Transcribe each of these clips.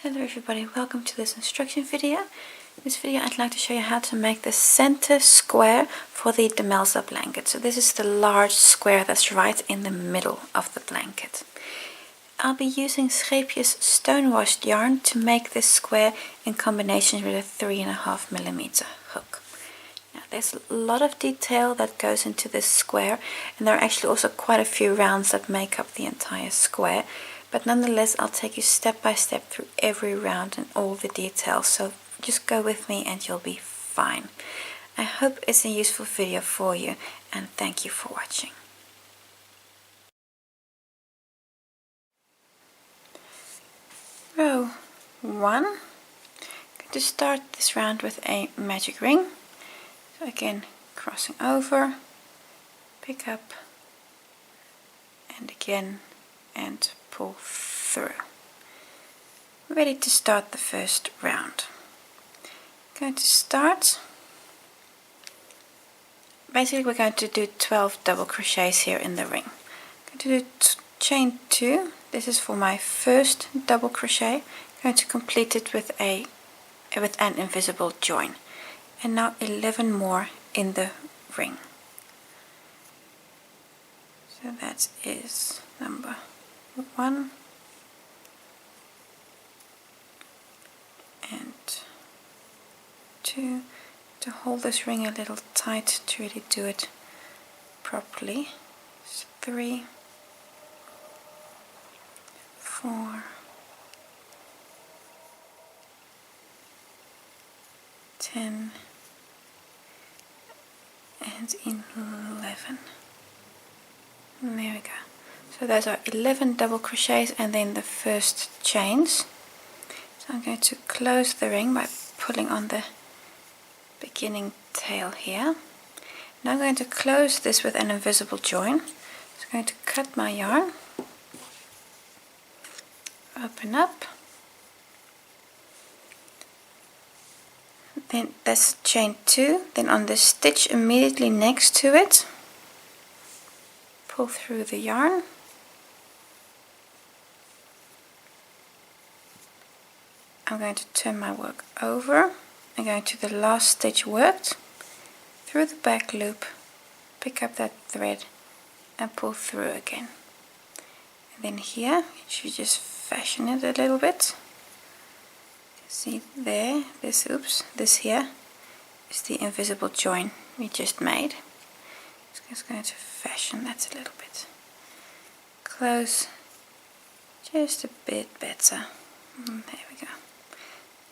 Hello everybody, welcome to this instruction video. In this video I'd like to show you how to make the center square for the Demelza blanket. So this is the large square that's right in the middle of the blanket. I'll be using Scheepjes stonewashed yarn to make this square in combination with a 3.5mm hook. Now there's a lot of detail that goes into this square, and there are actually also quite a few rounds that make up the entire square. But nonetheless, I'll take you step by step through every round and all the details, so just go with me and you'll be fine. I hope it's a useful video for you, and thank you for watching. Row 1. I'm going to start this round with a magic ring. So again, crossing over, pick up, and again, and pull through. Ready to start the first round. Going to start. Basically we're going to do 12 double crochets here in the ring. I'm going to do chain 2. This is for my first double crochet. I'm going to complete it with an invisible join. And now 11 more in the ring. So that is number 1 and 2. To hold this ring a little tight to really do it properly. So 3, 4, 10 and 11. And there we go. So those are 11 double crochets and then the first chains. So I'm going to close the ring by pulling on the beginning tail here. Now I'm going to close this with an invisible join. So I'm going to cut my yarn, open up, then that's chain 2, then on the stitch immediately next to it, pull through the yarn, I'm going to turn my work over. I'm going to the last stitch worked, through the back loop, pick up that thread and pull through again. And then here, you should just fashion it a little bit. See there, this here is the invisible join we just made. So I'm just going to fashion that a little bit. Close just a bit better. And there we go.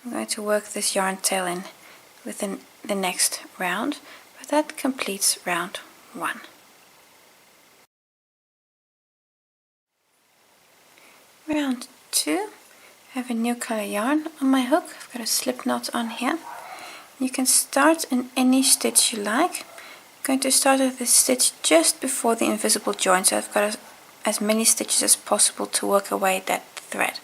I'm going to work this yarn tail in within the next round, but that completes round 1. Round 2, I have a new color yarn on my hook. I've got a slip knot on here. You can start in any stitch you like. I'm going to start at the stitch just before the invisible join, so I've got as many stitches as possible to work away that thread.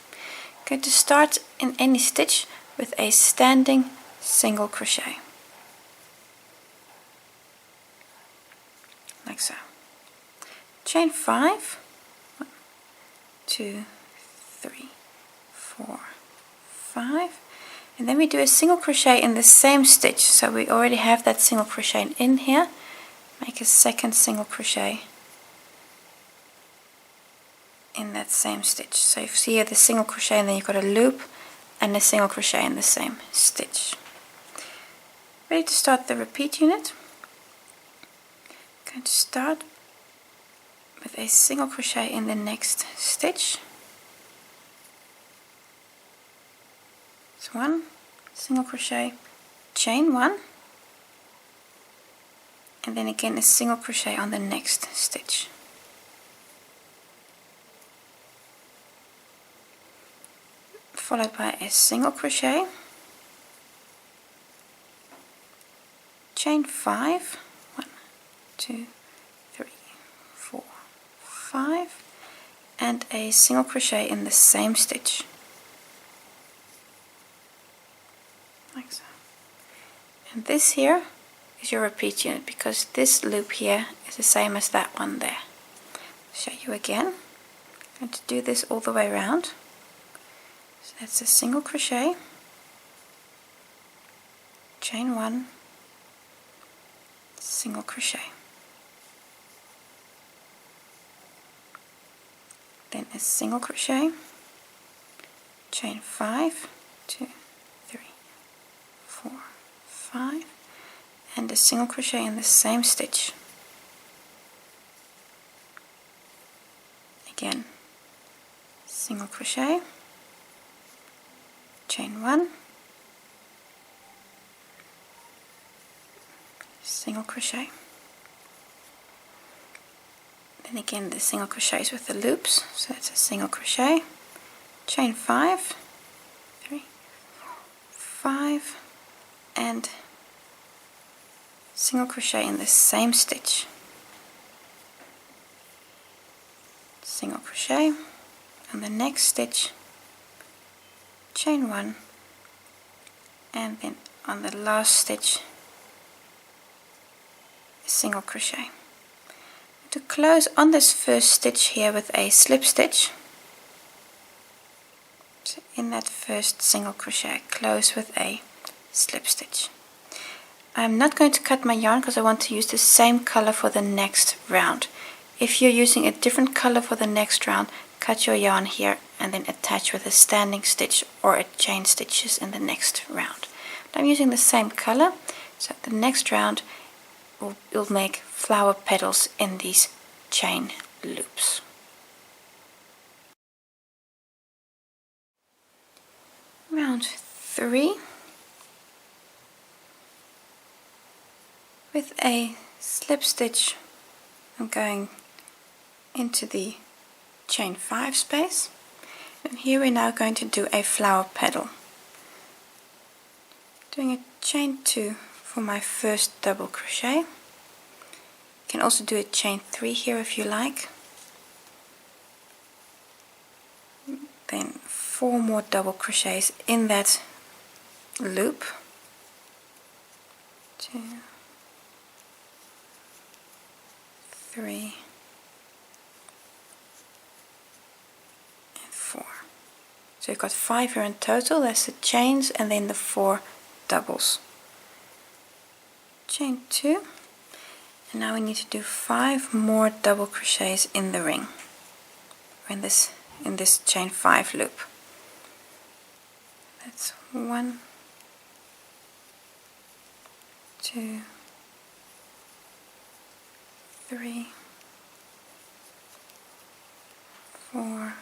I'm going to start in any stitch with a standing single crochet, like so. Chain 5, 1, 2, 3, 4, 5, and then we do a single crochet in the same stitch. So we already have that single crochet in here. Make a second single crochet in that same stitch. So you see here the single crochet, and then you've got a loop and a single crochet in the same stitch. Ready to start the repeat unit. I'm going to start with a single crochet in the next stitch. It's 1 single crochet, chain 1, and then again a single crochet on the next stitch. Followed by a single crochet, chain 5, 1, 2, 3, 4, 5, and a single crochet in the same stitch, like so. And this here is your repeat unit, because this loop here is the same as that one there. I'll show you again. I'm going to do this all the way around. So that's a single crochet, chain 1, single crochet, then a single crochet, chain 5, 2, 3, 4, 5, and a single crochet in the same stitch. Again, single crochet, chain 1, single crochet, then again the single crochets with the loops, so that's a single crochet, chain 5, 3, 4, 5, and single crochet in the same stitch, single crochet, and the next stitch, chain 1, and then on the last stitch a single crochet. To close on this first stitch here with a slip stitch, so in that first single crochet close with a slip stitch. I'm not going to cut my yarn because I want to use the same color for the next round. If you're using a different color for the next round, cut your yarn here and then attach with a standing stitch or a chain stitches in the next round. But I'm using the same color, so the next round we'll make flower petals in these chain loops. Round 3, with a slip stitch I'm going into the chain 5 space, and here we're now going to do a flower petal. Doing a chain 2 for my first double crochet. You can also do a chain 3 here if you like. Then 4 more double crochets in that loop. 2, 3, and 4. So you've got 5 here in total. That's the chains and then the 4 doubles. Chain 2, and now we need to do 5 more double crochets in the ring, or in this chain 5 loop. That's 1, 2, 3, 4,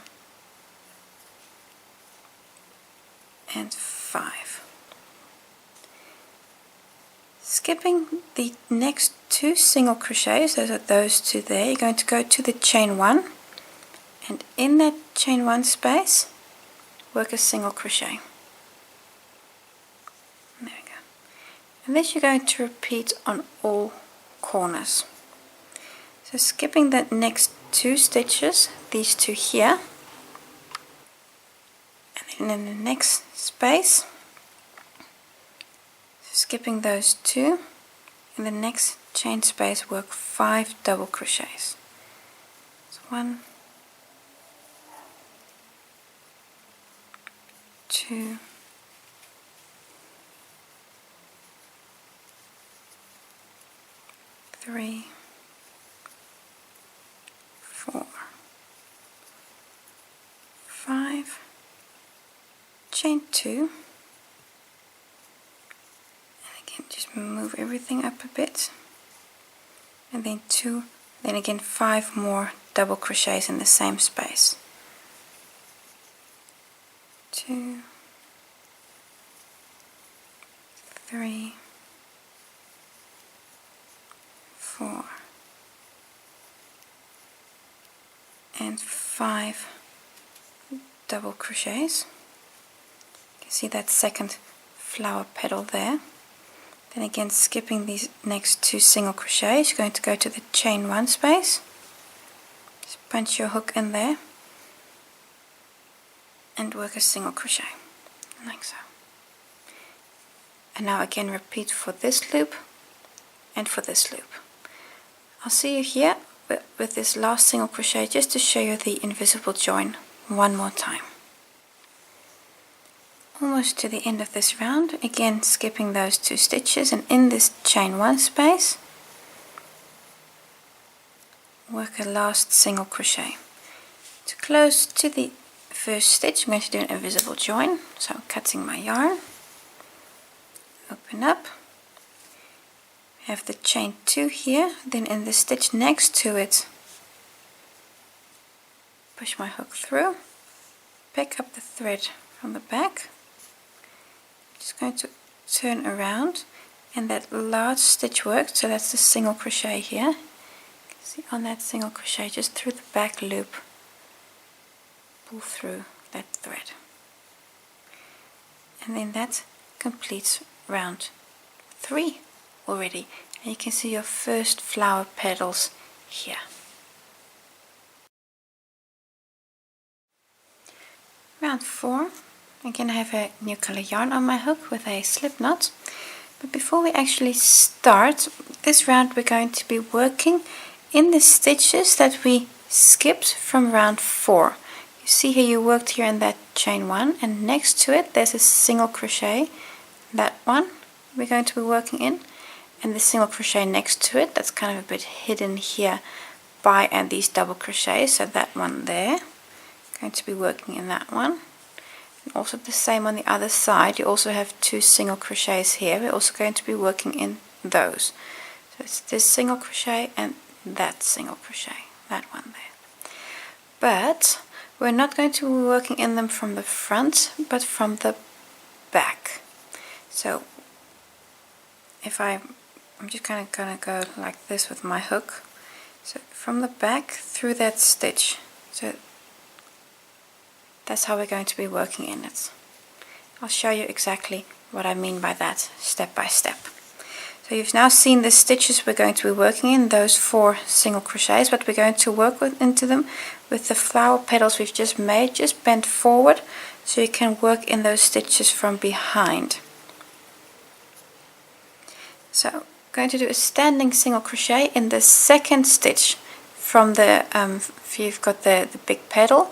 and 5. Skipping the next 2 single crochets, those are those 2 there, you're going to go to the chain 1, and in that chain 1 space work a single crochet. There we go. And this you're going to repeat on all corners. So skipping the next 2 stitches, these 2 here, and then in the next space, skipping those 2, in the next chain space work 5 double crochets. So 1, 2, 3, 4, 5, chain 2, and again just move everything up a bit, and then 2, then again 5 more double crochets in the same space. 2, 3, 4, and 5 double crochets. You can see that second flower petal there. Then again skipping these next 2 single crochets, you're going to go to the chain 1 space, just punch your hook in there and work a single crochet like so. And now again repeat for this loop and for this loop. I'll see you here with this last single crochet just to show you the invisible join one more time. almost to the end of this round, again skipping those 2 stitches, and in this chain 1 space work a last single crochet. To close to the first stitch, I'm going to do an invisible join, so I'm cutting my yarn, open up, have the chain 2 here, then in the stitch next to it push my hook through, pick up the thread from the back, just going to turn around, and that last stitch worked, so that's the single crochet here. See, on that single crochet, just through the back loop, pull through that thread, and then that completes round 3 already, and you can see your first flower petals here. Round 4, again I have a new color yarn on my hook with a slip knot, but before we actually start this round, we're going to be working in the stitches that we skipped from round 4. You see here you worked here in that chain 1, and next to it there's a single crochet, that one we're going to be working in, and the single crochet next to it that's kind of a bit hidden here by these double crochets, so that one there, going to be working in that one. And also the same on the other side, you also have 2 single crochets here, we're also going to be working in those. So it's this single crochet and that single crochet, that one there. But we're not going to be working in them from the front, but from the back. So if I'm just kind of gonna go like this with my hook, so from the back through that stitch, so that's how we're going to be working in it. I'll show you exactly what I mean by that step by step. So you've now seen the stitches we're going to be working in, those 4 single crochets, but we're going to work into them with the flower petals we've just made, just bent forward so you can work in those stitches from behind. So I'm going to do a standing single crochet in the second stitch from the, if you've got the big petal,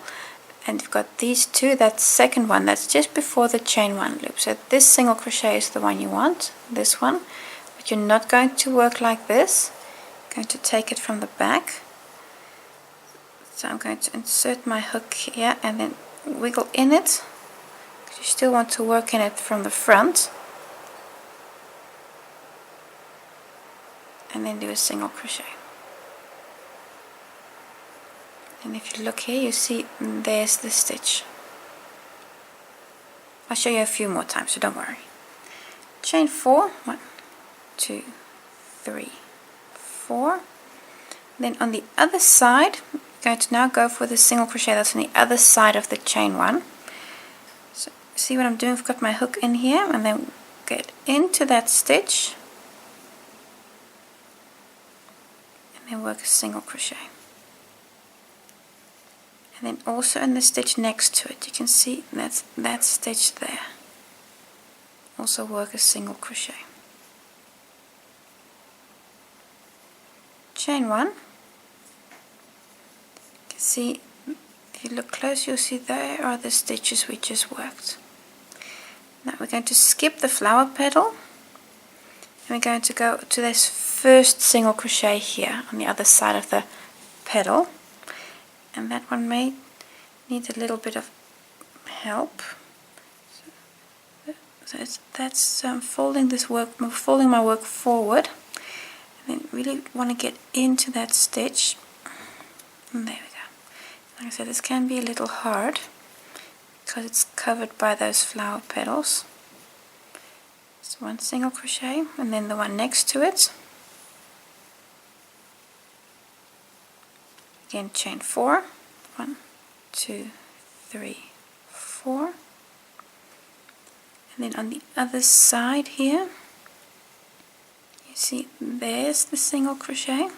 and you've got these 2, that second one, that's just before the chain 1 loop. So this single crochet is the one you want, this one. But you're not going to work like this. I'm going to take it from the back. So I'm going to insert my hook here and then wiggle in it. You still want to work in it from the front. And then do a single crochet. And if you look here, you see there's the stitch. I'll show you a few more times, so don't worry. Chain 4, 1, 2, 3, 4. Then on the other side, I'm going to now go for the single crochet that's on the other side of the chain 1. So see what I'm doing? I've got my hook in here, and then get into that stitch, and then work a single crochet. And then also in the stitch next to it, you can see that's that stitch there. Also work a single crochet. Chain 1. You can see, if you look close, you'll see there are the stitches we just worked. Now we're going to skip the flower petal, and we're going to go to this first single crochet here on the other side of the petal. And that one may need a little bit of help. So that's folding my work forward, and then really want to get into that stitch. And there we go. Like I said, this can be a little hard because it's covered by those flower petals. So 1 single crochet, and then the one next to it. Again, chain 4, 1, 2, 3, 4, and then on the other side here, you see there's the single crochet.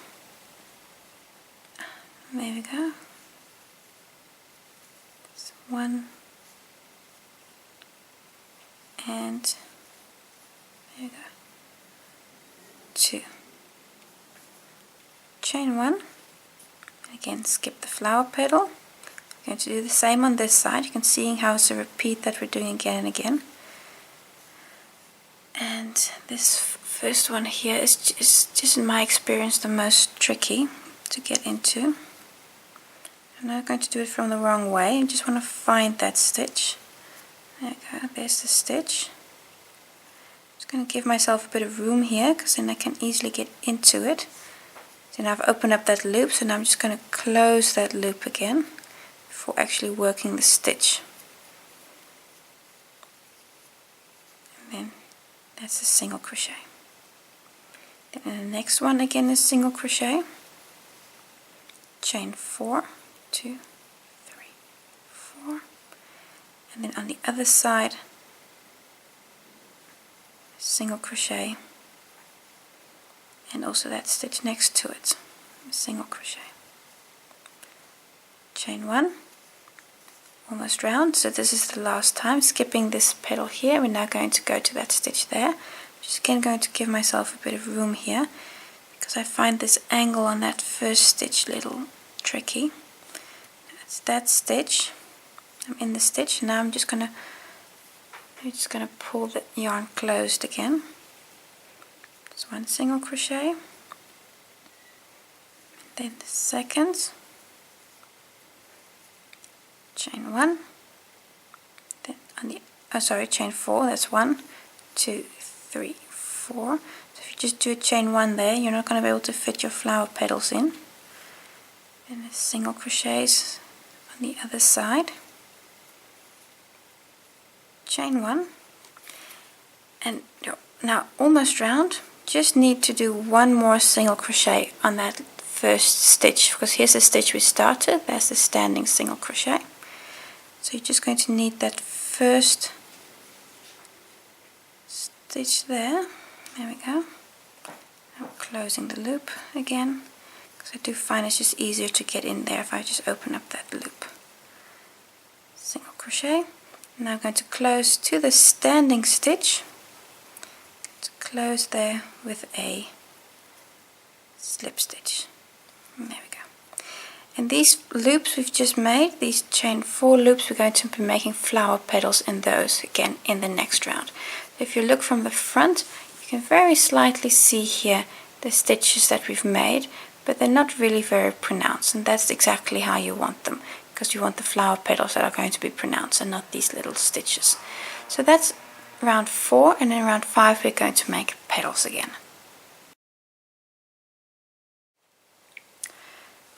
There we go. There's 1, and there we go. 2. Chain 1. Again, skip the flower petal, We're going to do the same on this side. You can see how it's a repeat that we're doing again and again. And this first one here is just in my experience the most tricky to get into. I'm not going to do it from the wrong way. I just want to find that stitch. There we go, there's the stitch. Just going to give myself a bit of room here, because then I can easily get into it. Then I've opened up that loop, so now I'm just going to close that loop again before actually working the stitch. And then that's a single crochet. Then the next one again is single crochet, chain 4, 2, 3, 4, and then on the other side single crochet, and also that stitch next to it, single crochet, chain 1, almost round. So this is the last time, skipping this petal here. We're now going to go to that stitch there. Just again going to give myself a bit of room here, because I find this angle on that first stitch a little tricky. That's that stitch. I'm in the stitch. Now I'm just gonna pull the yarn closed again. Just one single crochet, then the second, chain 1, then on the chain 4. That's 1, 2, 3, 4. So if you just do a chain 1 there, you're not going to be able to fit your flower petals in. Then the single crochets on the other side, chain 1, and you're now almost round. Just need to do one more single crochet on that first stitch, because here's the stitch we started. There's the standing single crochet. So you're just going to need that first stitch there. There we go. I'm closing the loop again, because I do find it's just easier to get in there if I just open up that loop. Single crochet. Now I'm going to close to the standing stitch. Close there with a slip stitch. There we go. And these loops we've just made, these chain 4 loops, we're going to be making flower petals in those again in the next round. If you look from the front, you can very slightly see here the stitches that we've made, but they're not really very pronounced, and that's exactly how you want them, because you want the flower petals that are going to be pronounced and not these little stitches. So that's round 4, and in round 5 we're going to make petals again.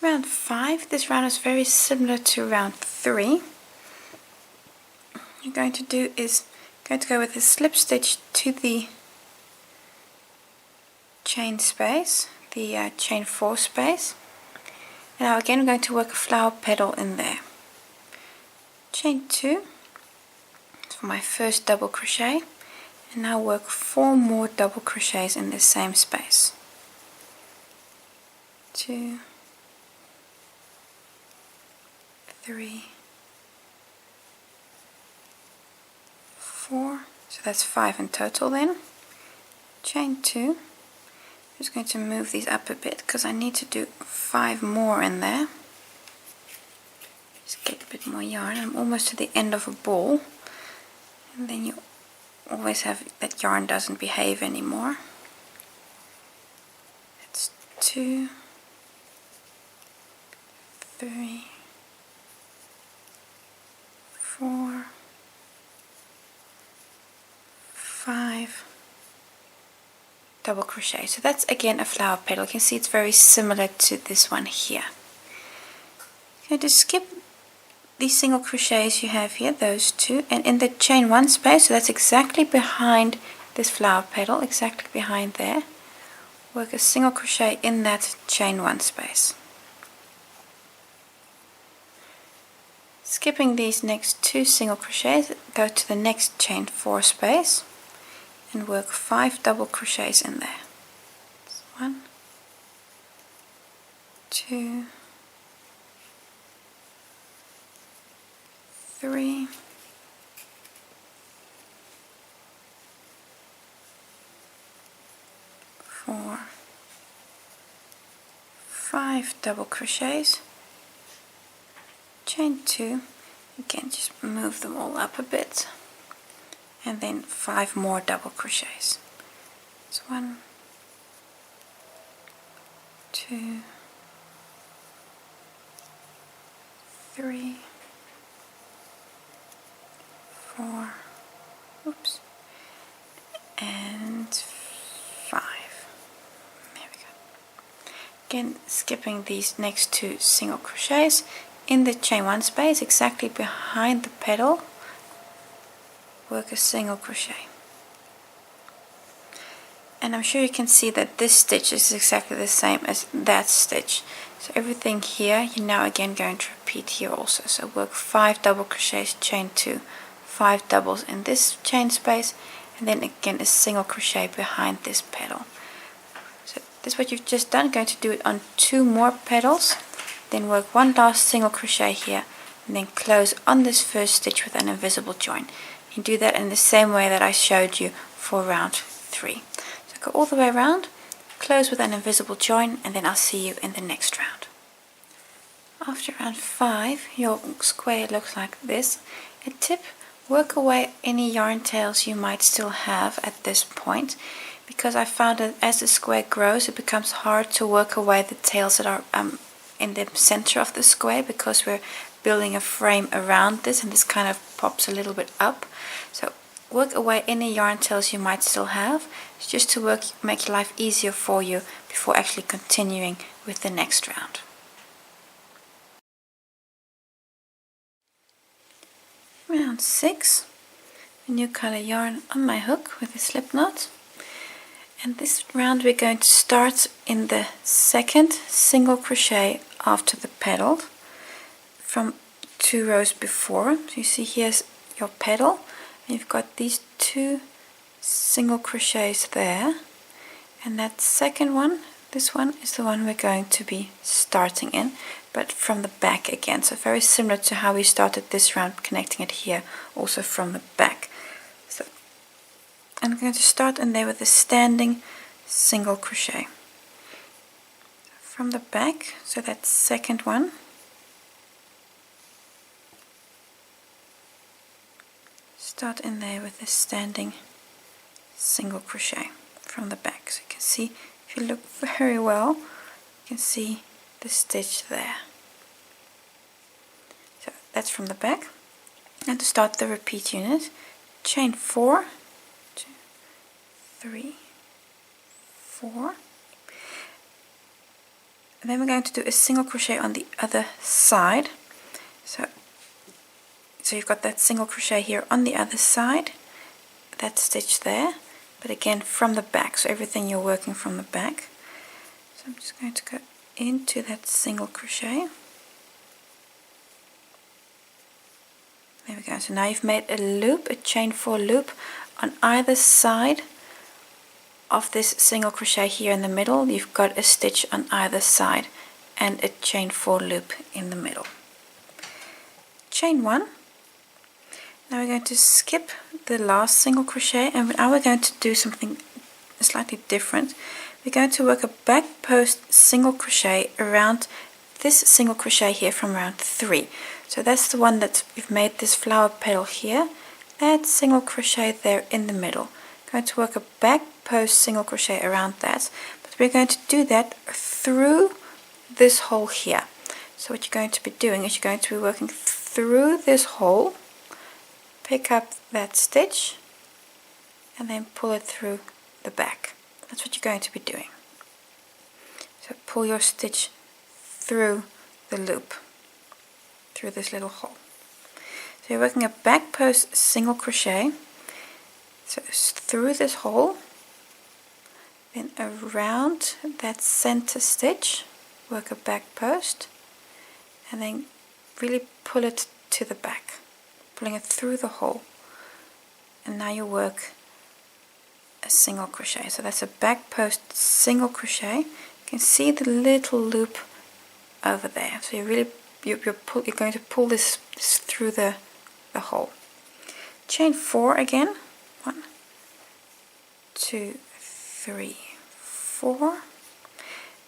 Round 5, this round is very similar to round 3. What you're going to do is going to go with a slip stitch to the chain space, the chain 4 space. And now again we're going to work a flower petal in there. Chain 2 for my first double crochet, and now work 4 more double crochets in the same space. 2, 3, 4, so that's 5 in total then. Chain 2, I'm just going to move these up a bit because I need to do 5 more in there. Just get a bit more yarn. I'm almost to the end of a ball, and then you always have that yarn doesn't behave anymore. That's 2, 3, 4, 5 double crochet. So that's again a flower petal. You can see it's very similar to this one here. Okay, just skip these single crochets you have here, those 2, and in the chain 1 space, so that's exactly behind this flower petal, exactly behind there, work a single crochet in that chain 1 space. Skipping these next 2 single crochets, go to the next chain 4 space and work 5 double crochets in there. 1, 2, 3, 4, 5 double crochets, chain 2, again just move them all up a bit, and then 5 more double crochets. So 1, 2, 3, 4, oops, and 5. There we go. Again, skipping these next 2 single crochets in the chain 1 space exactly behind the petal, work a single crochet. And I'm sure you can see that this stitch is exactly the same as that stitch. So everything here, you're now again going to repeat here also. So work 5 double crochets, chain 2, 5 doubles in this chain space, and then again a single crochet behind this petal. So this is what you've just done. Going to do it on 2 more petals, then work 1 last single crochet here, and then close on this first stitch with an invisible join. You do that in the same way that I showed you for round 3. So go all the way around, close with an invisible join, and then I'll see you in the next round. After round 5, your square looks like this. A tip: work away any yarn tails you might still have at this point, because I found that as the square grows it becomes hard to work away the tails that are in the center of the square, because we're building a frame around this and this kind of pops a little bit up. So work away any yarn tails you might still have, just to make life easier for you before actually continuing with the next round. Round 6, a new color yarn on my hook with a slip knot. And this round we're going to start in the second single crochet after the petal from 2 rows before. So you see here's your petal, and you've got these 2 single crochets there, and that second one, this one, is the one we're going to be starting in, but from the back again. So very similar to how we started this round, connecting it here also from the back. So I'm going to start in there with a standing single crochet from the back, so that second one, start in there with a standing single crochet from the back. So you can see, if you look very well, you can see the stitch there. So that's from the back. And to start the repeat unit, chain 4, 2, 3, 4, and then we're going to do a single crochet on the other side. So you've got that single crochet here on the other side, that stitch there, but again from the back, so everything you're working from the back. So I'm just going to go into that single crochet. There we go. So now you've made a loop, a chain 4 loop on either side of this single crochet here in the middle. You've got a stitch on either side and a chain 4 loop in the middle. Chain 1. Now we're going to skip the last single crochet, and now we're going to do something slightly different. We're going to work a back post single crochet around this single crochet here from round 3. So that's the one that we've made this flower petal here, that single crochet there in the middle. Going to work a back post single crochet around that, but we're going to do that through this hole here. So what you're going to be doing is you're going to be working through this hole, pick up that stitch, and then pull it through the back. That's what you're going to be doing. So pull your stitch through the loop, through this little hole. So you're working a back post single crochet, so through this hole, then around that center stitch, work a back post, and then really pull it to the back, pulling it through the hole, and now you work a single crochet. So that's a back post single crochet. You can see the little loop over there. So you're going to pull this through the hole. Chain 4 again. 1, 2, 3, 4.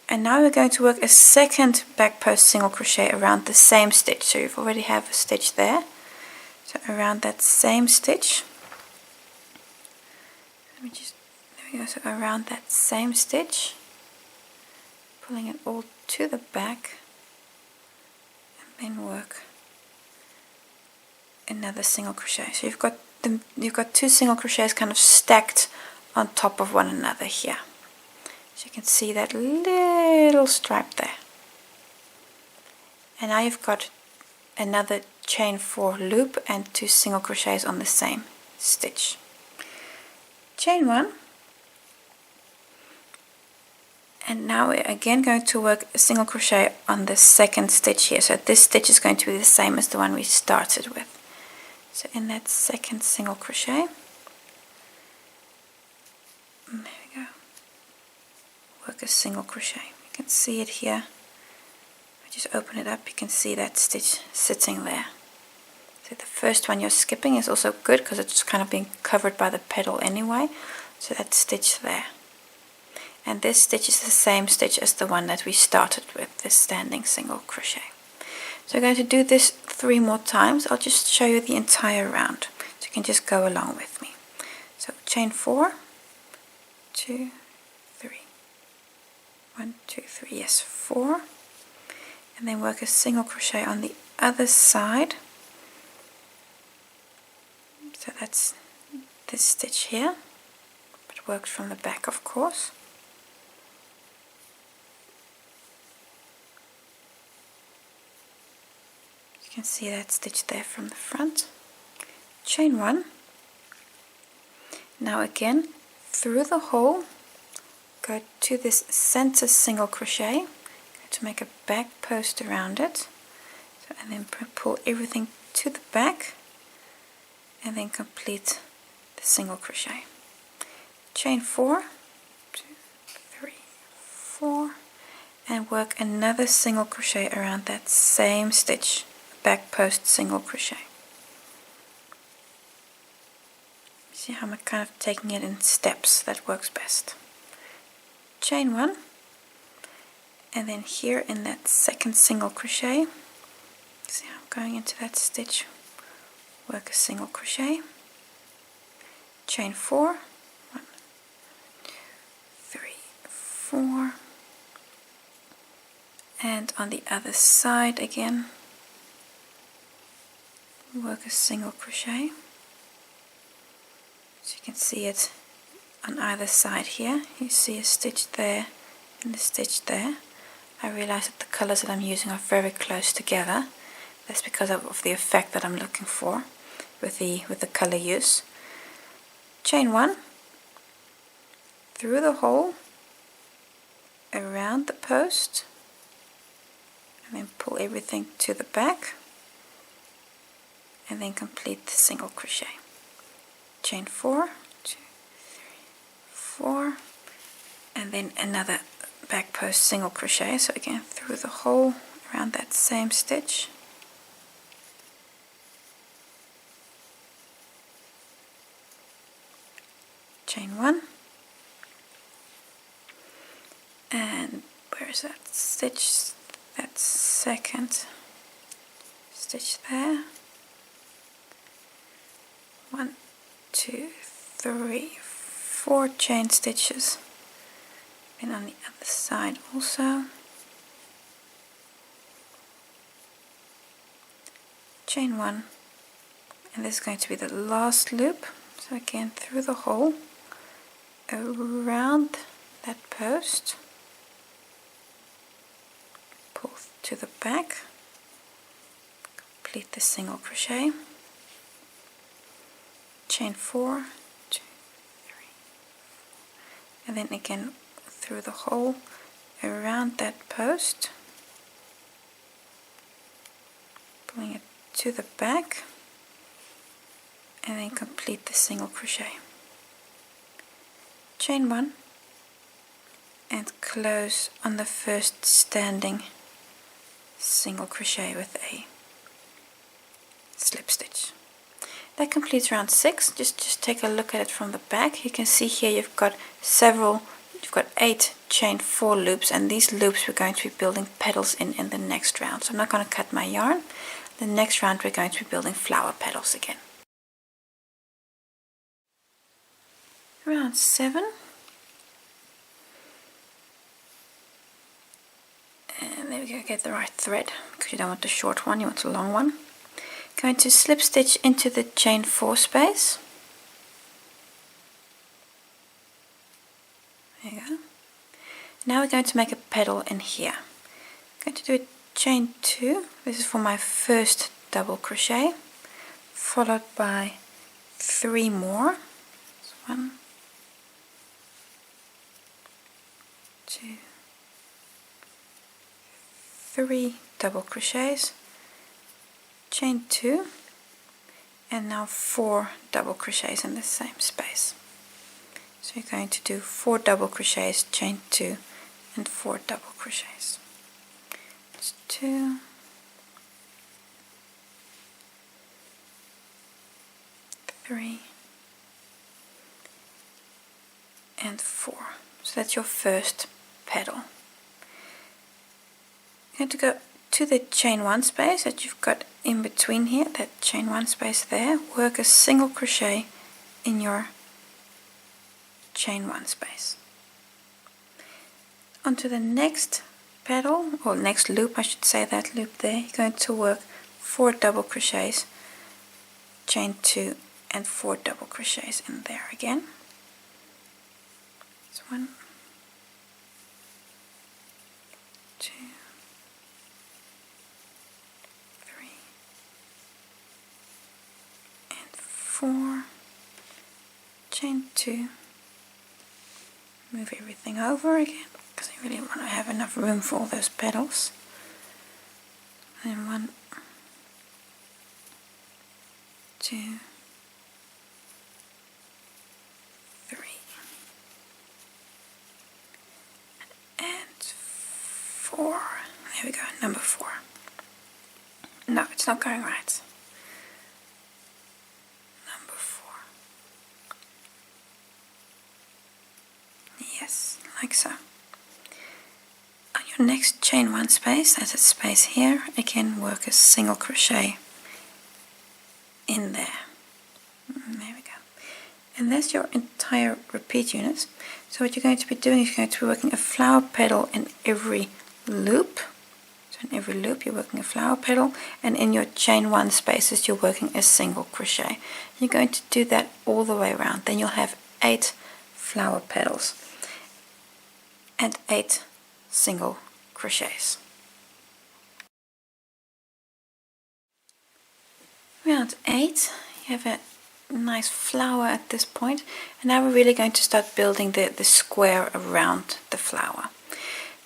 And now we're going to work a second back post single crochet around the same stitch. So you've already have a stitch there. So around that same stitch, let me just, there we go, so around that same stitch, pulling it all to the back, and then work another single crochet. So you've got two single crochets kind of stacked on top of one another here. So you can see that little stripe there. And now you've got another chain 4 loop and 2 single crochets on the same stitch. Chain 1, and now we're again going to work a single crochet on the second stitch here. So this stitch is going to be the same as the one we started with. So in that second single crochet, there we go, work a single crochet. You can see it here. If I just open it up, you can see that stitch sitting there. So the first one you're skipping is also good because it's kind of being covered by the petal anyway. So that stitch there. And this stitch is the same stitch as the one that we started with, this standing single crochet. So we're going to do this 3 more times. I'll just show you the entire round, so you can just go along with me. So chain 4, 2, 3, 1, 2, 3, yes, 4, and then work a single crochet on the other side. So that's this stitch here, but worked from the back, of course. You can see that stitch there from the front. Chain 1. Now again, through the hole, go to this center single crochet, to make a back post around it, so, and then pull everything to the back, and then complete the single crochet. Chain 4, 2, 3, 4, and work another single crochet around that same stitch, back post single crochet. See how I'm kind of taking it in steps, that works best. Chain 1, and then here in that second single crochet, see how I'm going into that stitch, work a single crochet, chain 4, 1, 2, 3, 4, and on the other side again, work a single crochet. So you can see it on either side here. You see a stitch there and a stitch there. I realize that the colors that I'm using are very close together. That's because of the effect that I'm looking for with the color use. Chain 1, through the hole, around the post, and then pull everything to the back, and then complete the single crochet. Chain 4, 2, 3, 4, and then another back post single crochet. So again, through the hole, around that same stitch, chain 1, and where is that stitch? That second stitch there. 1, 2, 3, 4 chain stitches, and on the other side also. Chain 1, and this is going to be the last loop. So again, through the hole, around that post, pull to the back, complete the single crochet, chain 4, 2, 3, 4, and then again through the hole, around that post, pulling it to the back, and then complete the single crochet. Chain 1, and close on the first standing single crochet with a slip stitch. That completes round 6. Just take a look at it from the back. You can see here you've got several you've got 8 chain 4 loops, and these loops we're going to be building petals in the next round. So I'm not going to cut my yarn. The next round we're going to be building flower petals again. Round 7. And there we go, get the right thread, because you don't want the short one, you want the long one. Going to slip stitch into the chain 4 space. There you go. Now we're going to make a petal in here. I'm going to do a chain 2. This is for my first double crochet, followed by 3 more. So 1, 2, 3 double crochets, chain 2, and now 4 double crochets in the same space. So you're going to do 4 double crochets, chain 2, and 4 double crochets. It's 2, 3, and 4. So that's your first petal. You're going to go to the chain 1 space that you've got in between here, that chain 1 space there, work a single crochet in your chain 1 space. Onto the next petal, or next loop I should say, that loop there, you're going to work 4 double crochets, chain 2, and 4 double crochets in there again. So 1, 2, 3, and 4, chain 2, move everything over again, because I really want to have enough room for all those petals. And 1, 2, 3, and 4. There we go, number 4. No, it's not going right. Number 4. Yes, like so. On your next chain 1 space, that's a space here, again work a single crochet in there. There we go. And that's your entire repeat unit. So what you're going to be doing is you're going to be working a flower petal in every loop. So in every loop you're working a flower petal, and in your chain 1 spaces you're working a single crochet. You're going to do that all the way around. Then you'll have 8 flower petals and 8 single crochets. Round 8, you have a nice flower at this point, and now we're really going to start building the square around the flower.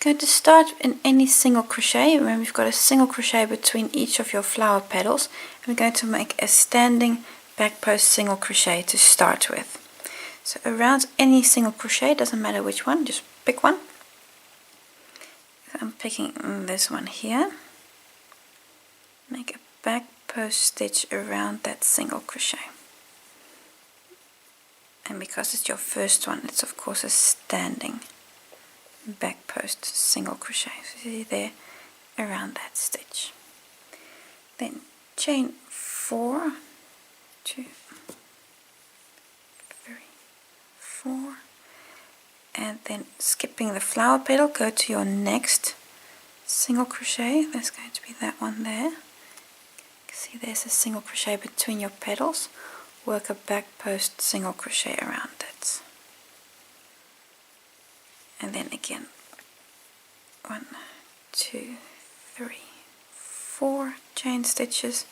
Going to start in any single crochet. Remember, we've got a single crochet between each of your flower petals, and we're going to make a standing back post single crochet to start with. So around any single crochet, doesn't matter which one, just pick one. So I'm picking this one here. Make a back post stitch around that single crochet. And because it's your first one, it's of course a standing back post single crochet. So see there, around that stitch. Then chain 4, 2, 3, 4, and then skipping the flower petal, go to your next single crochet. That's going to be that one there. You can see there's a single crochet between your petals. Work a back post single crochet around it, and then again 1, 2, 3, 4 chain stitches,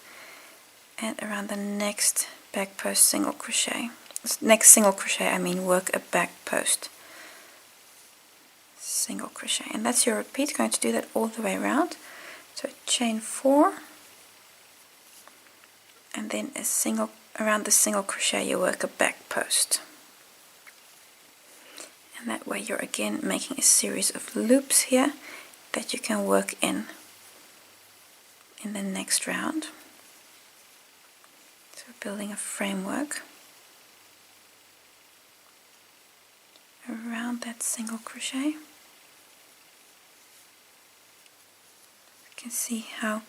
and around the next back post single crochet, next single crochet I mean, work a back post single crochet, and that's your repeat. Going to do that all the way around. So chain 4, and then a single, around the single crochet you work a back post, and that way you're again making a series of loops here that you can work in the next round. So building a framework around around that single crochet. You can see how,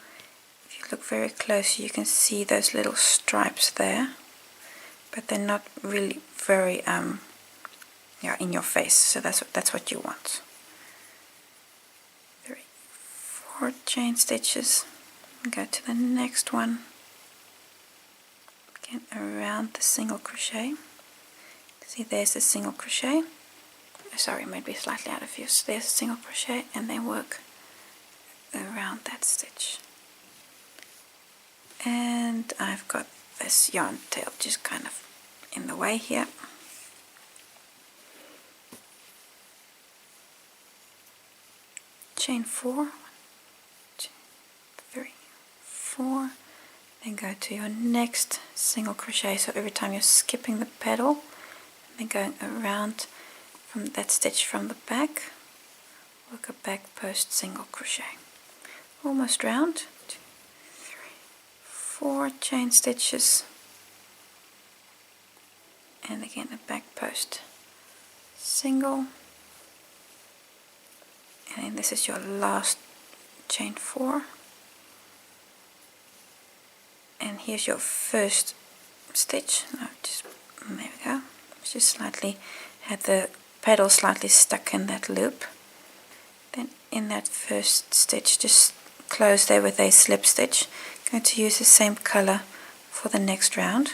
if you look very close, you can see those little stripes there, but they're not really very in your face, so that's what you want. 3, 4 chain stitches, go to the next one, again around the single crochet. See, there's the single crochet, sorry, maybe slightly out of view. So there's a single crochet, and then work around that stitch. And I've got this yarn tail just kind of in the way here. Chain 4, 1, 2, 3, 4, then go to your next single crochet. So every time you're skipping the petal, then going around from that stitch from the back, work a back post single crochet. Almost round. 2, 3, 4 chain stitches, and again a back post single, and then this is your last chain 4, and here's your first stitch. Now just, there we go, just slightly had the petal slightly stuck in that loop. Then in that first stitch, just close there with a slip stitch. I'm going to use the same color for the next round.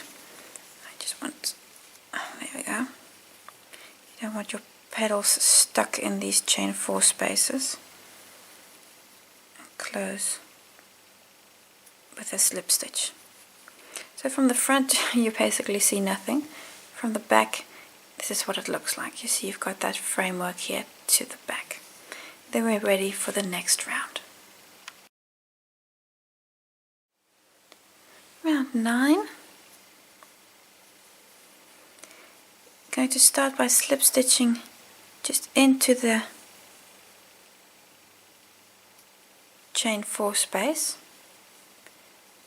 I just want, there we go. You don't want your petals stuck in these chain 4 spaces. And close with a slip stitch. So from the front you basically see nothing. From the back, this is what it looks like. You see you've got that framework here to the back. Then we're ready for the next round. Round 9. Going to start by slip stitching just into the chain 4 space.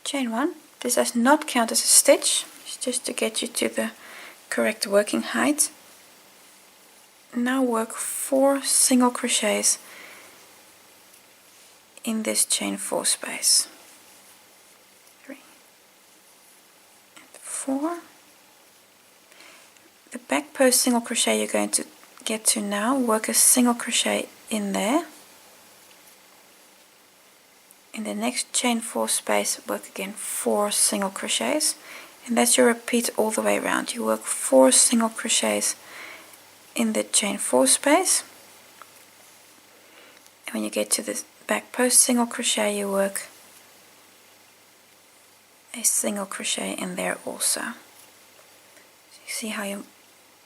Chain 1. This does not count as a stitch, it's just to get you to the correct working height. Now work 4 single crochets in this chain 4 space. 3 and 4. The back post single crochet you're going to get to now, work a single crochet in there. In the next chain 4 space, work again 4 single crochets, and that's your repeat all the way around. You work 4 single crochets in the chain 4 space, and when you get to the back post single crochet, you work a single crochet in there also. So you see how you're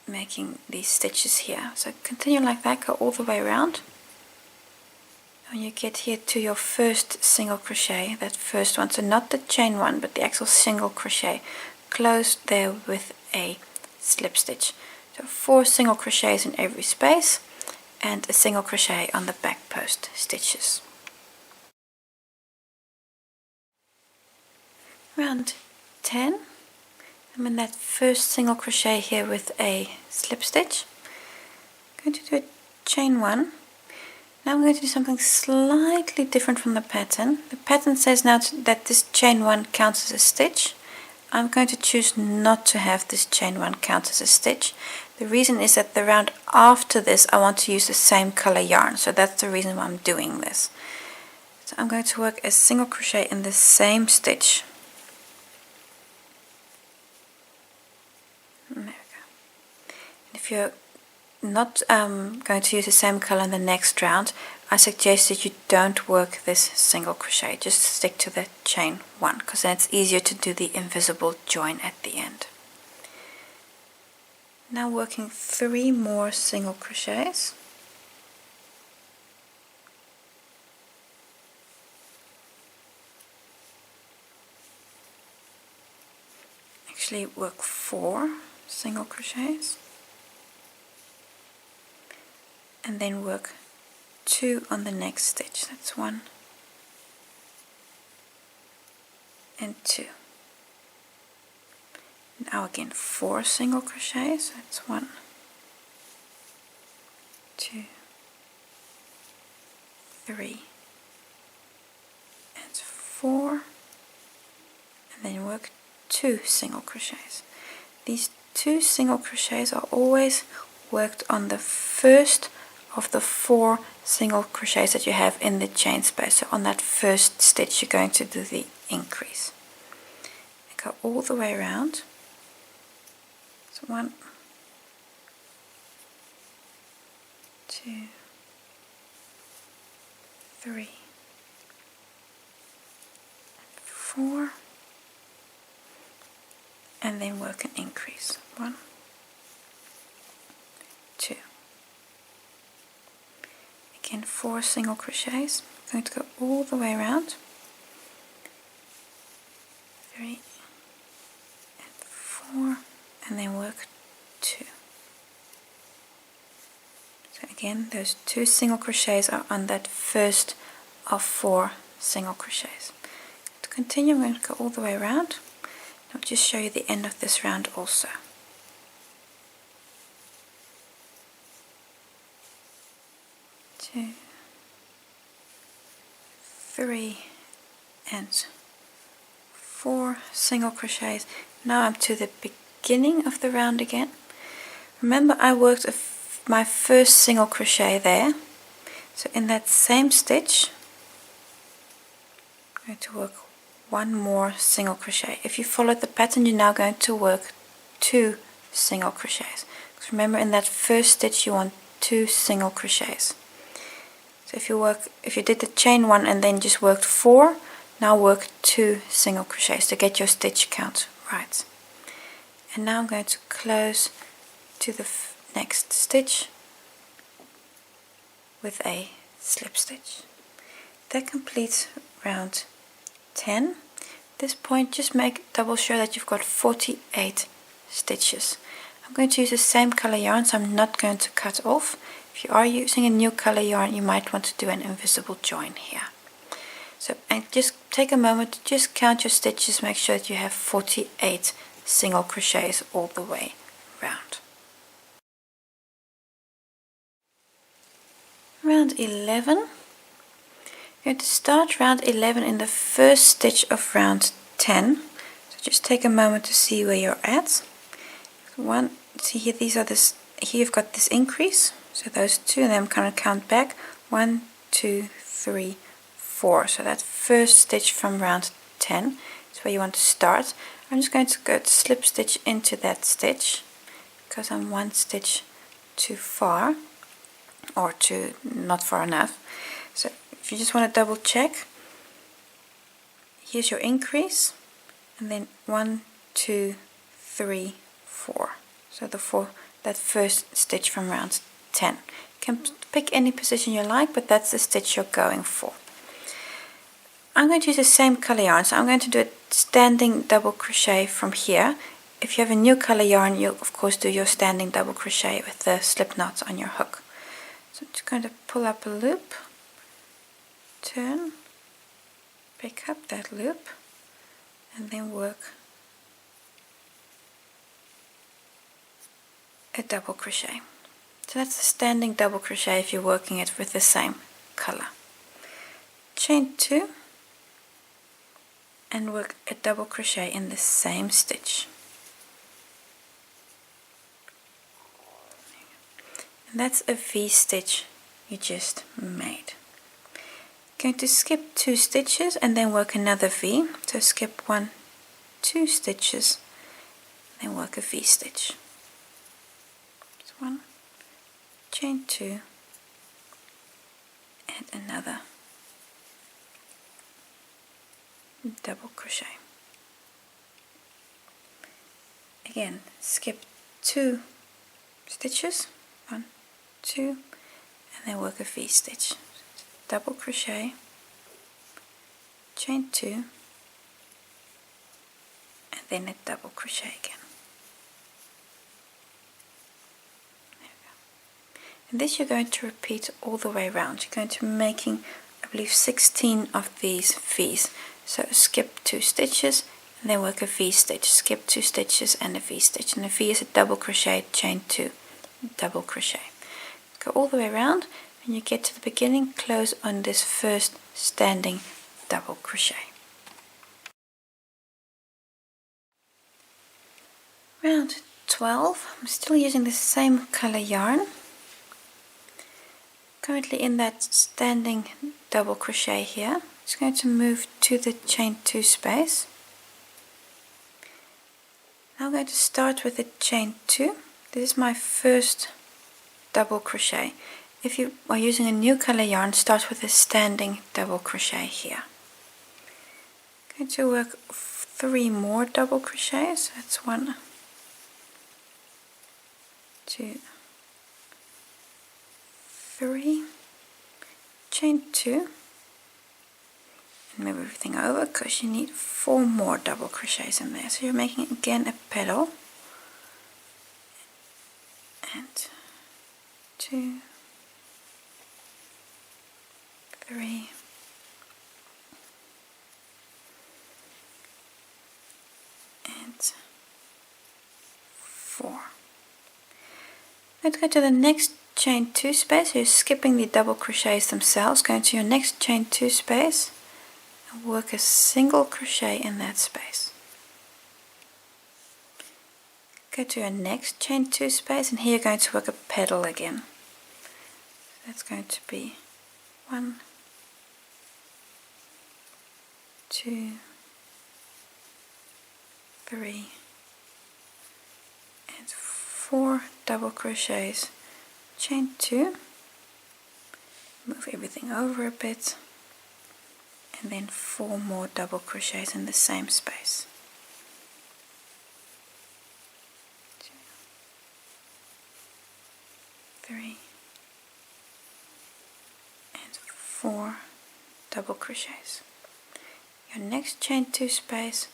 making these stitches here. So continue like that, go all the way around. When you get here to your first single crochet, that first one, so not the chain 1 but the actual single crochet, close there with a slip stitch. So 4 single crochets in every space and a single crochet on the back post stitches. Round 10, I'm in that first single crochet here with a slip stitch. I'm going to do a chain 1. Now I'm going to do something slightly different from the pattern. The pattern says now that this chain 1 counts as a stitch. I'm going to choose not to have this chain 1 count as a stitch. The reason is that the round after this I want to use the same color yarn, so that's the reason why I'm doing this. So I'm going to work a single crochet in the same stitch. There we go. And if you're not going to use the same color in the next round, I suggest that you don't work this single crochet, just stick to the chain 1, because then it's easier to do the invisible join at the end. Now working 3 more single crochets. Actually work 4 single crochets. And then work 2 on the next stitch. That's 1 and 2. Now again 4 single crochets. That's 1 2, 3 and 4, and then work 2 single crochets. These 2 single crochets are always worked on the first of the 4 single crochets that you have in the chain space. So on that first stitch you're going to do the increase. Go all the way around. So 1, 2, 3, 4, and then work an increase. 1, 2. Again, 4 single crochets. I'm going to go all the way around. 3 and 4, and then work 2. So again, those 2 single crochets are on that first of 4 single crochets. To continue, I'm going to go all the way around. I'll just show you the end of this round also. 2, 3 and 4 single crochets. Now I'm to the beginning of the round again. Remember, I worked my first single crochet there, so in that same stitch I'm going to work 1 more single crochet. If you followed the pattern, you're now going to work 2 single crochets, because remember, in that first stitch you want 2 single crochets. So if you did the chain 1 and then just worked 4, now work 2 single crochets to get your stitch count right. And now I'm going to close to the next stitch with a slip stitch. That completes round 10. At this point, just make double sure that you've got 48 stitches. I'm going to use the same color yarn, so I'm not going to cut off. If you are using a new color yarn, you might want to do an invisible join here. So, and just take a moment to just count your stitches, make sure that you have 48 single crochets all the way round. Round 11. You're going to start round 11 in the first stitch of round 10. So just take a moment to see where you're at. See here, here you've got this increase. So those 2, and then I'm going to count back. 1, 2, 3, 4. So that first stitch from round 10 is where you want to start. I'm just going to go to slip stitch into that stitch because I'm 1 stitch too far, or not far enough. So if you just want to double check, here's your increase, and then 1, 2, 3, 4. So that first stitch from round 10. You can pick any position you like, but that's the stitch you're going for. I'm going to use the same color yarn, so I'm going to do a standing double crochet from here. If you have a new color yarn, you'll of course do your standing double crochet with the slip knots on your hook. So I'm just going to pull up a loop, turn, pick up that loop, and then work a double crochet. So that's the standing double crochet if you're working it with the same color. Chain 2 and work a double crochet in the same stitch. And that's a V stitch you just made. Going to skip 2 stitches and then work another V. So skip 1, 2 stitches, then work a V stitch. So 1, chain 2, and another double crochet. Again, skip 2 stitches, 1, 2, and then work a V stitch. Double crochet, chain 2, and then a double crochet again. There we go. And this you're going to repeat all the way around. You're going to be making, I believe, 16 of these V's. So skip 2 stitches and then work a V stitch, skip 2 stitches and a V stitch, and a V is a double crochet, chain 2, double crochet. go all the way around, and you get to the beginning, close on this first standing double crochet. Round 12, I'm still using the same color yarn. Currently in that standing double crochet here. Just going to move to the chain 2 space. Now I'm going to start with the chain 2. This is my first double crochet. If you are using a new color yarn, start with a standing double crochet here. I'm going to work 3 more double crochets. That's 1, 2, 3, chain 2, and move everything over because you need 4 more double crochets in there. So you're making again a petal, and 2, 3, and 4. Let's go to the next chain 2 space. So you're skipping the double crochets themselves, going to your next chain 2 space and work a single crochet in that space. Go to your next chain 2 space, and here you're going to work a petal again. That's going to be 1, 2, 3, and 4 double crochets, chain 2, move everything over a bit, and then 4 more double crochets in the same space. 2, 3, and 4 double crochets. Your next chain 2 space,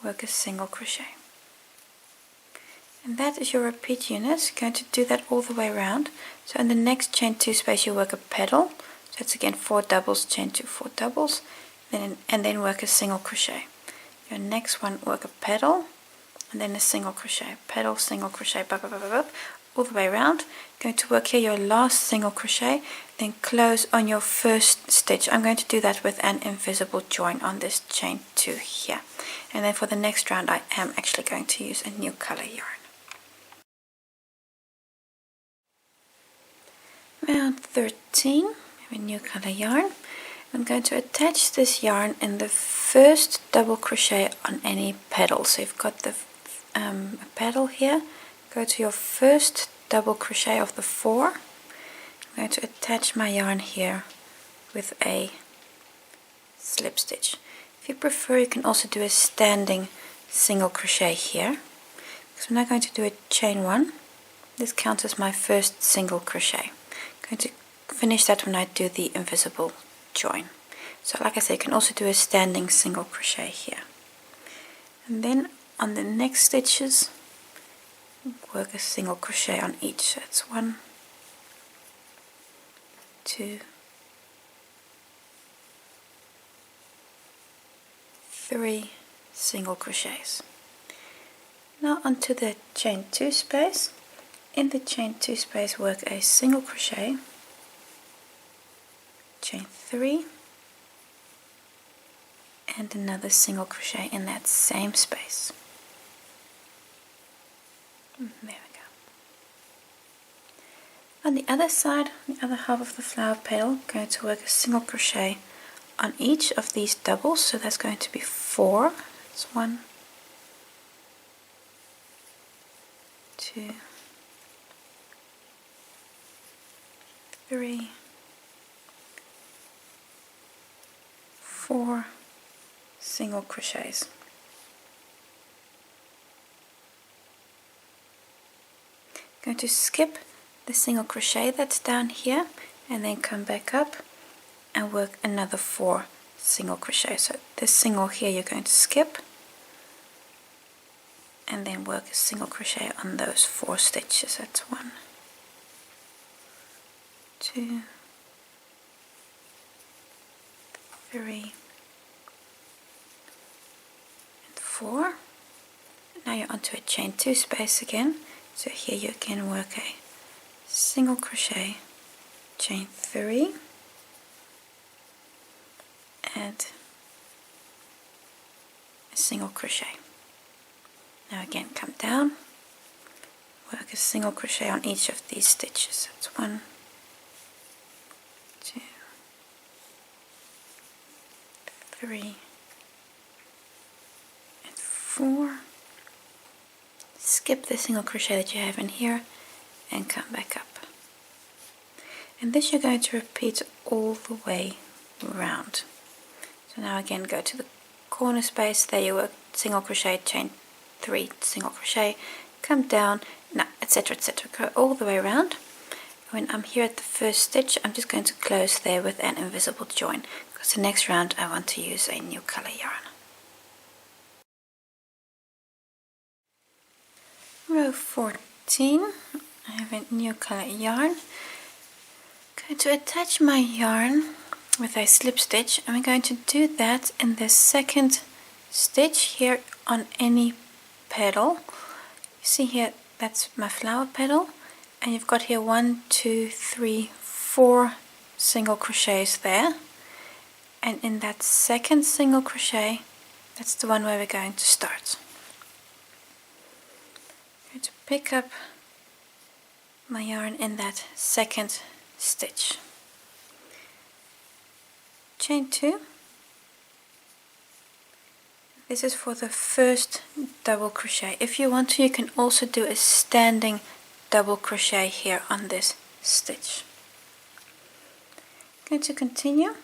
work a single crochet. And that is your repeat unit. You're going to do that all the way around. So in the next chain 2 space you work a petal. So it's again 4 doubles, chain 2, 4 doubles, and then work a single crochet. Your next one, work a petal, and then a single crochet, petal, single crochet, all the way around. You're going to work here your last single crochet, then close on your first stitch. I'm going to do that with an invisible join on this chain 2 here. And then for the next round I am actually going to use a new color yarn. Round 13, I have a new color yarn. I'm going to attach this yarn in the first double crochet on any petal. So you've got the a petal here. Go to your first double crochet of the 4. I'm going to attach my yarn here with a slip stitch. If you prefer, you can also do a standing single crochet here. So I'm now going to do a chain 1. This counts as my first single crochet. I'm going to finish that when I do the invisible join. So like I said, you can also do a standing single crochet here. And then on the next stitches, work a single crochet on each. So it's 1, 2, 3 single crochets. Now onto the chain 2 space. In the chain 2 space, work a single crochet, chain 3, and another single crochet in that same space. There we go. On the other side, the other half of the flower petal, I'm going to work a single crochet on each of these doubles, so that's going to be 4. That's 1, 2, 3, 4 single crochets. I'm going to skip the single crochet that's down here and then come back up and work another 4 single crochets. So this single here you're going to skip and then work a single crochet on those 4 stitches. That's 1, 2, 3, and 4. Now you're onto a chain 2 space again. So here you can work a single crochet chain 3, and a single crochet. Now again, come down, work a single crochet on each of these stitches. That's 1, 2, 3, and 4. Skip the single crochet that you have in here and come back up. And this you're going to repeat all the way around. So now again, go to the corner space, there you work single crochet, chain 3, single crochet, come down, now etc, etc, go all the way around. When I'm here at the first stitch, I'm just going to close there with an invisible join, because the next round I want to use a new color yarn. Row 14, I have a new color yarn. I'm going to attach my yarn with a slip stitch, and we're going to do that in the second stitch here on any petal. You see here, that's my flower petal, and you've got here 1, 2, 3, 4 single crochets there, and in that second single crochet, that's the one where we're going to start. I'm going to pick up my yarn in that second stitch, chain 2. This is for the first double crochet. If you want to, you can also do a standing double crochet here on this stitch. I'm going to continue,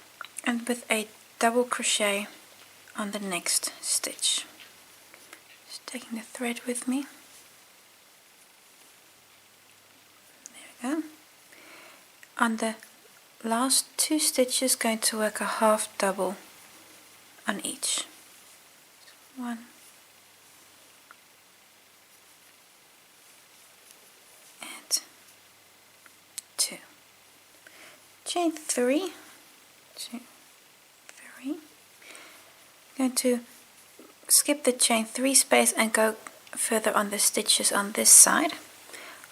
and with a double crochet on the next stitch. Just taking the thread with me. There we go. On the last 2 stitches, going to work a half double on each. 1 and 2. Chain 3, 2, 3. I'm going to skip the chain 3 space and go further on the stitches on this side.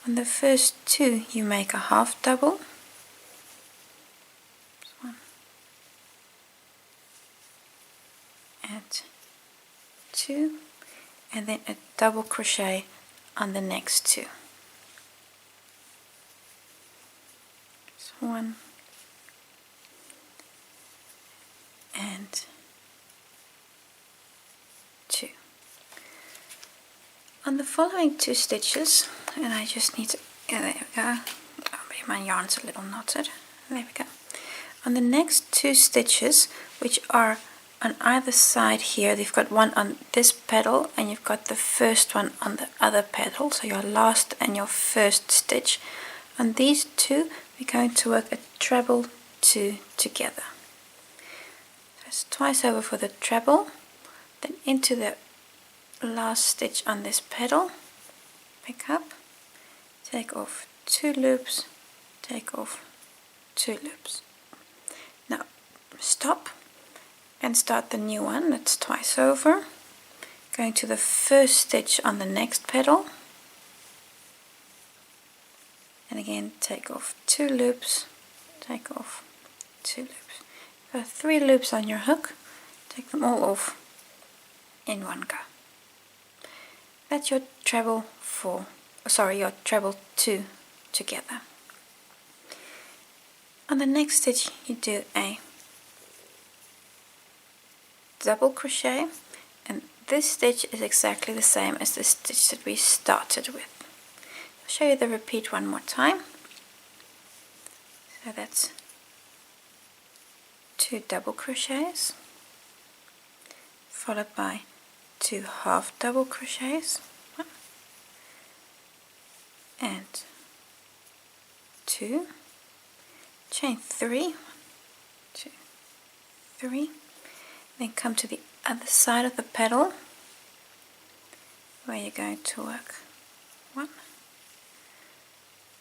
On the first 2 you make a half double. 1 and 2, and then a double crochet on the next 2. So 1 and 2. On the following 2 stitches, and I just need to, there we go, oh, my yarn's a little knotted, there we go. On the next 2 stitches, which are on either side here, you've got one on this petal and you've got the first one on the other petal, so your last and your first stitch. On these 2 we're going to work a treble 2 together. So it's twice over for the treble, then into the last stitch on this petal, pick up, take off 2 loops, take off 2 loops. Now stop and start the new one. That's twice over, going to the first stitch on the next petal, and again take off 2 loops, take off 2 loops. You've got 3 loops on your hook, take them all off in one go. That's your treble 4, sorry, your treble 2 together. On the next stitch you do a double crochet, and this stitch is exactly the same as the stitch that we started with. I'll show you the repeat one more time. So that's 2 double crochets followed by 2 half double crochets, 1 and 2, chain 3, 1, 2, 3. Then come to the other side of the petal where you're going to work 1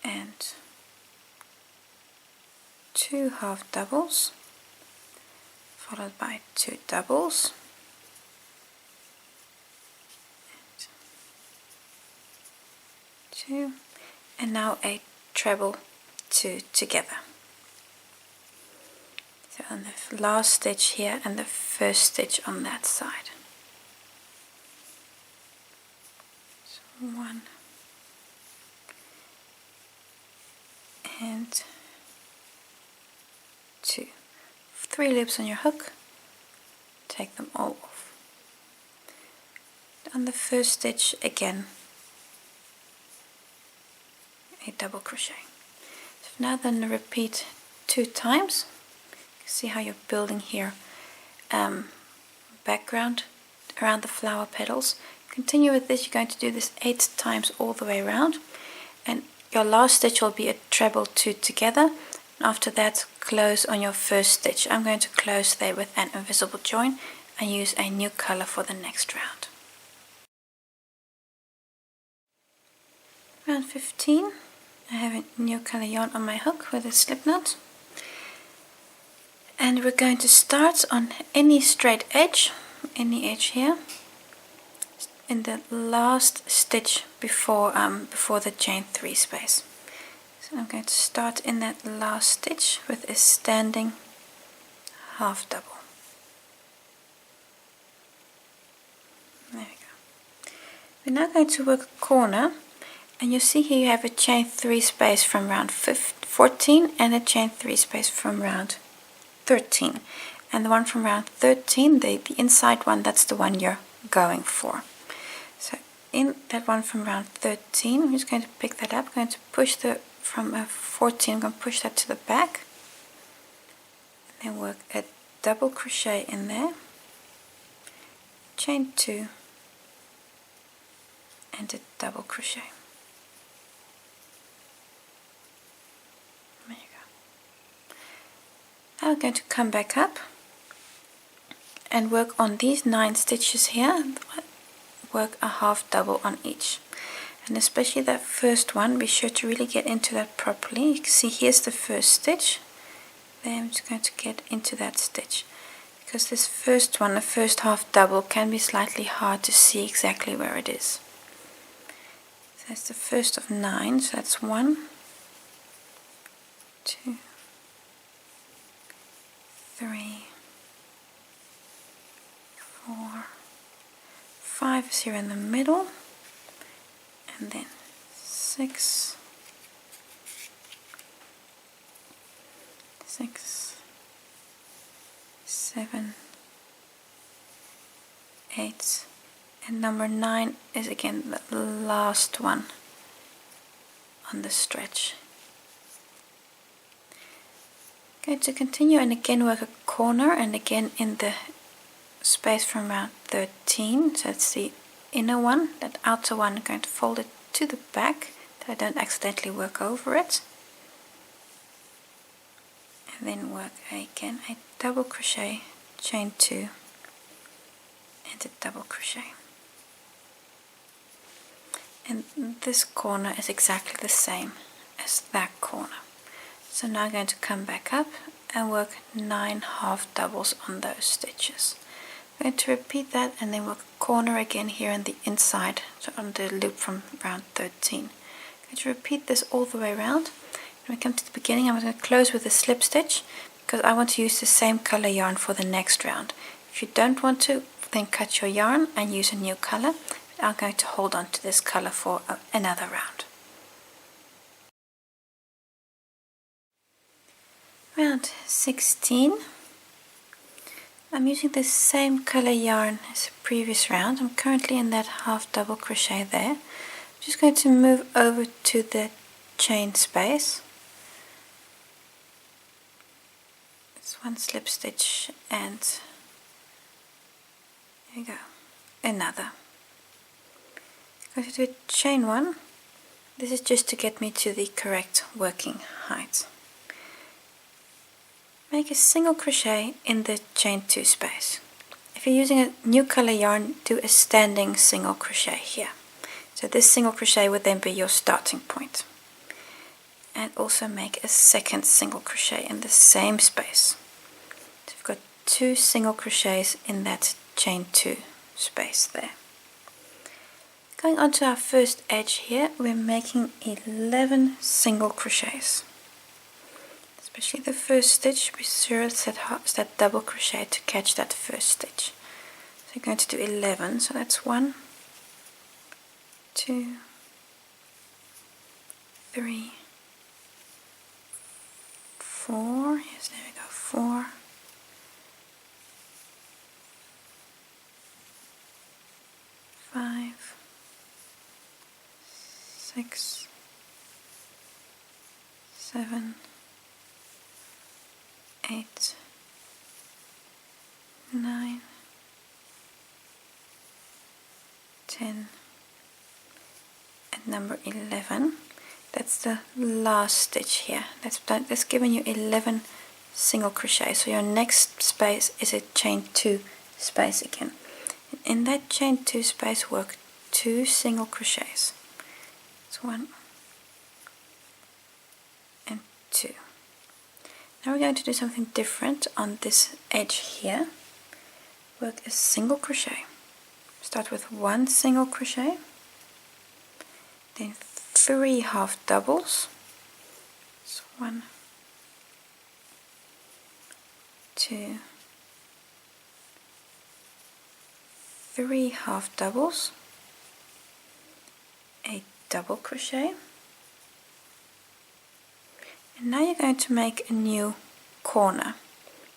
and 2 half doubles followed by 2 doubles and 2, and now a treble 2 together. So on the last stitch here and the first stitch on that side. So 1 and 2. 3 loops on your hook, take them all off. On the first stitch again a double crochet. So now then repeat 2 times. See how you're building here background around the flower petals. Continue with this. You're going to do this 8 times all the way around, and your last stitch will be a treble 2 together. After that, close on your first stitch. I'm going to close there with an invisible join and use a new color for the next round. Round 15, I have a new color yarn on my hook with a slip knot, and we're going to start on any straight edge, any edge here, in the last stitch before the chain 3 space. So I'm going to start in that last stitch with a standing half double. There we go. We're now going to work a corner, and you see here you have a chain 3 space from round 14 and a chain 3 space from round 13. And the one from round 13, the inside one, that's the one you're going for. So in that one from round 13, I'm just going to pick that up. I'm going to push from 14, I'm going to push that to the back. And then work a double crochet in there, chain 2, and a double crochet. There you go. Now I'm going to come back up and work on these 9 stitches here. Work a half double on each, and especially that first one, be sure to really get into that properly. You can see here's the first stitch. Then I'm just going to get into that stitch, because this first one, the first half double, can be slightly hard to see exactly where it is. So that's the first of 9, so that's 1, 2, 3, 4, 5 is here in the middle, and then 6, 7, 8, and number 9 is again the last one on the stretch. Going to continue and again work a corner, and again in the space from round 13, so it's the inner one, that outer one. I'm going to fold it to the back that I don't accidentally work over it, and then work again a double crochet, chain 2, and a double crochet. And this corner is exactly the same as that corner. So now I'm going to come back up and work 9 half doubles on those stitches. I'm going to repeat that and then work a corner again here on the inside, so on the loop from round 13. I'm going to repeat this all the way around. When we come to the beginning, I'm going to close with a slip stitch, because I want to use the same color yarn for the next round. If you don't want to, then cut your yarn and use a new color. But I'm going to hold on to this color for another round. Round 16. I'm using the same color yarn as the previous round. I'm currently in that half double crochet there. I'm just going to move over to the chain space. It's 1 slip stitch, and there you go, another. I'm going to do a chain 1. This is just to get me to the correct working height. Make a single crochet in the chain 2 space. If you're using a new color yarn, do a standing single crochet here. So this single crochet would then be your starting point. And also make a second single crochet in the same space. So you've got 2 single crochets in that chain 2 space there. Going on to our first edge here, we're making 11 single crochets. Let's especially the first stitch, be sure it's that double crochet to catch that first stitch. So you're going to do 11, so that's 1, 2, 3, 4, yes, there we go, 4, 5, 6, 7, 8, 9, 10, and number 11. That's the last stitch here. That's giving you 11 single crochet. So your next space is a chain 2 space again. And in that chain 2 space, work 2 single crochets. It's 1 and 2. Now we're going to do something different on this edge here. Work a single crochet. Start with 1 single crochet, then 3 half doubles. So 1, 2, 3 half doubles, a double crochet, and now you're going to make a new corner.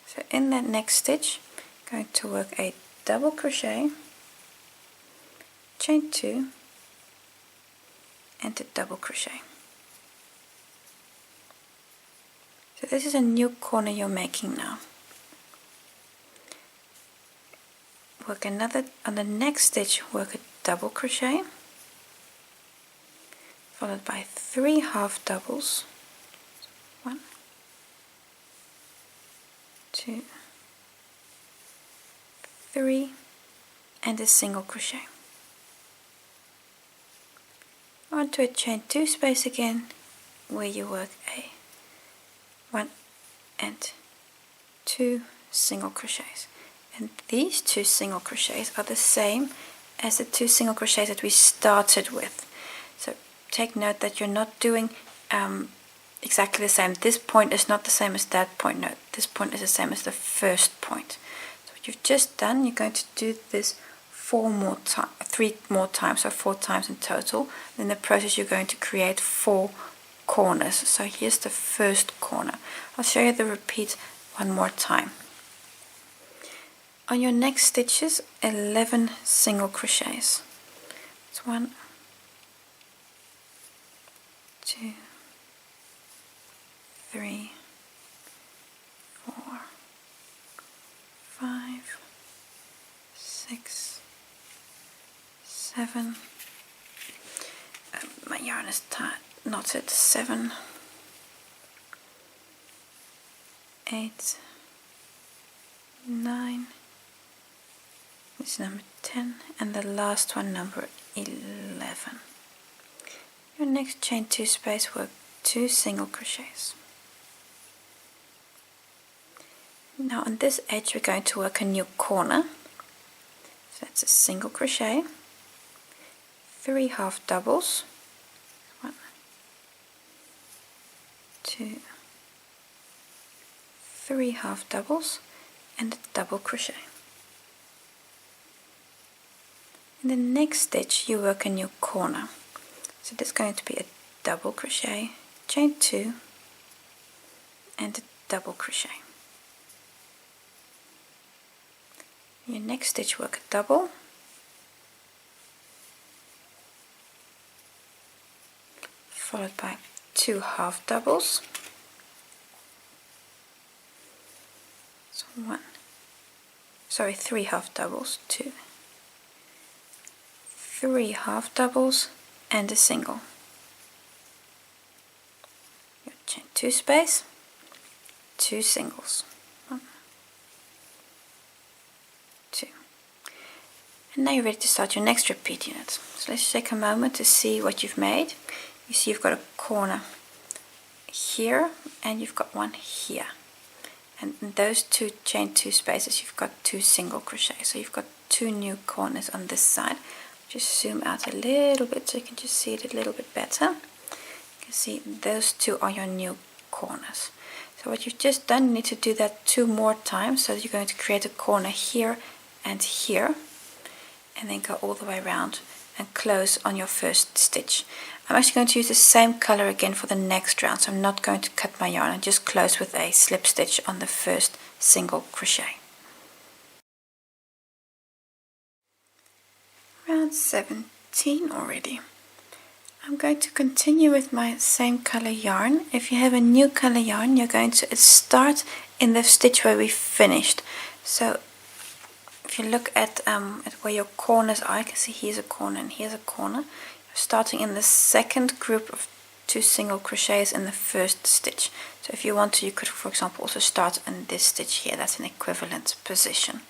So in that next stitch, you're going to work a double crochet, chain 2, and a double crochet. So this is a new corner you're making now. Work another, on the next stitch, work a double crochet, followed by 3 half doubles. 1, 2, 3, and a single crochet. Onto a chain 2 space again, where you work a 1 and 2 single crochets. And these 2 single crochets are the same as the 2 single crochets that we started with. So take note that you're not doing exactly the same. This point is not the same as that point. No, this point is the same as the first point. So what you've just done, you're going to do this 3 more times, so 4 times in total. In the process, you're going to create 4 corners. So here's the first corner. I'll show you the repeat one more time. On your next stitches, 11 single crochets. It's 1, 2, 3, 4, 5, 6, 7. My yarn is knotted. 7, 8, 9. This is number 10, and the last one, number 11. Your next chain 2 space, work 2 single crochets. Now on this edge we're going to work a new corner. So that's a single crochet, 3 half doubles, 1, 2, 3 half doubles, and a double crochet. In the next stitch you work a new corner. So this is going to be a double crochet, chain 2, and a double crochet. In your next stitch work a double, followed by 2 half doubles. So 3 half doubles, 2, 3 half doubles, and a single. Your chain 2 space, 2 singles, 1, 2. And now you're ready to start your next repeat unit. So let's take a moment to see what you've made. You see you've got a corner here and you've got one here. And in those 2 chain 2 spaces you've got 2 single crochets. So you've got 2 new corners on this side. Just zoom out a little bit so you can just see it a little bit better. You can see those 2 are your new corners. So what you've just done, you need to do that 2 more times. So you're going to create a corner here and here, and then go all the way around and close on your first stitch. I'm actually going to use the same color again for the next round, so I'm not going to cut my yarn and just close with a slip stitch on the first single crochet. Round 17 already. I'm going to continue with my same color yarn. If you have a new color yarn, you're going to start in the stitch where we finished. So if you look at where your corners are, you can see here's a corner and here's a corner. You're starting in the second group of 2 single crochets in the first stitch. So if you want to, you could, for example, also start in this stitch here. That's an equivalent position.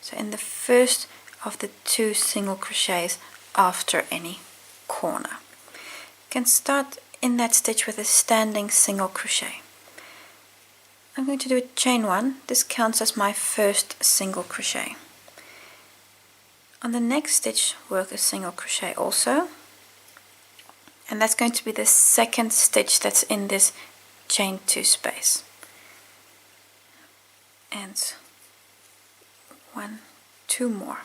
So in the first of the 2 single crochets after any corner. You can start in that stitch with a standing single crochet. I'm going to do a chain 1. This counts as my first single crochet. On the next stitch, work a single crochet also, and that's going to be the second stitch that's in this chain 2 space. And 1, 2 more.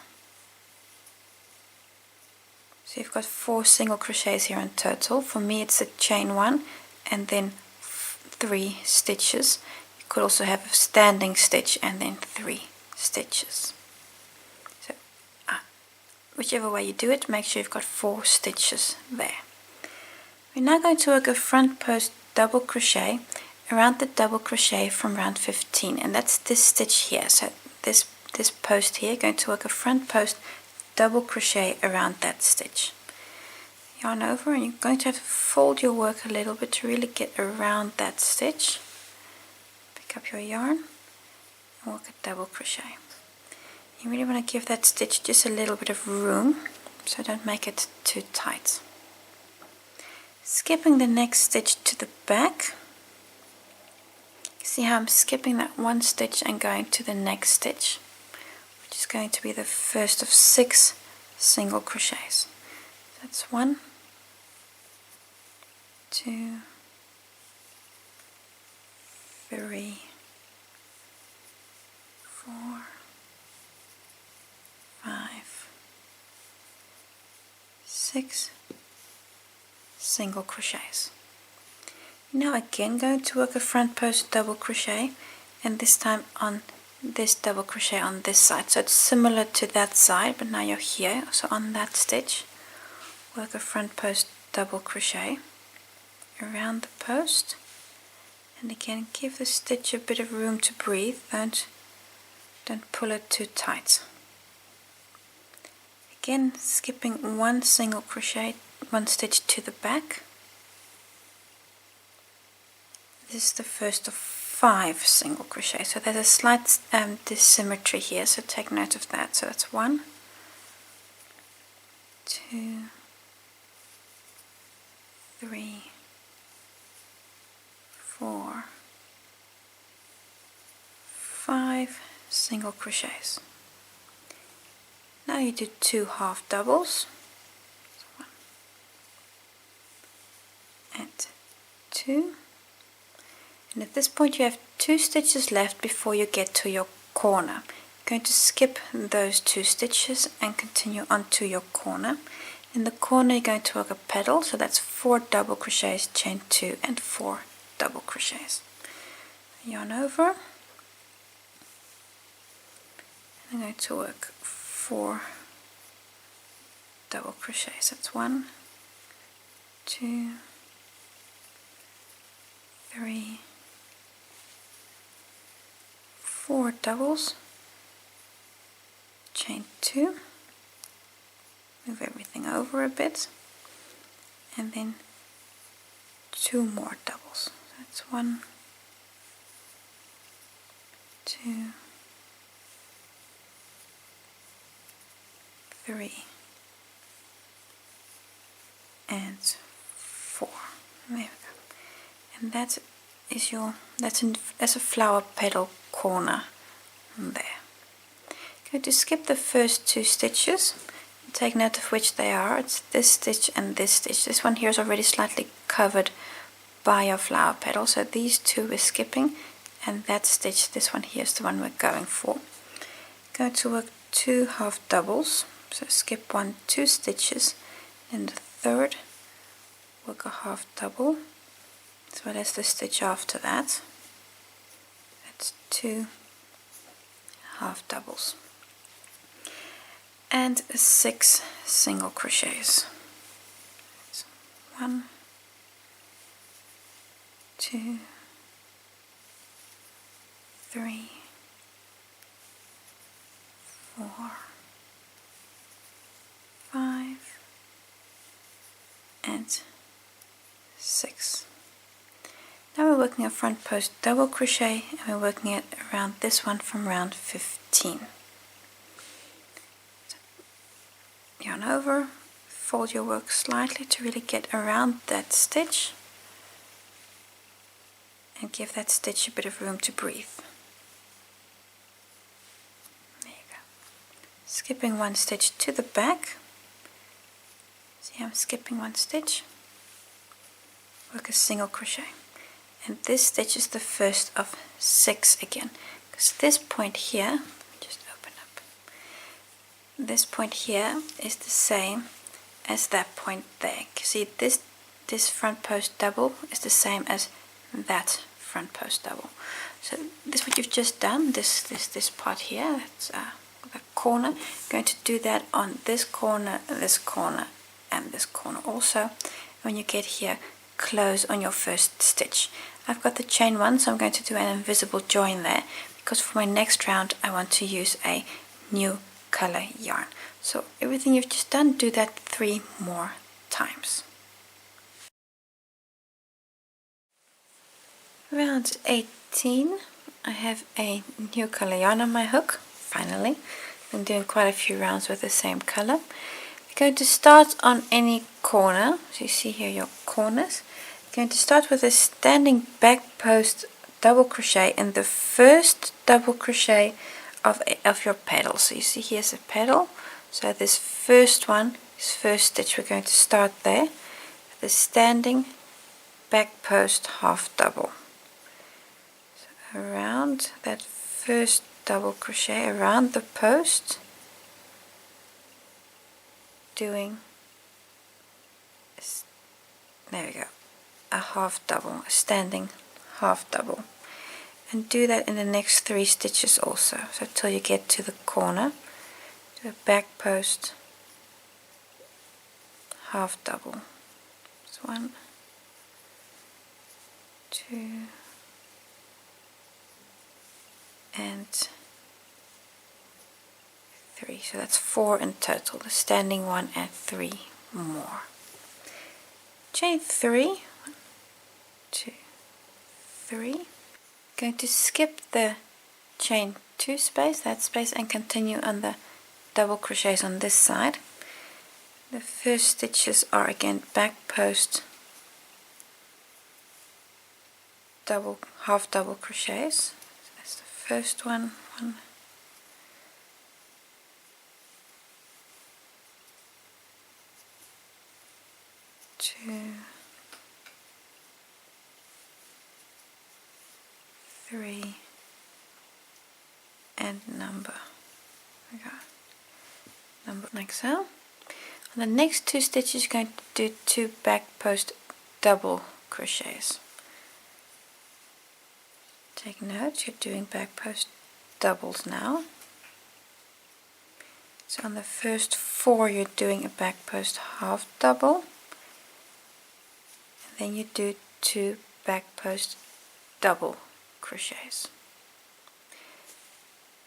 So you've got 4 single crochets here in total. For me it's a chain 1 and then 3 stitches. You could also have a standing stitch and then 3 stitches. So whichever way you do it, make sure you've got 4 stitches there. We're now going to work a front post double crochet around the double crochet from round 15, and that's this stitch here. So this post here, going to work a front post double crochet around that stitch. Yarn over, and you're going to have to fold your work a little bit to really get around that stitch. Pick up your yarn and work a double crochet. You really want to give that stitch just a little bit of room, so don't make it too tight. Skipping the next stitch to the back. See how I'm skipping that one stitch and going to the next stitch, which is going to be the first of 6 single crochets. That's 1, 2, 3, 4, 5, 6 single crochets. Now again going to work a front post double crochet, and this time on this double crochet on this side. So it's similar to that side, but now you're here. So on that stitch, work a front post double crochet around the post, and again give the stitch a bit of room to breathe. Don't pull it too tight. Again, skipping one single crochet, one stitch to the back. This is the first of 5 single crochet, so there's a slight dissymmetry here, so take note of that. So that's 1, 2, 3, 4, 5 single crochets. Now you do 2 half doubles, 1 and 2. And at this point you have 2 stitches left before you get to your corner. You're going to skip those 2 stitches and continue onto your corner. In the corner you're going to work a pedal, so that's 4 double crochets, chain 2 and 4 double crochets. Yarn over. I'm going to work 4 double crochets. That's 1, 2, 3, 4 doubles, chain 2, move everything over a bit, and then 2 more doubles. That's 1, 2, 3, and 4. There we go. And that's a flower petal corner there. Going to skip the first 2 stitches. Take note of which they are. It's this stitch and this stitch. This one here is already slightly covered by your flower petal. So these two we're skipping, and that stitch, this one here, is the one we're going for. Going to work 2 half doubles, so skip 1 2 stitches, and the third work a half double, as well as the stitch after that. That's 2 half doubles and 6 single crochets. That's 1 2 3 4 5 and 6. Now we're working a front post double crochet, and we're working it around this one from round 15. So yarn over, fold your work slightly to really get around that stitch and give that stitch a bit of room to breathe. There you go. Skipping 1 stitch to the back. See, I'm skipping 1 stitch. Work a single crochet. And this stitch is the first of 6 again, because this point here, just open up, this point here is the same as that point there. See, this front post double is the same as that front post double. So this is what you've just done, this part here, that's the corner. You're going to do that on this corner, and this corner also. When you get here, close on your first stitch. I've got the chain 1, so I'm going to do an invisible join there, because for my next round I want to use a new color yarn. So everything you've just done, do that 3 more times. Round 18, I have a new color yarn on my hook, finally. Been doing quite a few rounds with the same color. You're going to start on any corner, so you see here your corners. You're going to start with a standing back post double crochet in the first double crochet of your petal. So you see here's a petal, so this first one is first stitch. We're going to start there with the standing back post half double. So around that first double crochet around the post, doing, there we go, a half double, a standing half double, and do that in the next 3 stitches also, so till you get to the corner. Do a back post half double. So 1 2 and 3, so that's 4 in total, the standing 1 and 3 more. Chain 3, 1 2 3. Going to skip the chain 2 space, that space, and continue on the double crochets on this side. The first stitches are again back post double, half double crochets. So that's the first one, 1 2 3 and number. Okay. Number like so. On the next 2 stitches you're going to do 2 back post double crochets. Take note, you're doing back post doubles now. So on the first 4 you're doing a back post half double, and then you do 2 back post double crochets.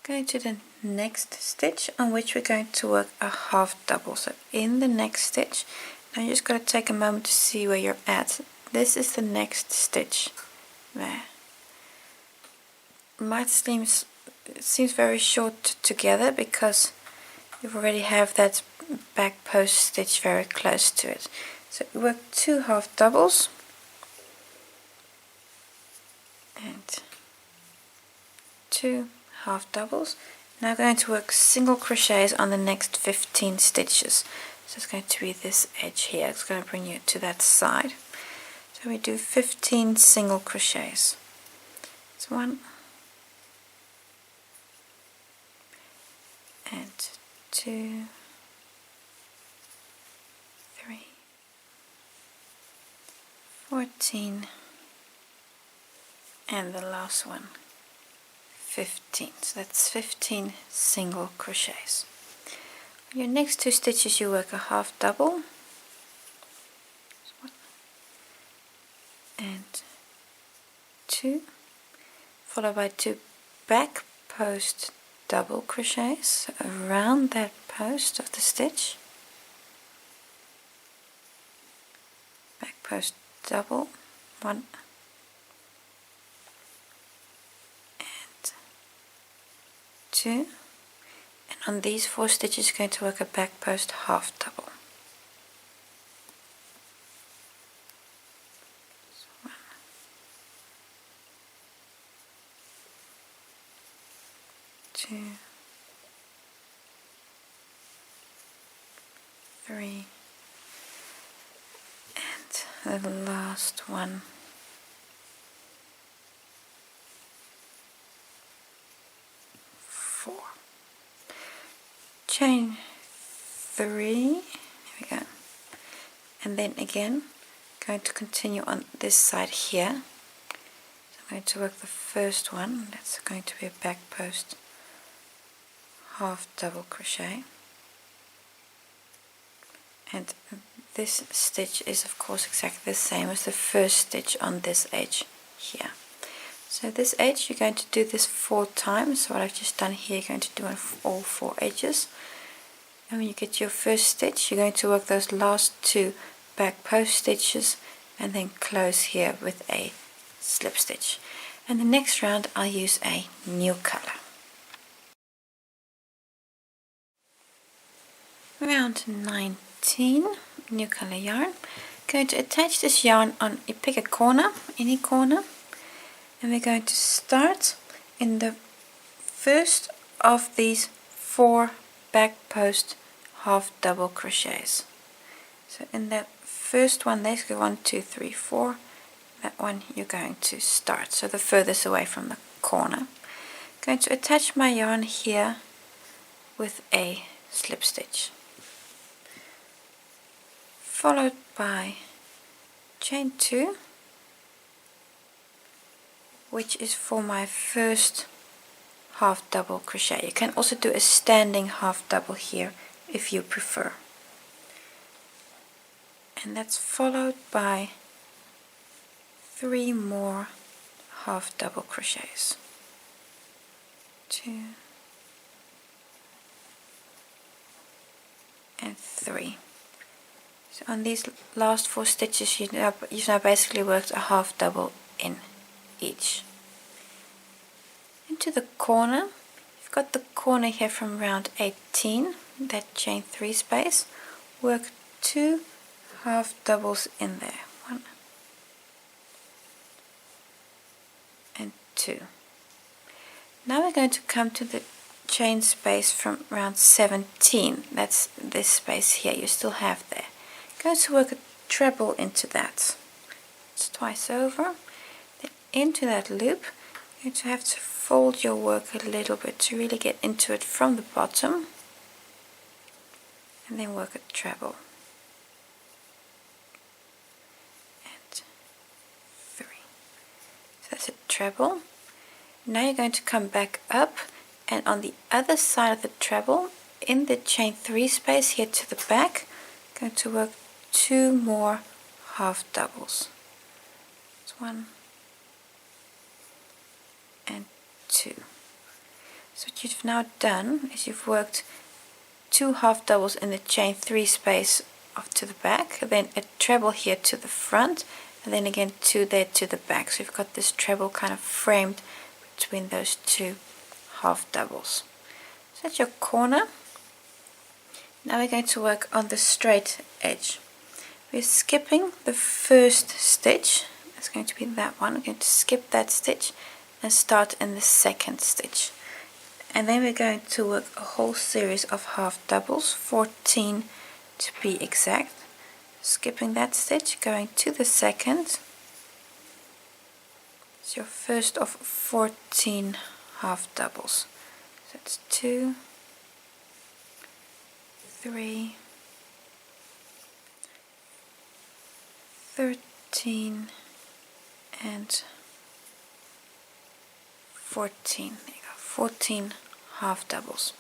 Going to the next stitch, on which we're going to work a half double. So in the next stitch, now you just got to take a moment to see where you're at. This is the next stitch there. It seems very short together because you already have that back post stitch very close to it. So we work 2 half doubles and 2 half doubles. Now going to work single crochets on the next 15 stitches. So it's going to be this edge here. It's going to bring you to that side. So So we do 15 single crochets. So 1 and 2, 3, 14, and the last one 15. So that's 15 single crochets. On your next 2 stitches you work a half double and 2, followed by 2 back post double crochets around that post of the stitch, back post double, 1 and 2, and on these 4 stitches you're going to work a back post half double. So 1, 2, 3, and the last one, 4. Chain 3, here we go, and then again going to continue on this side here. So I'm going to work the first one, that's going to be a back post half double crochet, and this stitch is of course exactly the same as the first stitch on this edge here. So this edge you're going to do this 4 times. So what I've just done here you're going to do on all 4 edges, and when you get your first stitch you're going to work those last 2 back post stitches and then close here with a slip stitch. And the next round I'll use a new color. Round 19, new color yarn. Going to attach this yarn on, you pick a corner, any corner, and we're going to start in the first of these 4 back post half double crochets. So in that first one, there's 1, 2, 3, 4, that one you're going to start, so the furthest away from the corner. Going to attach my yarn here with a slip stitch, followed by chain 2, which is for my first half double crochet. You can also do a standing half double here if you prefer, and that's followed by 3 more half double crochets, 2 and 3. So on these last 4 stitches you've now basically worked a half double in each. Into the corner, you've got the corner here from round 18, that chain 3 space, work 2 half doubles in there, 1 and 2. Now we're going to come to the chain space from round 17, that's this space here, you still have there. Going to work a treble into that. It's twice over, then into that loop. You're going to have to fold your work a little bit to really get into it from the bottom, and then work a treble. And 3. So that's a treble. Now you're going to come back up, and on the other side of the treble, in the chain 3 space here to the back, going to work 2 more half doubles. That's 1 and 2. So what you've now done is you've worked 2 half doubles in the chain 3 space off to the back, then a treble here to the front, and then again 2 there to the back. So you've got this treble kind of framed between those 2 half doubles. So that's your corner. Now we're going to work on the straight edge. We're skipping the first stitch. It's going to be that one. We're going to skip that stitch and start in the second stitch. And then we're going to work a whole series of half doubles, 14 to be exact. Skipping that stitch, going to the second, It's your first of 14 half doubles. So it's 2, 3, 13 and 14. There you go, 14 half doubles.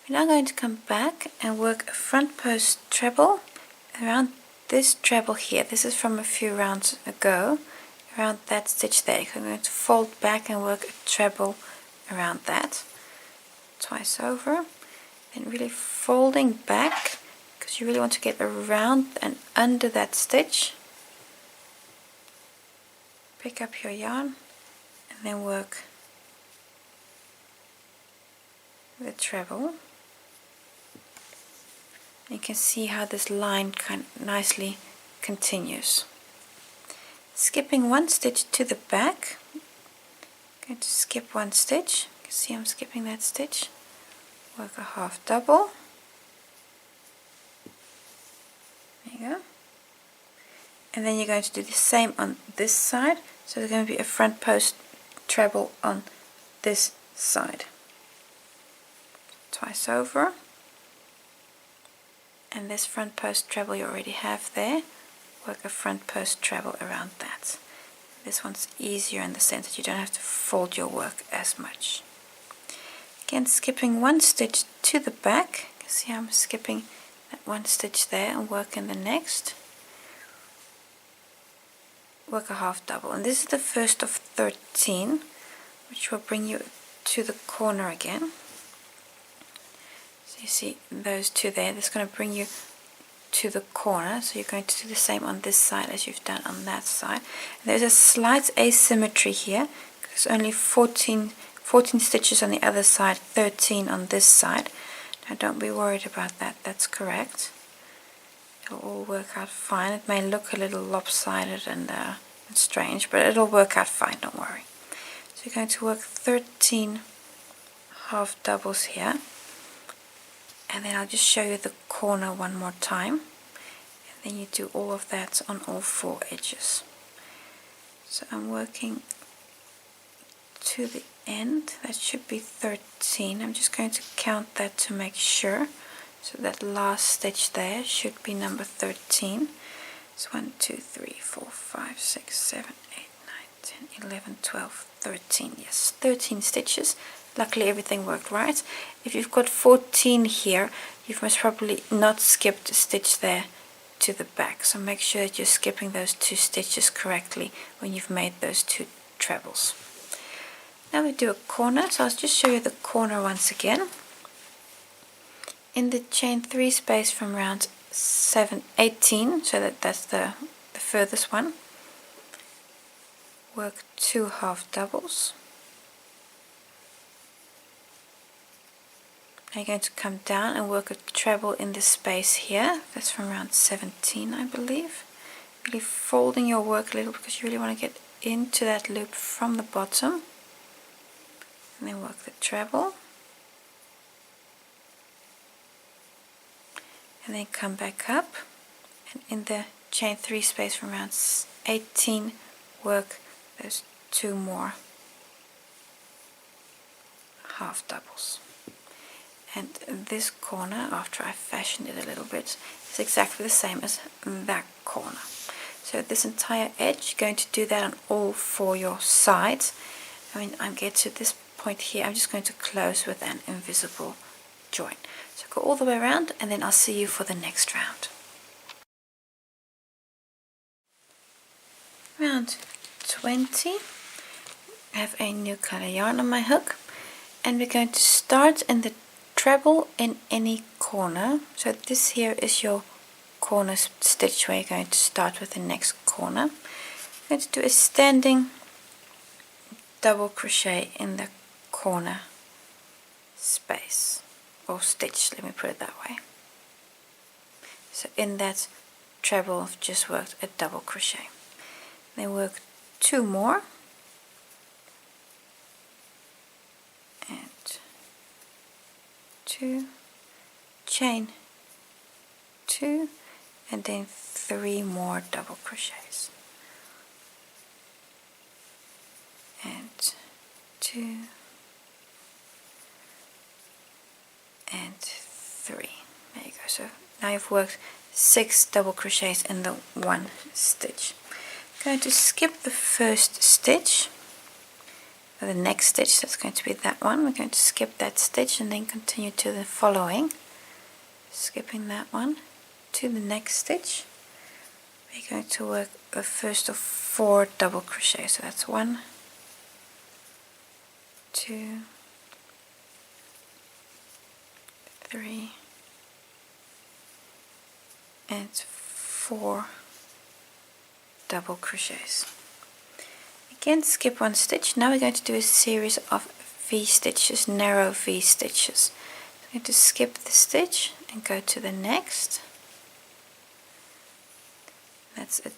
We're now going to come back and work a front post treble around this treble here. This is from a few rounds ago, around that stitch there. I'm going to fold back and work a treble around that twice over, and really folding back because you really want to get around and under that stitch. Pick up your yarn and then work the treble. You can see how this line kind of nicely continues. Skipping one stitch to the back. I'm going to skip one stitch. You can see I'm skipping that stitch. Work a half double. There you go. And then you're going to do the same on this side. So there's going to be a front post treble on this side. Twice over. And this front post treble you already have there, work a front post treble around that. This one's easier in the sense that you don't have to fold your work as much. Again, skipping one stitch to the back. You can see I'm skipping that one stitch there and working the next. Work a half double, and this is the first of 13, which will bring you to the corner again. You see those two there, that's going to bring you to the corner, so you're going to do the same on this side as you've done on that side. And there's a slight asymmetry here, because only 14 stitches on the other side, 13 on this side. Now don't be worried about that, that's correct. It'll all work out fine. It may look a little lopsided and strange, but it'll work out fine, don't worry. So you're going to work 13 half doubles here. And then I'll just show you the corner one more time, and then you do all of that on all 4 edges. So I'm working to the end, that should be 13. I'm just going to count that to make sure. So that last stitch there should be number 13. So 1, 2, 3, 4, 5, 6, 7, 8, 9, 10, 11, 12, 13. Yes, 13 stitches. Luckily everything worked right. If you've got 14 here, you've most probably not skipped a stitch there to the back. So make sure that you're skipping those 2 stitches correctly when you've made those 2 trebles. Now we do a corner, so I'll just show you the corner once again. In the chain 3 space from round 18, so that's the furthest one, work 2 half doubles. Now you're going to come down and work a treble in this space here. That's from round 17, I believe. Really folding your work a little because you really want to get into that loop from the bottom. And then work the treble. And then come back up. And in the chain 3 space from round 18, work those 2 more half doubles. And this corner, after I fashioned it a little bit, is exactly the same as that corner. So this entire edge, you're going to do that on all 4 your sides. When I get to this point here, I'm just going to close with an invisible join. So go all the way around, and then I'll see you for the next round. Round 20. I have a new color yarn on my hook, and we're going to start in the treble in any corner. So this here is your corner stitch where you're going to start with the next corner. I'm going to do a standing double crochet in the corner space, or stitch, let me put it that way. So in that treble I've just worked a double crochet. Then work 2 more, and 2, chain 2, and then 3 more double crochets. 2 and 3. There you go. So now you've worked 6 double crochets in the one stitch. I'm going to skip the first stitch, or the next stitch, that's going to be that one. We're going to skip that stitch and then continue to the following. Skipping that one to the next stitch. We're going to work a first of 4 double crochets. So that's 1, 2, 3 and 4 double crochets. Again, skip one stitch. Now we're going to do a series of V stitches, narrow V stitches. So I'm going to skip the stitch and go to the next. That's a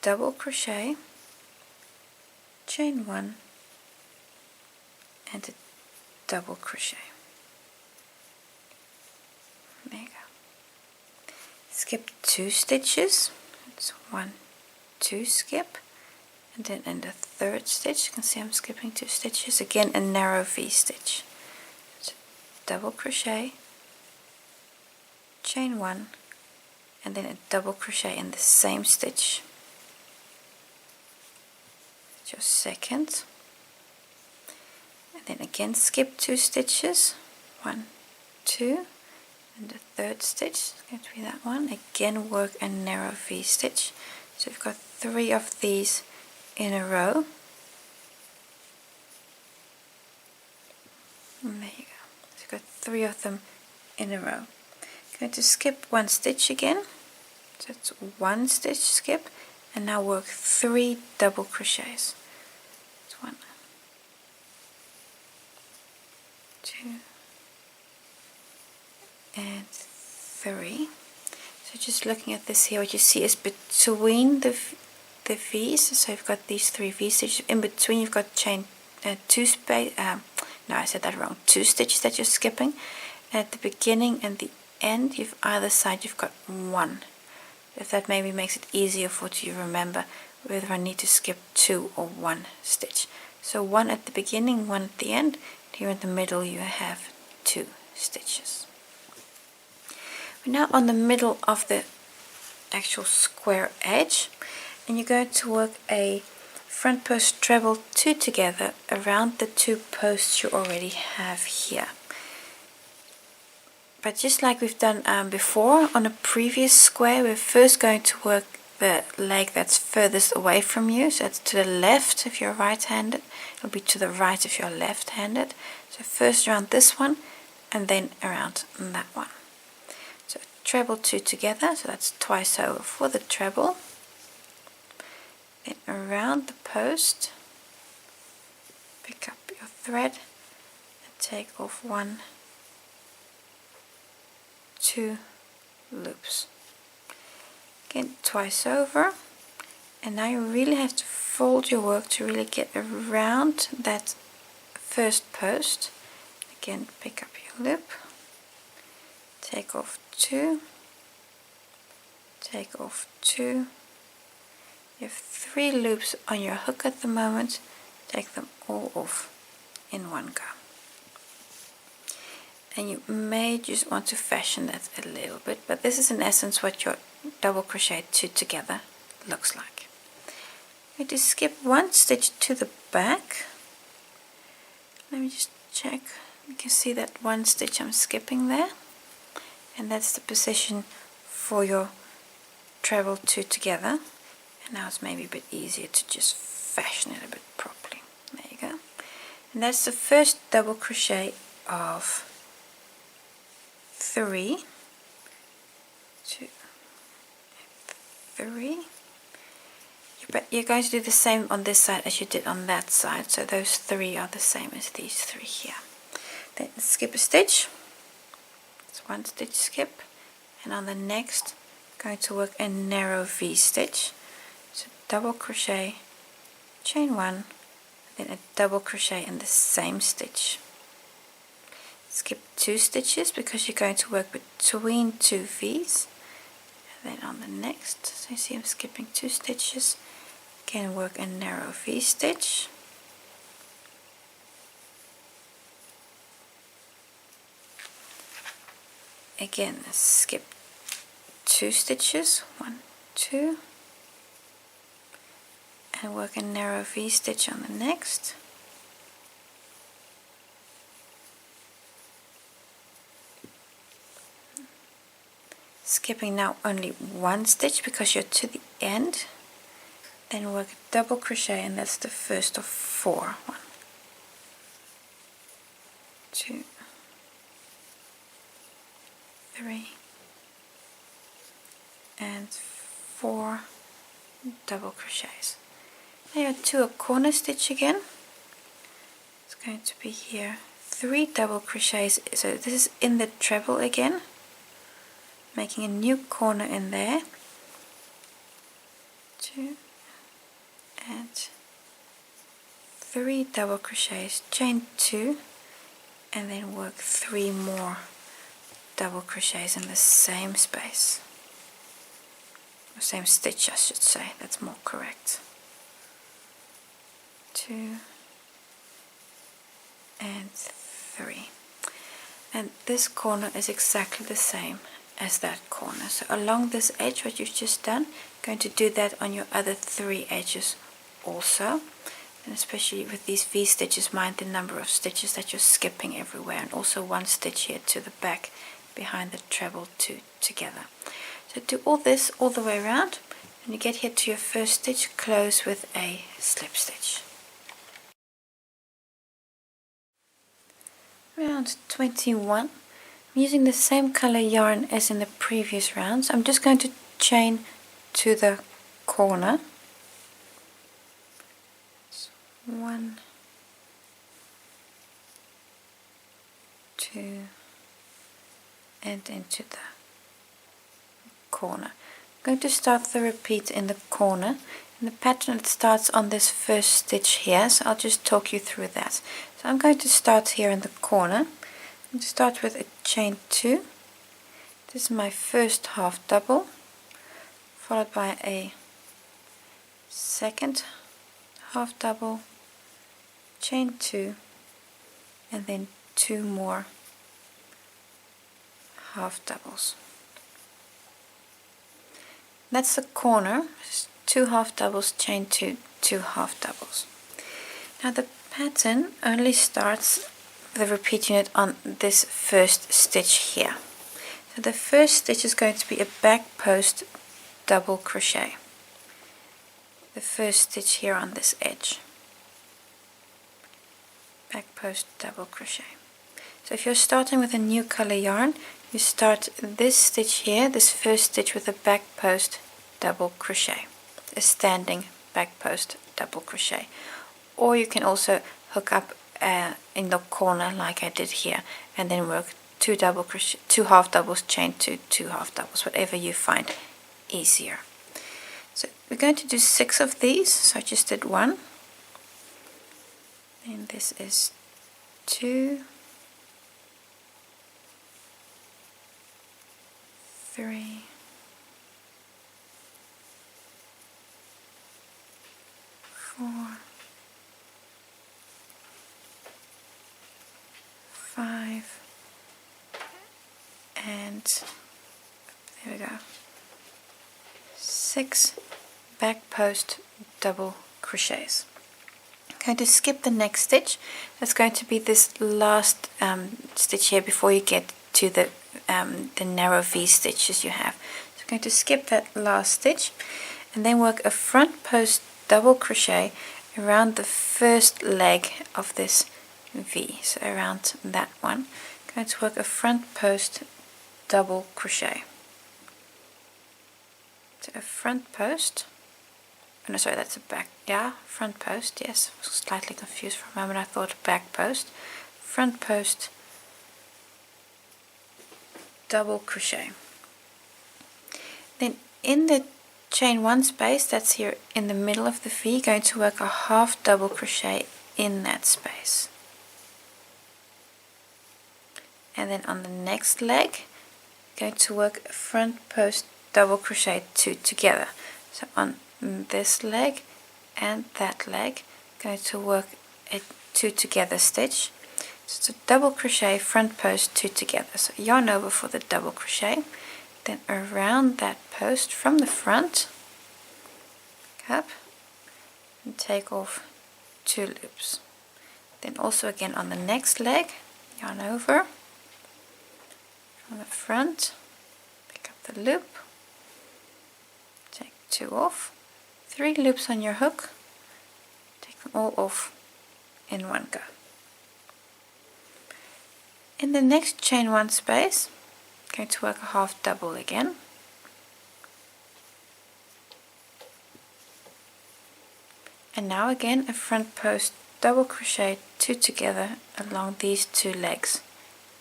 double crochet, chain 1 and a double crochet. There you go. Skip 2 stitches. That's 1, 2 skip, and then in the third stitch you can see I'm skipping 2 stitches. Again, a narrow V stitch. So double crochet, chain 1, and then a double crochet in the same stitch. That's your second. And then again skip 2 stitches, 1, 2, and the third stitch is going to be that one. Again, work a narrow V stitch. So we've got 3 of these in a row. And there you go. So you've got 3 of them in a row. Going to skip 1 stitch again. So it's 1 stitch skip, and now work 3 double crochets. It's 1, 2 and 3. So just looking at this here, what you see is between the V's, so you've got these 3 V stitches. In between you've got chain 2 space, no, I said that wrong, 2 stitches that you're skipping. And at the beginning and the end, you've either side you've got 1. If that maybe makes it easier for you to remember whether I need to skip 2 or 1 stitch. So 1 at the beginning, 1 at the end. Here in the middle you have 2 stitches. We're now on the middle of the actual square edge, and you're going to work a front post treble 2 together around the 2 posts you already have here. But just like we've done before on a previous square, we're first going to work the leg that's furthest away from you. So it's to the left if you're right-handed. It'll be to the right if you're left-handed. So first around this one, and then around that one. So treble 2 together, so that's twice over for the treble. Then around the post, pick up your thread and take off 1, 2 loops. Again, twice over, and now you really have to fold your work to really get around that first post. Again, pick up your loop, take off 2, take off 2. You have 3 loops on your hook at the moment. Take them all off in one go. And you may just want to fashion that a little bit, but this is in essence what your double crochet 2 together looks like. I'm going to skip 1 stitch to the back. Let me just check. You can see that 1 stitch I'm skipping there, and that's the position for your treble 2 together. And now it's maybe a bit easier to just fashion it a bit properly. There you go. And that's the first double crochet of 3, 2, 3. But you're going to do the same on this side as you did on that side, so those 3 are the same as these 3 here. Then skip a stitch. It's 1 stitch skip, and on the next going to work a narrow V stitch. So double crochet, chain 1, then a double crochet in the same stitch. Skip 2 stitches because you're going to work between 2 V's. And then on the next, so you see I'm skipping 2 stitches. Again, work a narrow V stitch. again skip 2 stitches, 1, 2, and work a narrow V-stitch on the next. Skipping now only 1 stitch because you're to the end, then work a double crochet, and that's the first of 4. 1, 2, 3, and 4 double crochets. Now you're to a corner stitch again. It's going to be here 3 double crochets, so this is in the treble again, making a new corner in there, 2 and 3 double crochets, chain 2, and then work 3 more double crochets in the same space, or same stitch I should say, that's more correct. 2 and 3, and this corner is exactly the same as that corner. So along this edge, what you've just done, going to do that on your other 3 edges also. And especially with these V stitches, mind the number of stitches that you're skipping everywhere, and also 1 stitch here to the back behind the treble 2 together. So do all this all the way around, and you get here to your first stitch, close with a slip stitch. Round 21. I'm using the same color yarn as in the previous rounds. I'm just going to chain to the corner. 1, 2, and into the corner. I'm going to start the repeat in the corner. In the pattern it starts on this first stitch here, so I'll just talk you through that. So I'm going to start here in the corner. I'm going to start with a chain 2. This is my first half double, followed by a second half double, chain 2, and then 2 more half doubles. That's the corner, 2 half doubles, chain 2, 2 half doubles. Now the pattern only starts the repeat unit on this first stitch here. So the first stitch is going to be a back post double crochet. The first stitch here on this edge. Back post double crochet. So if you're starting with a new color yarn, you start this stitch here, this first stitch, with a back post double crochet, a standing back post double crochet. Or you can also hook up in the corner like I did here, and then work 2 double crochet, 2 half doubles, chain 2, 2 half doubles, whatever you find easier. So we're going to do 6 of these, so I just did 1, and this is 2, 3, 4, 5, and there we go, 6 back post double crochets. I'm going to skip the next stitch. That's going to be this last stitch here before you get to the narrow V stitches you have. So I'm going to skip that last stitch and then work a front post double crochet around the first leg of this V, so around that one. I'm going to work a front post double crochet. So a front post, oh no, sorry, that's a back, yeah, front post, yes, I was slightly confused for a moment, I thought back post, front post double crochet. Then in the chain 1 space that's here in the middle of the V, going to work a half double crochet in that space. And then on the next leg, going to work a front post double crochet 2 together. So on this leg and that leg, going to work a 2 together stitch, It's a double crochet front post 2 together. So yarn over for the double crochet, then around that post from the front, up and take off 2 loops. Then also again on the next leg, yarn over from the front, pick up the loop, take 2 off, 3 loops on your hook, take them all off in one go. In the next chain 1 space, I'm going to work a half double again. And now again a front post double crochet 2 together along these 2 legs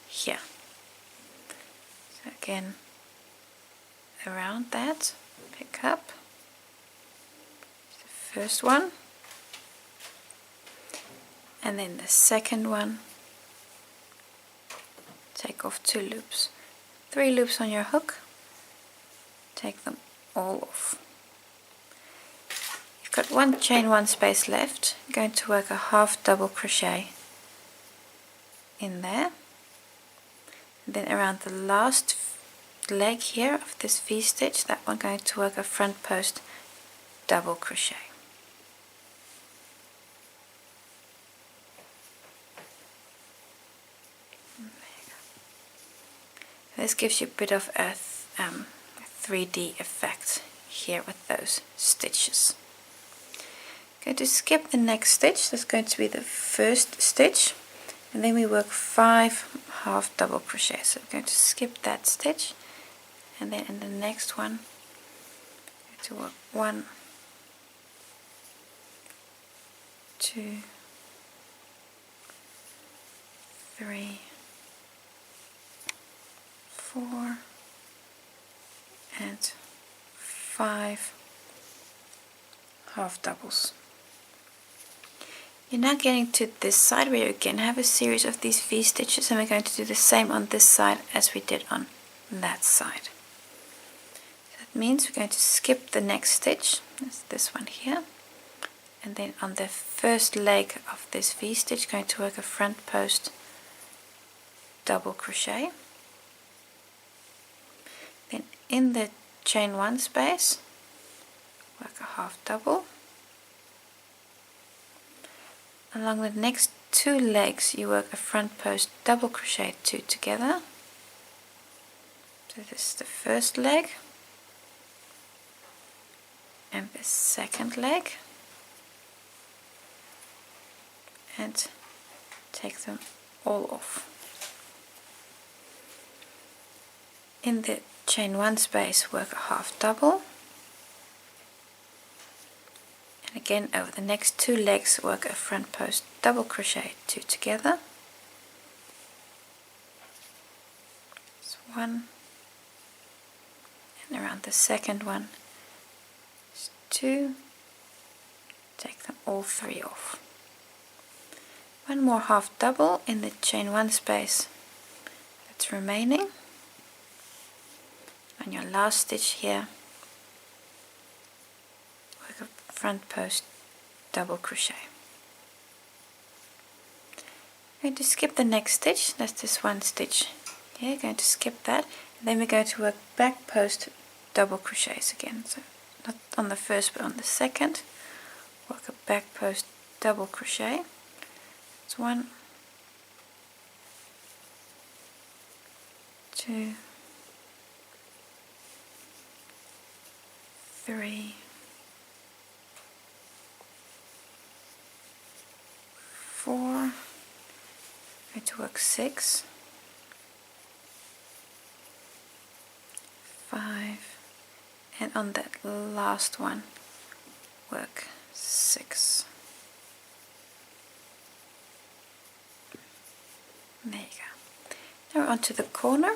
here. So again around that, pick up the first one and then the second one, take off 2 loops, 3 loops on your hook, take them all off. You've got 1 chain 1 space left. I'm going to work a half double crochet in there, and then around the last leg here of this V-stitch, that one going to work a front post double crochet. This gives you a bit of a 3D effect here with those stitches. Going to skip the next stitch. That's going to be the first stitch, and then we work 5 half double crochets. So we're going to skip that stitch, and then in the next one to work 1, 2, 3, 4 and 5 half doubles. You're now getting to this side where you again have a series of these V stitches, and we're going to do the same on this side as we did on that side. That means we're going to skip the next stitch, that's this one here, and then on the first leg of this V stitch going to work a front post double crochet. Then in the chain 1 space work a half double. Along the next 2 legs you work a front post double crochet 2 together. So this is the first leg and the second leg, and take them all off. In the chain 1 space work a half double, and again over the next 2 legs work a front post double crochet 2 together. That's 1, and around the second one is 2, take them all 3 off. 1 more half double in the chain 1 space that's remaining. On your last stitch here work a front post double crochet. I'm going to skip the next stitch, that's this one stitch here, going to skip that, and then we're going to work back post double crochets again, so not on the first but on the second. Work a back post double crochet. It's 1, 2, 3, 4, I'm going to work 6, 5, and on that last one work 6. There you go. Now we're onto the corner.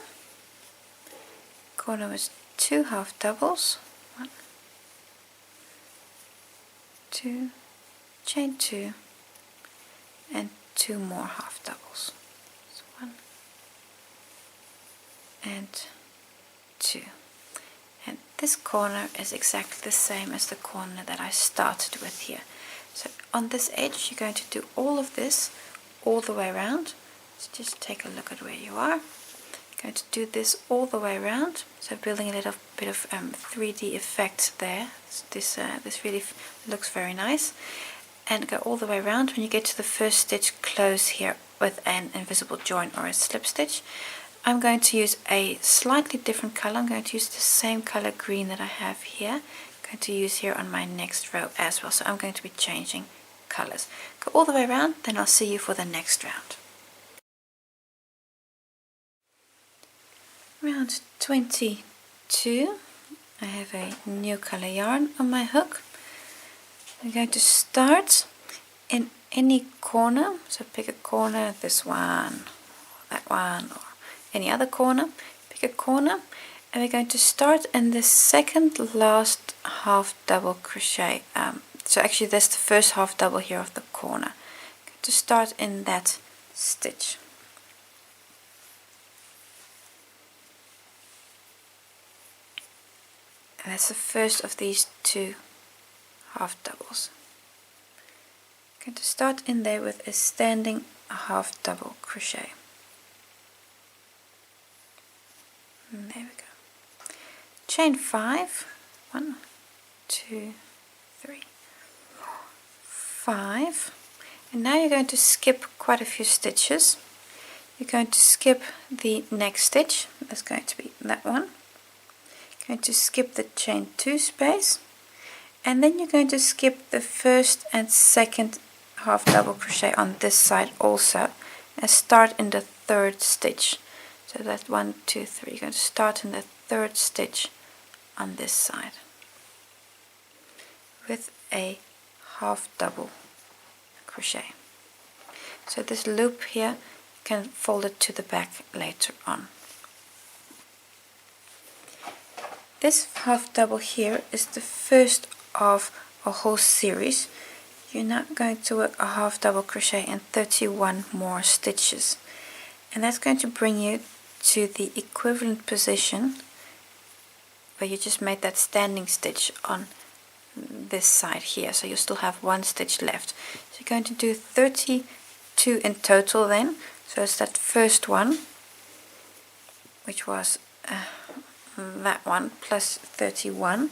Corner was 2 half doubles. 1, 2, chain 2, and 2 more half doubles. So 1 and 2. And this corner is exactly the same as the corner that I started with here. So on this edge you're going to do all of this all the way around So just take a look at where you are. I'm going to do this all the way around, so building a little bit of 3D effect there. This really looks very nice. And go all the way around. When you get to the first stitch, close here with an invisible join or a slip stitch. I'm going to use a slightly different color. I'm going to use the same color green that I have here. I'm going to use here on my next row as well. So I'm going to be changing colors. Go all the way around, then I'll see you for the next round. Round 22. I have a new color yarn on my hook. I'm going to start in any corner, so pick a corner, this one, that one, or any other corner. Pick a corner, and we're going to start in the second last half double crochet. So actually that's the first half double here of the corner. Going to start in that stitch. And that's the first of these two half doubles. I'm going to start in there with a standing half double crochet. And there we go. Chain 5. 1, 2, 3, 4, 5. And now you're going to skip quite a few stitches. You're going to skip the next stitch. That's going to be that one. Going to skip the chain 2 space. And then you're going to skip the first and second half double crochet on this side also, and start in the third stitch. So that's 1, 2, 3. You're going to start in the third stitch on this side with a half double crochet. So this loop here, you can fold it to the back later on. This half double here is the first of a whole series. You're now going to work a half double crochet in 31 more stitches, and that's going to bring you to the equivalent position where you just made that standing stitch on this side here. So you still have one stitch left. So you're going to do 32 in total then. So it's that first one, which was that one, plus 31.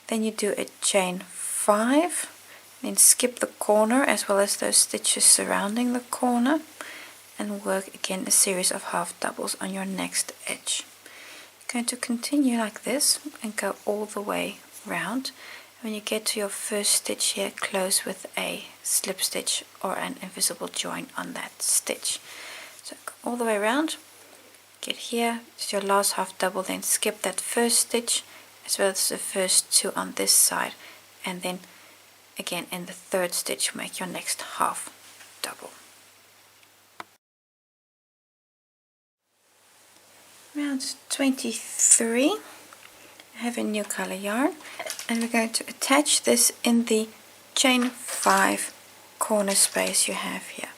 Then you do a chain 5, then skip the corner as well as those stitches surrounding the corner, and work again a series of half doubles on your next edge. You're going to continue like this and go all the way round. When you get to your first stitch here, close with a slip stitch or an invisible join on that stitch. So go all the way around. Get here, it's your last half double, then skip that first stitch as well as the first two on this side, and then again in the third stitch make your next half double. Round 23, I have a new color yarn, and we're going to attach this in the chain 5 corner space you have here.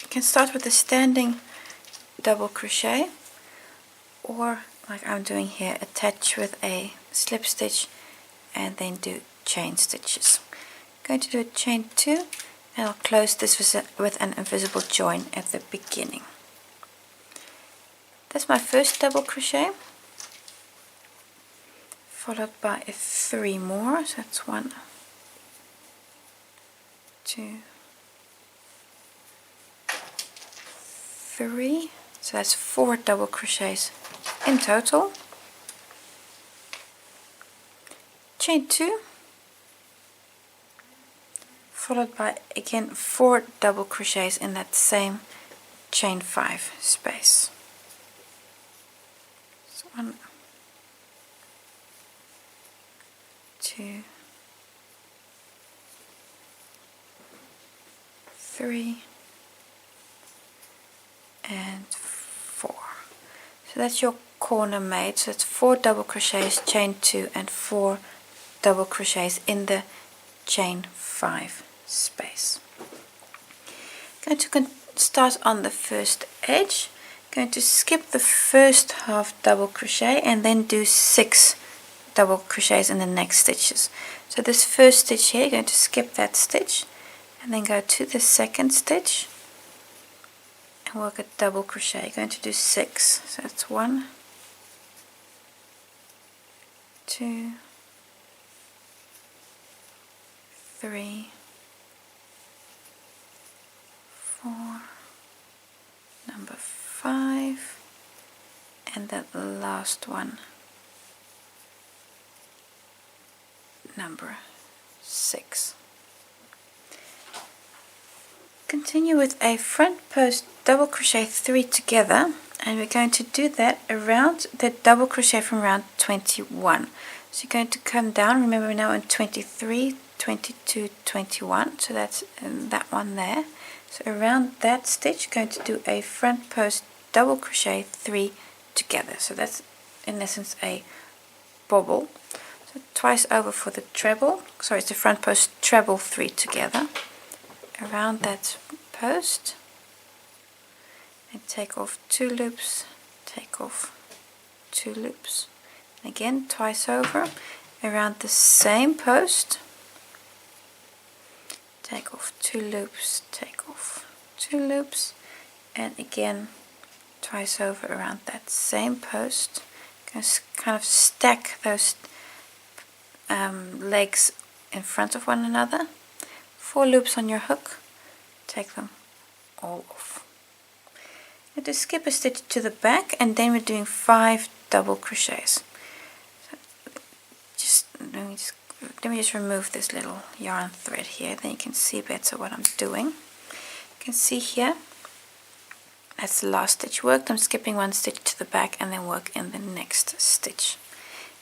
You can start with a standing double crochet, or like I'm doing here, attach with a slip stitch and then do chain stitches. I'm going to do a chain 2, and I'll close this with an invisible join at the beginning. That's my first double crochet, followed by a 3 more. So that's 1, 2, 3. So that's 4 double crochets in total. Chain 2, followed by again 4 double crochets in that same chain 5 space. So 1, 2, 3, and 4. So that's your corner made. So it's 4 double crochets, chain 2, and 4 double crochets in the chain 5 space. Going to start on the first edge. Going to skip the first half double crochet and then do 6 double crochets in the next stitches. So this first stitch here, you're going to skip that stitch and then go to the second stitch and work a double crochet. You're going to do 6, so that's 1, 2, 3, 4, number 5, and that last one, number 6. Continue with a front post double crochet 3 together, and we're going to do that around the double crochet from round 21. So you're going to come down, remember we're now in 23, 22, 21, so that's that one there. So around that stitch you're going to do a front post double crochet 3 together. So that's in essence a bobble. So twice over for the treble, sorry, it's the front post treble 3 together around that post, and take off 2 loops, take off 2 loops, and again twice over around the same post, take off 2 loops, take off 2 loops, and again twice over around that same post. Going to kind of stack those legs in front of one another. 4 loops on your hook, take them all off. And to skip a stitch to the back, and then we're doing 5 double crochets. So let me just remove this little yarn thread here, then you can see better what I'm doing. You can see here, that's the last stitch worked. I'm skipping 1 stitch to the back and then work in the next stitch.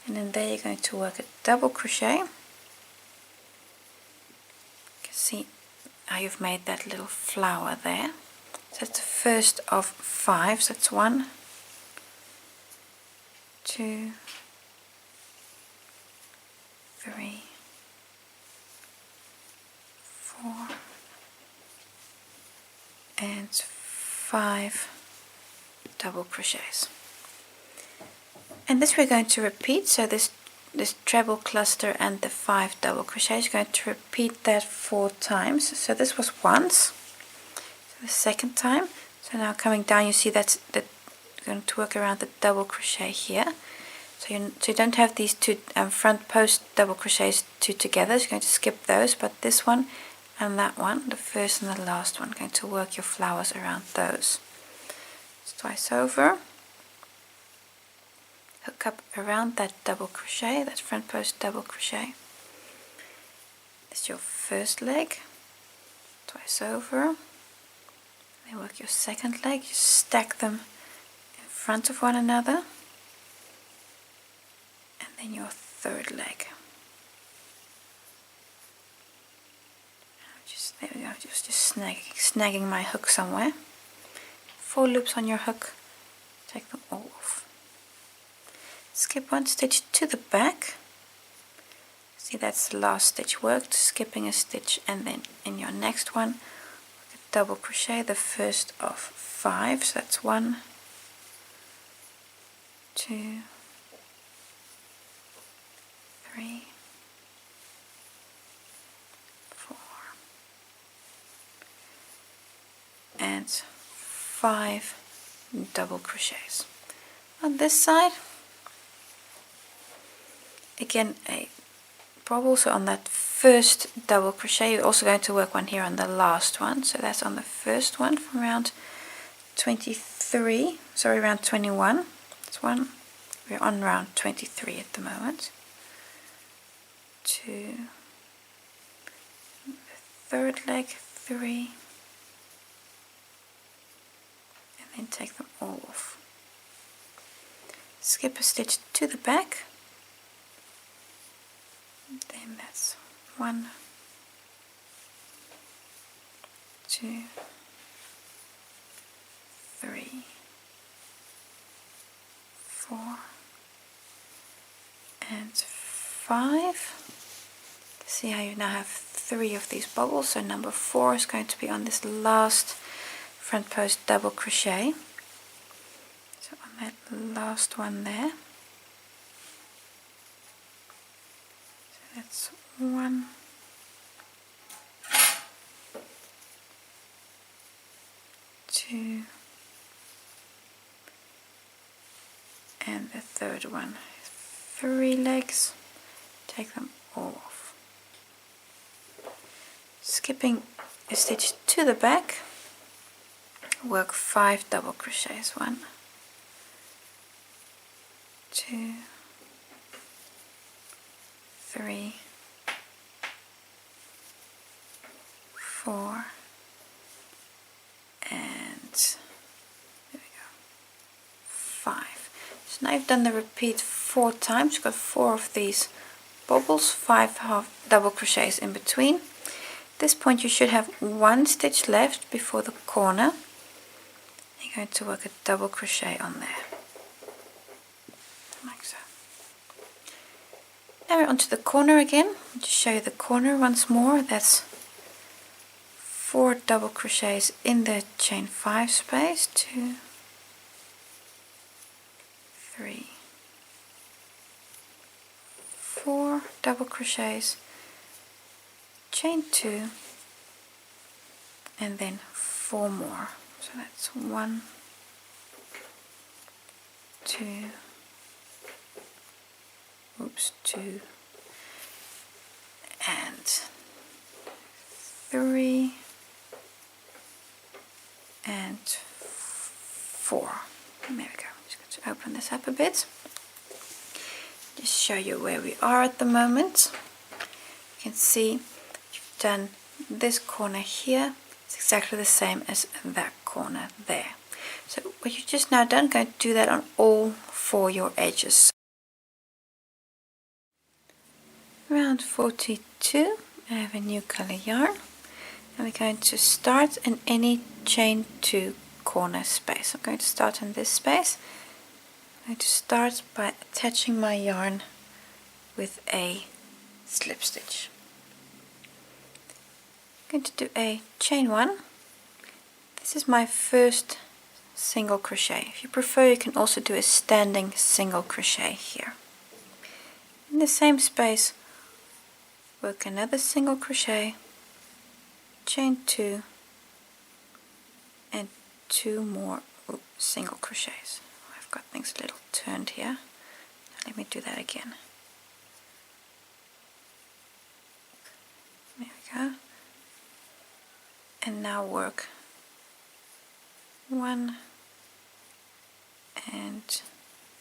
And then there you're going to work a double crochet. See how you've made that little flower there. So that's the first of 5, so that's 1, 2, 3, 4, and 5 double crochets. And this we're going to repeat, so this treble cluster and the 5 double crochets, you're going to repeat that 4 times. So this was once, so the second time. So now coming down, you see that you're going to work around the double crochet here. So you don't have these 2 front post double crochets 2 together, so you're going to skip those, but this one and that one, the first and the last one, going to work your flowers around those. So twice over. Hook up around that double crochet, that front post double crochet. It's your first leg, twice over. Then work your second leg, you stack them in front of one another, and then your third leg. There we go, just snagging my hook somewhere. 4 loops on your hook, take them all off. Skip 1 stitch to the back. See, that's the last stitch worked, skipping a stitch, and then in your next one double crochet the first of 5, so that's 1, 2, 3, 4, and 5 double crochets. On this side, again a bobble, so on that first double crochet you're also going to work one here on the last one, so that's on the first one from round 21. That's 1, we're on round 23 at the moment. 2, the third leg, 3, and then take them all off. Skip a stitch to the back. Then that's 1, 2, 3, 4, and 5. See how you now have 3 of these bubbles, so number 4 is going to be on this last front post double crochet. So on that last one there. That's 1, 2, and the third one. 3 legs, take them all off. Skipping a stitch to the back, work 5 double crochets. 1, 2, 3, 4, and there we go, 5. So now you've done the repeat 4 times. You've got 4 of these bobbles, 5 half double crochets in between. At this point you should have 1 stitch left before the corner. You're going to work a double crochet on there, like so. Now we're onto the corner again. I'll just show you the corner once more. That's 4 double crochets in the chain 5 space, 2, 3, 4 double crochets, chain 2, and then 4 more. So that's 1, 2, 2, and 3, and 4. There we go. Just going to open this up a bit. Just show you where we are at the moment. You can see you've done this corner here. It's exactly the same as that corner there. So what you've just now done, going to do that on all 4 your edges. Round 42, I have a new color yarn, and we're going to start in any chain 2 corner space. I'm going to start in this space. I'm going to start by attaching my yarn with a slip stitch. I'm going to do a chain 1. This is my first single crochet. If you prefer, you can also do a standing single crochet here. In the same space, work another single crochet, chain 2, and 2 more single crochets. I've got things a little turned here. Let me do that again. There we go. And now work 1, and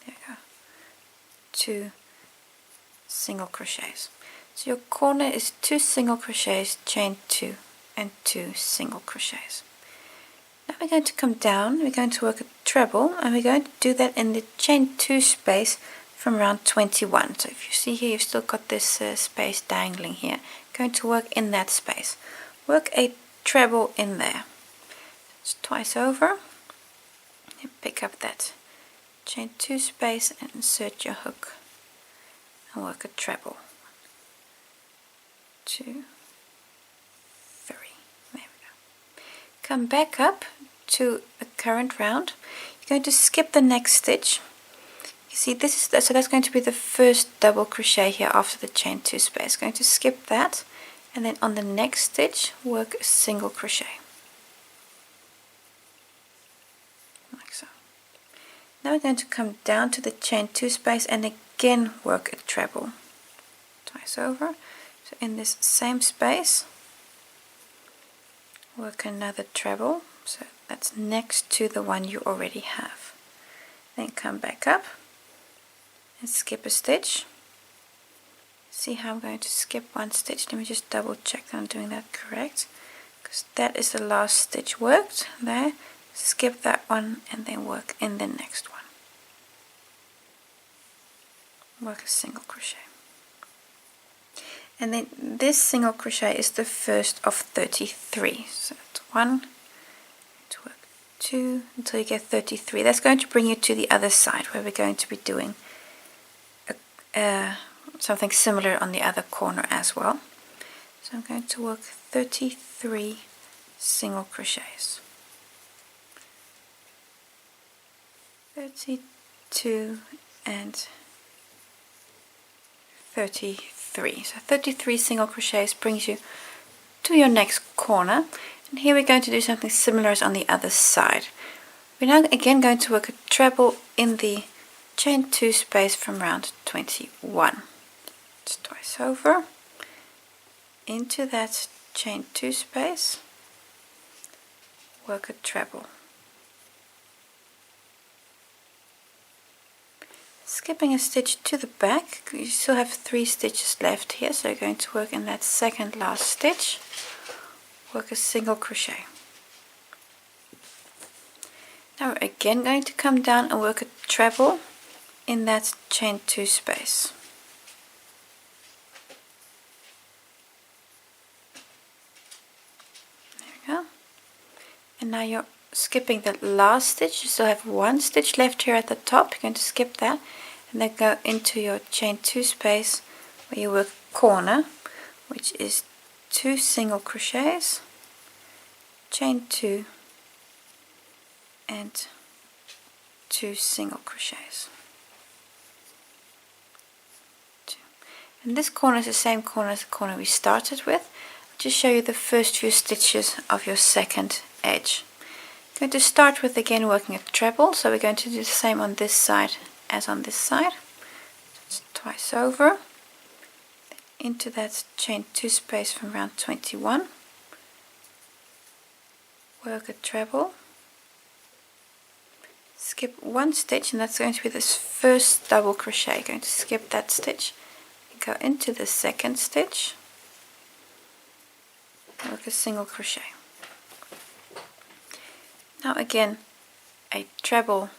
there we go, 2 single crochets. So your corner is 2 single crochets, chain 2, and 2 single crochets. Now we're going to come down, we're going to work a treble, and we're going to do that in the chain 2 space from round 21. So if you see here, you've still got this space dangling here. Going to work in that space. Work a treble in there. It's twice over. And pick up that chain 2 space and insert your hook and work a treble. 2, 3. There we go. Come back up to a current round. You're going to skip the next stitch. You see, this is so that's going to be the first double crochet here after the chain 2 space. Going to skip that, and then on the next stitch work a single crochet, like so. Now we're going to come down to the chain 2 space and again work a treble twice over. So in this same space work another treble, so that's next to the one you already have. Then come back up and skip a stitch. See how I'm going to skip 1 stitch? Let me just double check that I'm doing that correct, because that is the last stitch worked there. Skip that one and then work in the next one. Work a single crochet. And then this single crochet is the first of 33. So it's 1, to work 2 until you get 33. That's going to bring you to the other side where we're going to be doing something similar on the other corner as well. So I'm going to work 33 single crochets. 32 and 33. So 33 single crochets brings you to your next corner. And here we're going to do something similar as on the other side. We're now again going to work a treble in the chain 2 space from round 21. It's twice over, into that chain 2 space, work a treble. Skipping a stitch to the back, you still have 3 stitches left here, so you're going to work in that second last stitch, work a single crochet. Now we're again going to come down and work a treble in that chain 2 space. There we go. And now you're skipping the last stitch. You still have 1 stitch left here at the top. You're going to skip that and then go into your chain 2 space where you work corner, which is 2 single crochets, chain 2 and 2 single crochets. And this corner is the same corner as the corner we started with. I'll just show you the first few stitches of your second edge. I'm going to start with again working a treble, so we're going to do the same on this side as on this side. It's twice over, into that chain 2 space from round 21, work a treble, skip 1 stitch, and that's going to be this first double crochet. Going to skip that stitch, go into the second stitch, work a single crochet. Now again a treble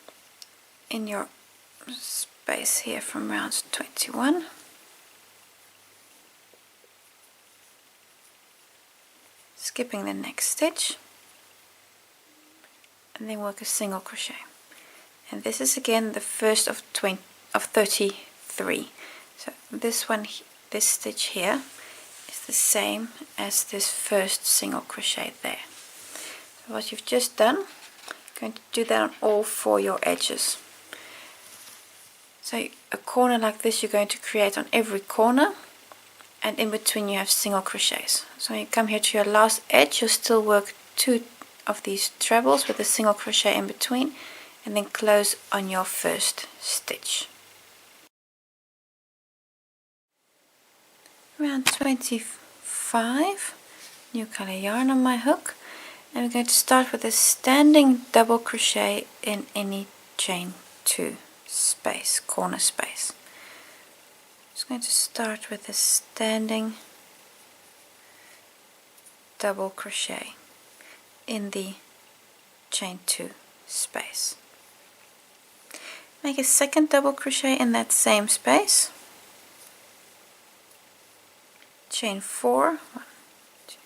in your space here from round 21, skipping the next stitch, and then work a single crochet. And this is again the first of 33. So this one, this stitch here is the same as this first single crochet there. So what you've just done, you're going to do that on all 4 your edges. So a corner like this you're going to create on every corner, and in between you have single crochets. So when you come here to your last edge, you'll still work 2 of these trebles with a single crochet in between, and then close on your first stitch. Around 25, new color yarn on my hook, and we're going to start with a standing double crochet in any chain 2 space, corner space. Just going to start with a standing double crochet in the chain 2 space. Make a second double crochet in that same space, chain 4, 1, 2,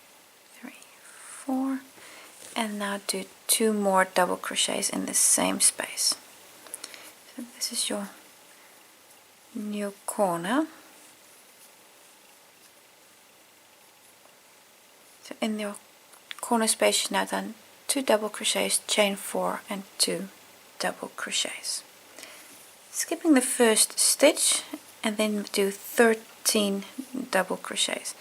3, 4, and now do 2 more double crochets in the same space. So this is your new corner. So in your corner space you've now done 2 double crochets, chain 4 and 2 double crochets. Skipping the first stitch and then do 13 double crochets.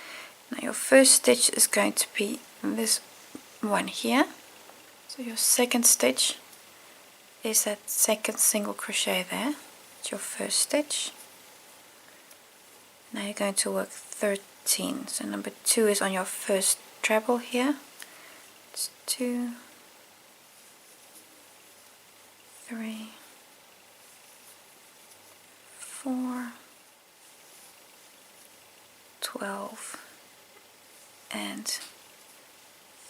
Now your first stitch is going to be this one here. So your second stitch is that second single crochet there. It's your first stitch. Now you're going to work 13. So number 2 is on your first treble here. It's 2, 3, 4, 12, and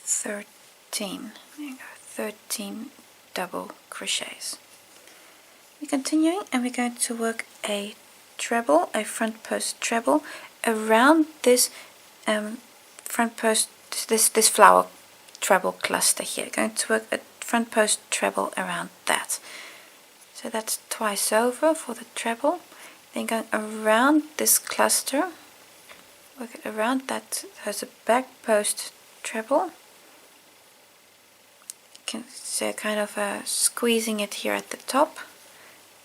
13. There you go, 13 double crochets. We're continuing, and we're going to work a treble, a front post treble around this front post, this flower treble cluster here. Going to work a front post treble around that. So that's twice over for the treble. Then going around this cluster, work it around that has a back post treble. You can see kind of squeezing it here at the top,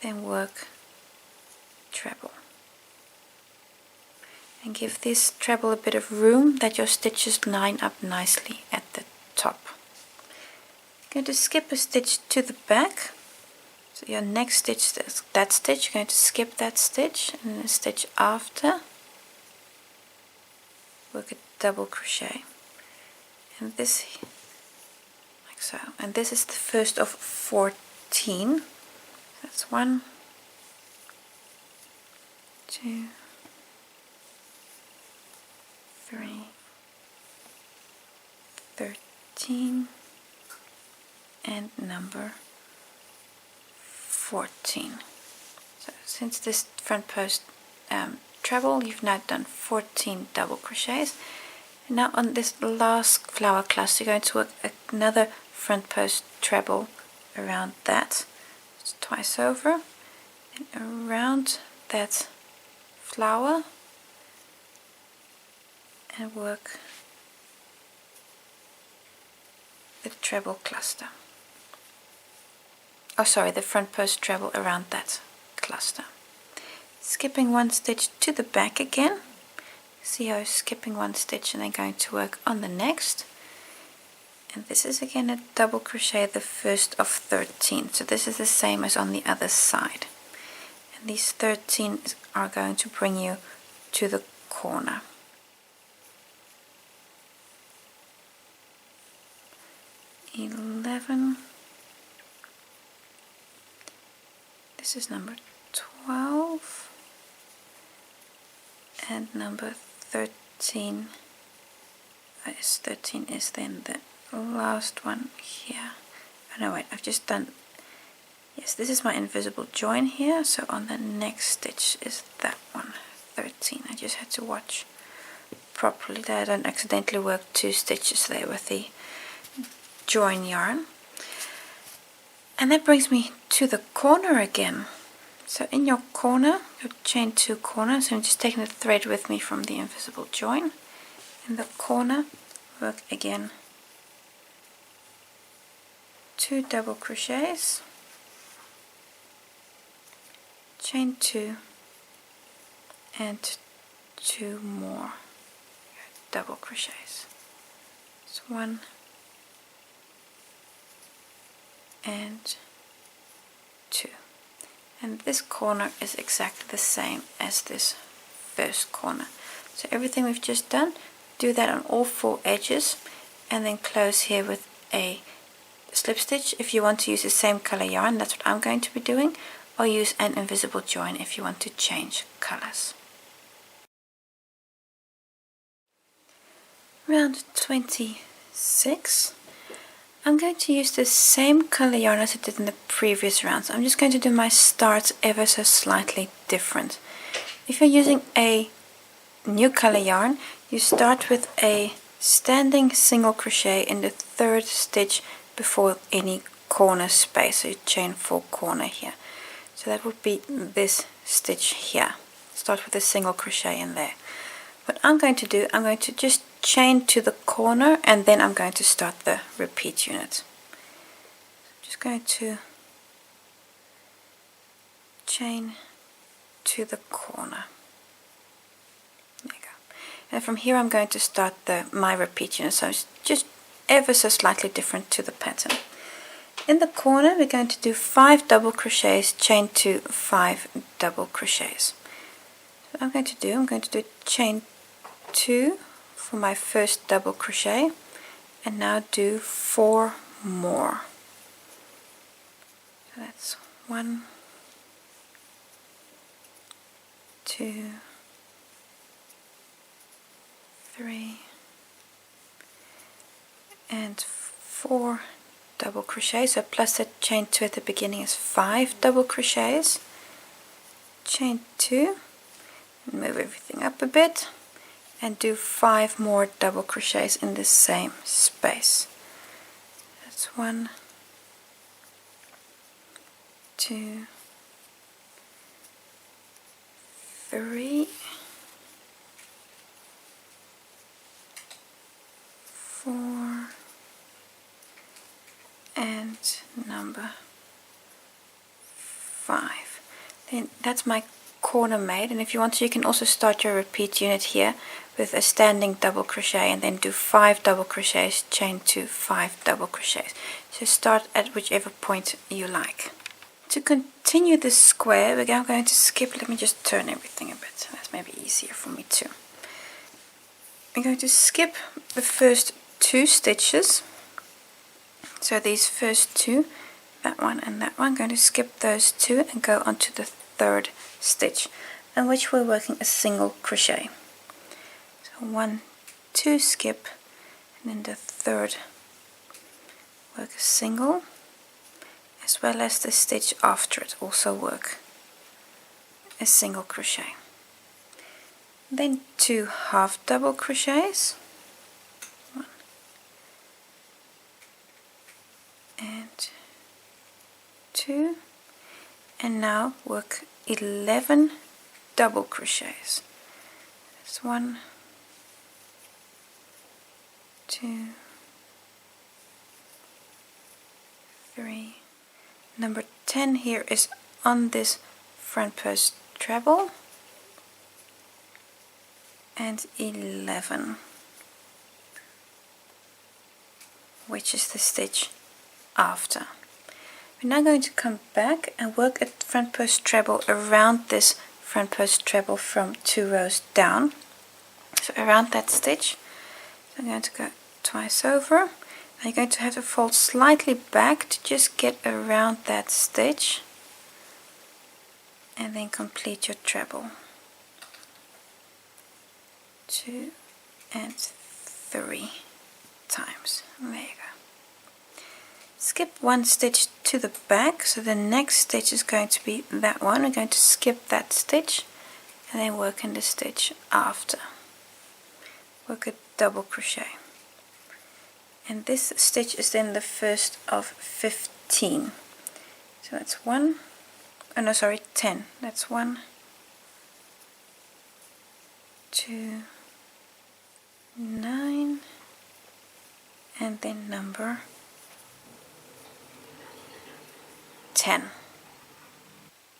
then work treble. And give this treble a bit of room that your stitches line up nicely at the top. I'm going to skip a stitch to the back. So your next stitch, that stitch, you're going to skip that stitch, and the stitch after work a double crochet, and this like so, and this is the first of 14. That's 1, 2, 3, 13, and number 14. So since this front post treble, you've now done 14 double crochets. And now on this last flower cluster, you're going to work another front post treble around that. It's twice over, and around that flower, and work the treble cluster. Oh, sorry, the front post treble around that cluster. Skipping one stitch to the back again. See how skipping one stitch and then going to work on the next. And this is again a double crochet, the first of 13. So this is the same as on the other side. And these 13 are going to bring you to the corner. This is number 12, and number 13 is then the last one here. Oh no, wait, I've just done, yes, this is my invisible join here, so on the next stitch is that one, 13. I just had to watch properly that I don't accidentally work 2 stitches there with the join yarn. And that brings me to the corner again. So in your corner, you chain 2 corners. So I'm just taking the thread with me from the invisible join. In the corner, work again 2 double crochets, chain 2, and 2 more double crochets. So 1 and 2, and this corner is exactly the same as this first corner. So everything we've just done, do that on all 4 edges, and then close here with a slip stitch. If you want to use the same color yarn, that's what I'm going to be doing, or use an invisible join if you want to change colors. Round 26. I'm going to use the same color yarn as I did in the previous round. So I'm just going to do my starts ever so slightly different. If you're using a new color yarn, you start with a standing single crochet in the 3rd stitch before any corner space. So you chain 4 corner here. So that would be this stitch here. Start with a single crochet in there. What I'm going to do, I'm going to just chain to the corner, and then I'm going to start the repeat unit. I'm just going to chain to the corner. There you go. And from here I'm going to start my repeat unit, so it's just ever so slightly different to the pattern. In the corner we're going to do 5 double crochets, chain to 5 double crochets. So I'm going to do chain 2 for my first double crochet, and now do 4 more. So that's 1, 2, 3, and 4 double crochets. So plus a chain 2 at the beginning is 5 double crochets, chain 2, and move everything up a bit, and do 5 more double crochets in the same space. That's 1, 2, 3, 4, and number 5. Then that's my corner made, and if you want to, you can also start your repeat unit here with a standing double crochet, and then do 5 double crochets, chain to 5 double crochets. So start at whichever point you like. To continue this square, we're now going to skip, let me just turn everything a bit, that's maybe easier for me too. I'm going to skip the first 2 stitches, so these first 2, that one and that one, I'm going to skip those 2 and go on to the 3rd stitch, in which we're working a single crochet. So 1, 2, skip, and then the 3rd work a single, as well as the stitch after it also work a single crochet. Then 2 half double crochets, 1 and 2, and now work 11 double crochets. That's 1, 2, 3. Number 10 here is on this front post treble, and 11, which is the stitch after. We're now going to come back and work a front post treble around this front post treble from 2 rows down, so around that stitch. So I'm going to go twice over, and you're going to have to fold slightly back to just get around that stitch, and then complete your treble. 2 and 3 times. There you go. Skip 1 stitch to the back, so the next stitch is going to be that one. We're going to skip that stitch and then work in the stitch after. Work a double crochet. And this stitch is then the first of 15. So that's 1, oh no, sorry, 10. That's 1, 2, 9, and then number 10.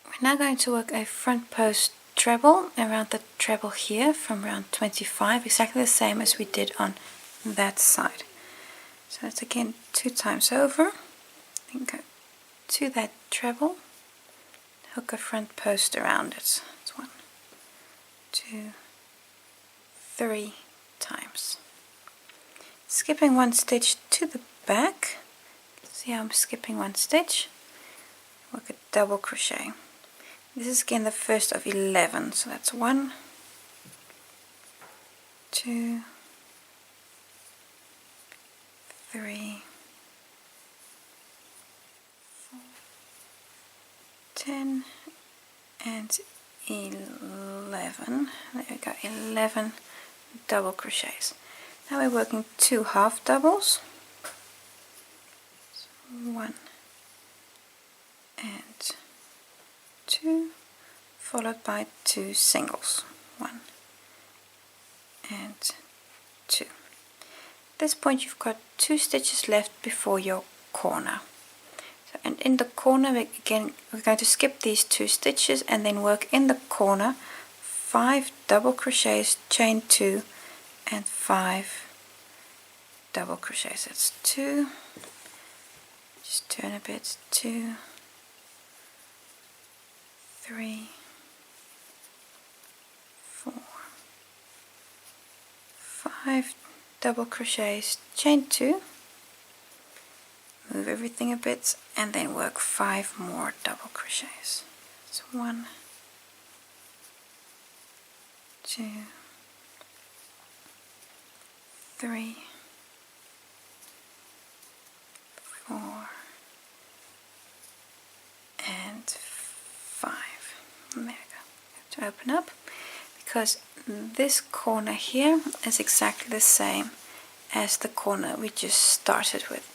We're now going to work a front post treble around the treble here from round 25, exactly the same as we did on that side. So that's again 2 times over, then go to that treble, hook a front post around it. That's 1, 2, 3 times. Skipping 1 stitch to the back. See how I'm skipping 1 stitch? Work a double crochet. This is again the first of 11, so that's 1, 2, 3, 4, 10, and 11. There we go, 11 double crochets. Now we're working 2 half doubles, so 1 and 2, followed by 2 singles, 1 and 2. At this point you've got 2 stitches left before your corner. So, and in the corner we're going to skip these 2 stitches and then work in the corner 5 double crochets, chain 2, and 5 double crochets. That's 2, just turn a bit, 2, 3, 4, 5 double crochets, chain 2, move everything a bit, and then work 5 more double crochets. So 1, 2, 3, 4, and 5. There we go. Have to open up because this corner here is exactly the same as the corner we just started with.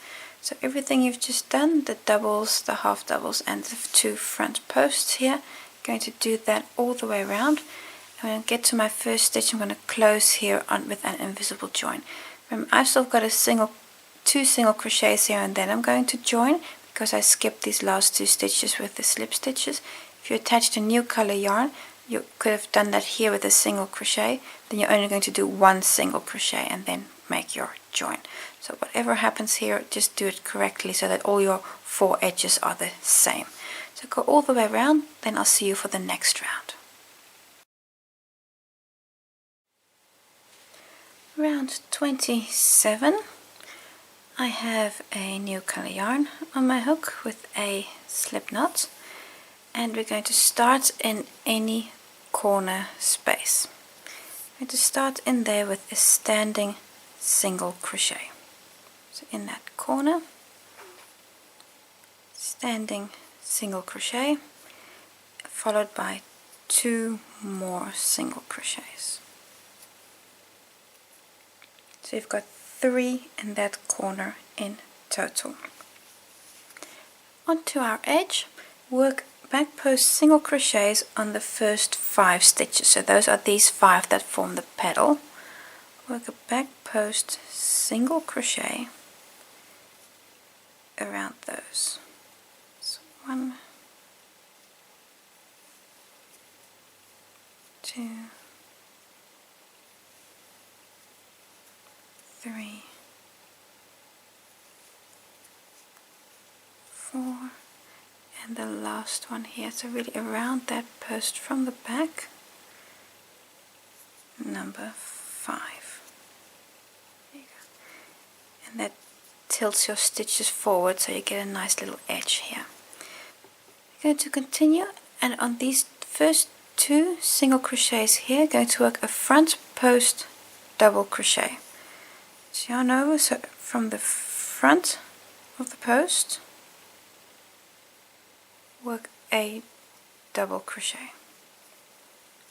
So everything you've just done, the doubles, the half doubles, and the 2 front posts here, I'm going to do that all the way around. And when I get to my first stitch, I'm going to close here on with an invisible join. Remember, I've still got 2 single crochets here, and then I'm going to join because I skipped these last 2 stitches with the slip stitches. If you attached a new color yarn, you could have done that here with a single crochet. Then you're only going to do 1 single crochet and then make your join. So whatever happens here, just do it correctly so that all your 4 edges are the same. So So go all the way around, then I'll see you for the next round. Round 27. I have a new color yarn on my hook with a slip knot, and we're going to start in any corner space. I'm going to start in there with a standing single crochet. So in that corner, standing single crochet, followed by 2 more single crochets. So you've got 3 in that corner in total. Onto our edge, work back post single crochets on the first 5 stitches. So those are these 5 that form the petal. Work a back post single crochet around those. So 1, 2, 3, 4, and the last one here. So really around that post from the back, number 5. There you go. And that tilts your stitches forward so you get a nice little edge here. You're going to continue, and on these first 2 single crochets here, going to work a front post double crochet. So yarn over, so from the front of the post, work a double crochet.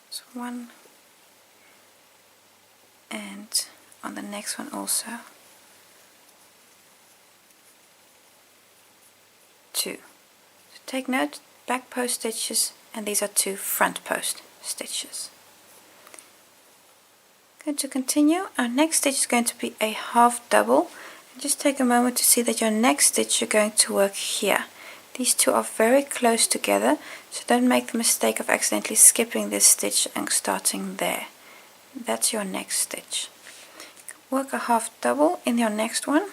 So 1, and on the next one also 2. So take note, back post stitches, and these are 2 front post stitches. Going to continue. Our next stitch is going to be a half double. And just take a moment to see that your next stitch you're going to work here. These 2 are very close together, so don't make the mistake of accidentally skipping this stitch and starting there. That's your next stitch. Work a half double in your next one.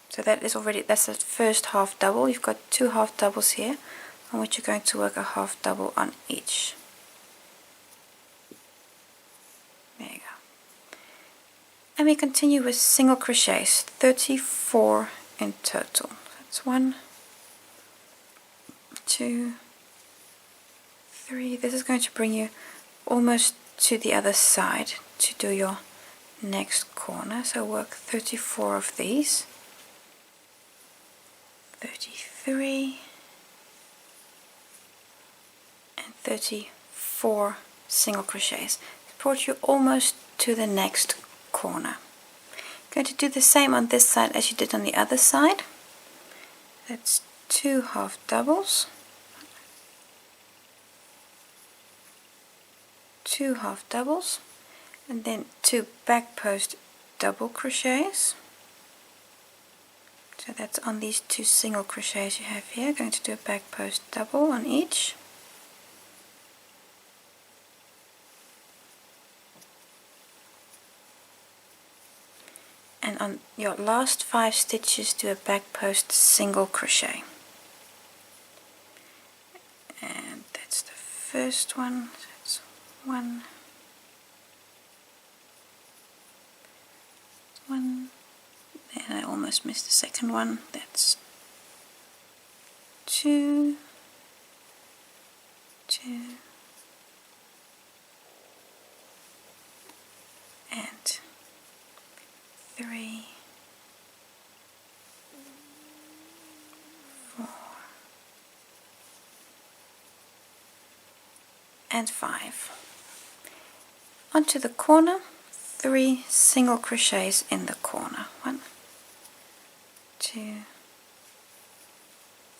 So that's the first half double. You've got 2 half doubles here, on which you're going to work a half double on each. There you go. And we continue with single crochets, 34 in total. That's 1, 2, 3. This is going to bring you almost to the other side to do your next corner. So work 34 of these. 33 and 34 single crochets. It brought you almost to the next corner. Going to do the same on this side as you did on the other side. That's 2 half doubles, 2 half doubles, and then 2 back post double crochets. So that's on these 2 single crochets you have here. Going to do a back post double on each. And on your last 5 stitches, do a back post single crochet. And that's the first one. That's 1, 1. And I almost missed the second one. That's 2, 2, and 3, 4, and 5. Onto the corner, 3 single crochets in the corner. 1, 2,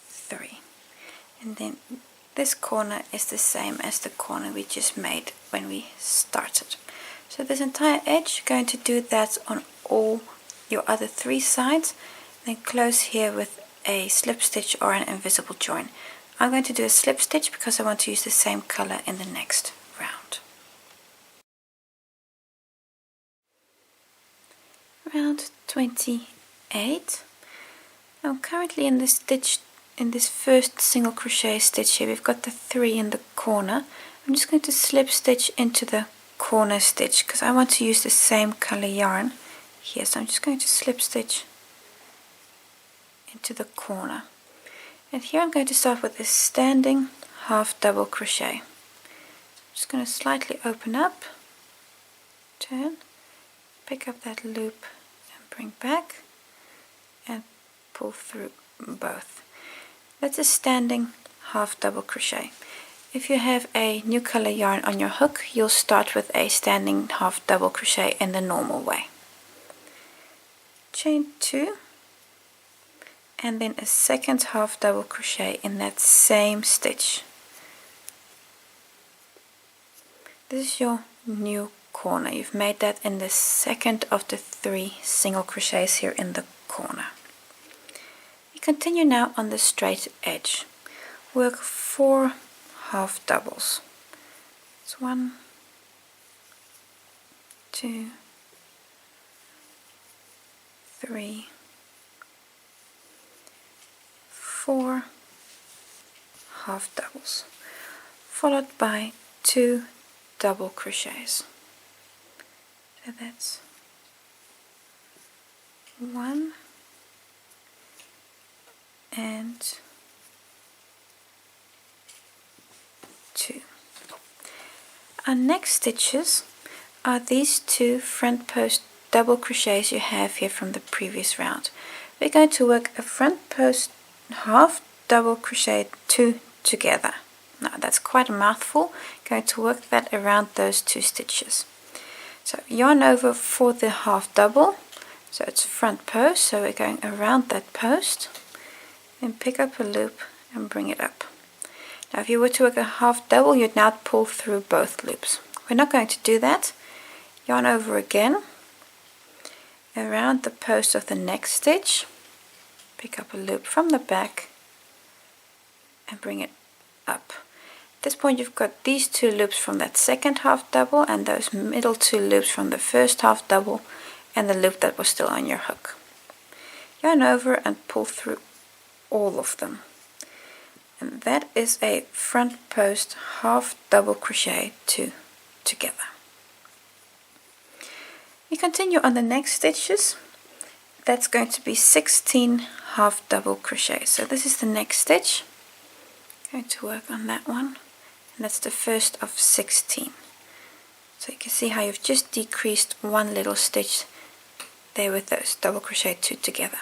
3. And then this corner is the same as the corner we just made when we started. So this entire edge, you're going to do that on all your other 3 sides, then close here with a slip stitch or an invisible join. I'm going to do a slip stitch because I want to use the same color in the next round. Round 28. Now currently in this stitch, in this first single crochet stitch here, we've got the 3 in the corner. I'm just going to slip stitch into the corner stitch because I want to use the same color yarn here, so I'm just going to slip stitch into the corner. And here I'm going to start with a standing half double crochet. I'm just going to slightly open up, turn, pick up that loop and bring back and pull through both. That's a standing half double crochet. If you have a new color yarn on your hook, you'll start with a standing half double crochet in the normal way. Chain 2 and then a second half double crochet in that same stitch. This is your new corner. You've made that in the second of the 3 single crochets here in the corner. We continue now on the straight edge. Work 4 half doubles. It's 1, 2, 3, 4 half doubles, followed by 2 double crochets. So that's 1 and 2. Our next stitches are these 2 front post double crochets you have here from the previous round. We're going to work a front post half double crochet 2 together. Now that's quite a mouthful. Going to work that around those 2 stitches. So yarn over for the half double, so it's front post, so we're going around that post, then pick up a loop and bring it up. Now if you were to work a half double, you'd now pull through both loops. We're not going to do that. Yarn over again, around the post of the next stitch, pick up a loop from the back and bring it up. At this point you've got these 2 loops from that second half double and those middle 2 loops from the first half double and the loop that was still on your hook. Yarn over and pull through all of them. And that is a front post half double crochet 2 together. We continue on the next stitches. That's going to be 16 half double crochets. So this is the next stitch. Going to work on that one, and that's the first of 16. So you can see how you've just decreased 1 little stitch there with those double crochet 2 together.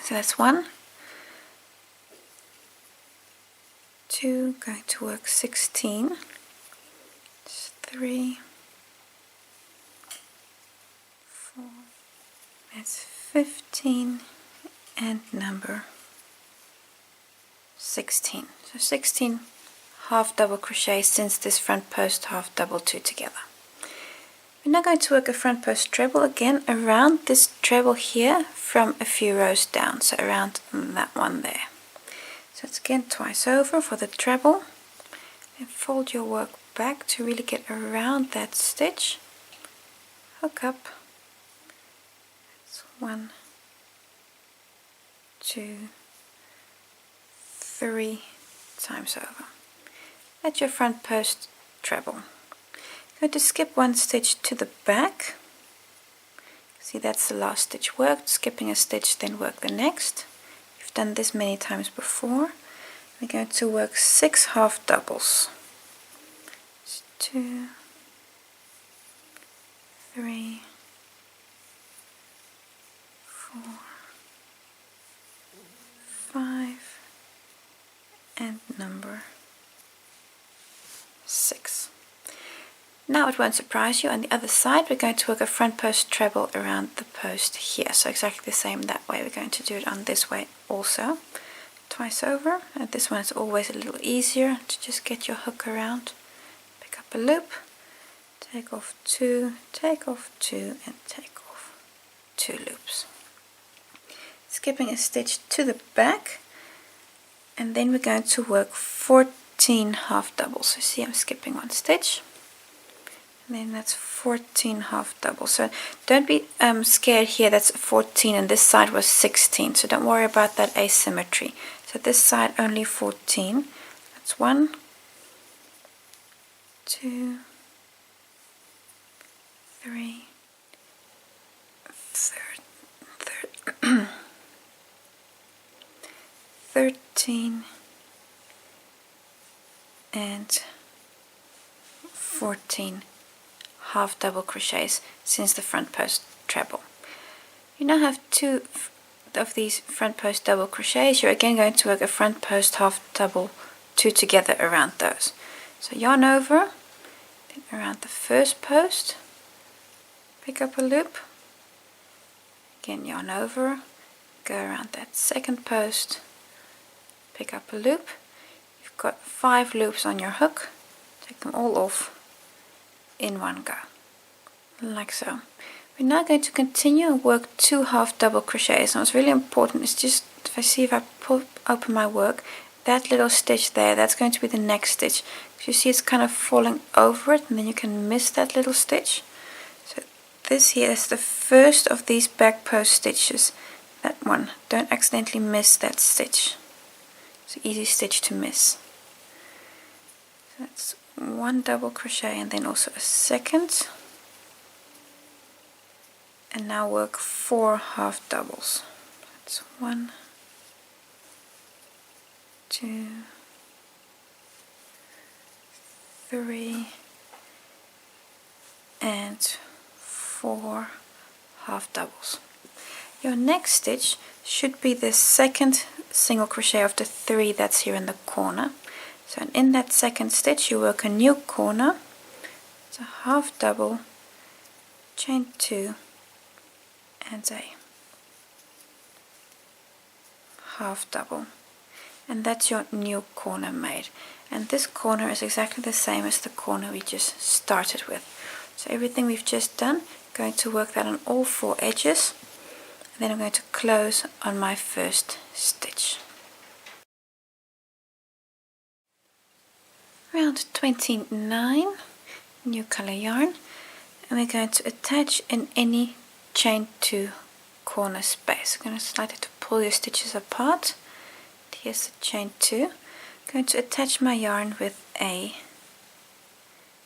So that's 1, 2, going to work 16, 3, 4, that's 15, and number 16. So 16 half double crochet since this front post half double 2 together. We're now going to work a front post treble again around this treble here from a few rows down, so around that one there. So it's again twice over for the treble, and fold your work back to really get around that stitch, hook up, it's 1, 2, 3 times over. That's your front post treble. Going to skip 1 stitch to the back. See, that's the last stitch worked. Skipping a stitch, then work the next. You've done this many times before. We're going to work 6 half doubles. 2, 3, 4, 5, and number 6. Now it won't surprise you, on the other side we're going to work a front post treble around the post here, so exactly the same that way. We're going to do it on this way also, twice over, and this one is always a little easier to just get your hook around. Pick up a loop, take off 2, take off 2, and take off 2 loops. Skipping a stitch to the back, and then we're going to work 14 half doubles. So see, I'm skipping 1 stitch, and then that's 14 half doubles. So don't be scared here, that's 14 and this side was 16, so don't worry about that asymmetry. So this side only 14. That's 1, 2, 3, 13 and 14 half double crochets since the front post treble. You now have 2 of these front post double crochets. You're again going to work a front post half double 2 together around those. So yarn over, then around the first post, pick up a loop, again yarn over, go around that second post, pick up a loop. You've got 5 loops on your hook, take them all off in one go, like so. We're now going to continue and work 2 half double crochets. And what's really important is just, if I open my work, that little stitch there, that's going to be the next stitch. You see it's kind of falling over it and then you can miss that little stitch. So this here is the first of these back post stitches. That one, don't accidentally miss that stitch. It's an easy stitch to miss. So that's 1 double crochet and then also a second. And now work 4 half doubles. That's 1, 2, 3 and 4 half doubles. Your next stitch should be the second single crochet of the 3 that's here in the corner. So in that second stitch you work a new corner. It's a half double, chain 2 and a half double, and that's your new corner made. And this corner is exactly the same as the corner we just started with. So everything we've just done, I'm going to work that on all 4 edges, and then I'm going to close on my first stitch. Round 29, new color yarn, and we're going to attach in any chain 2 corner space. I'm going to slightly to pull your stitches apart. Here's the chain 2. I'm going to attach my yarn with a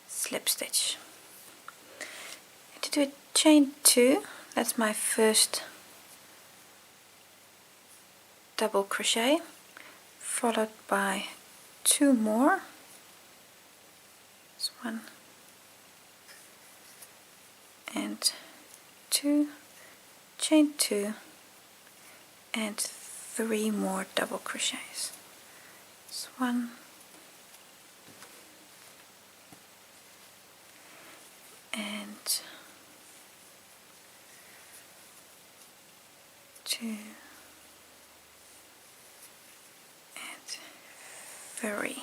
slip stitch. To do a chain 2, that's my first double crochet, followed by 2 more. This 1 and 2, chain 2 and 3 more double crochets. This 1 and 2 and 3.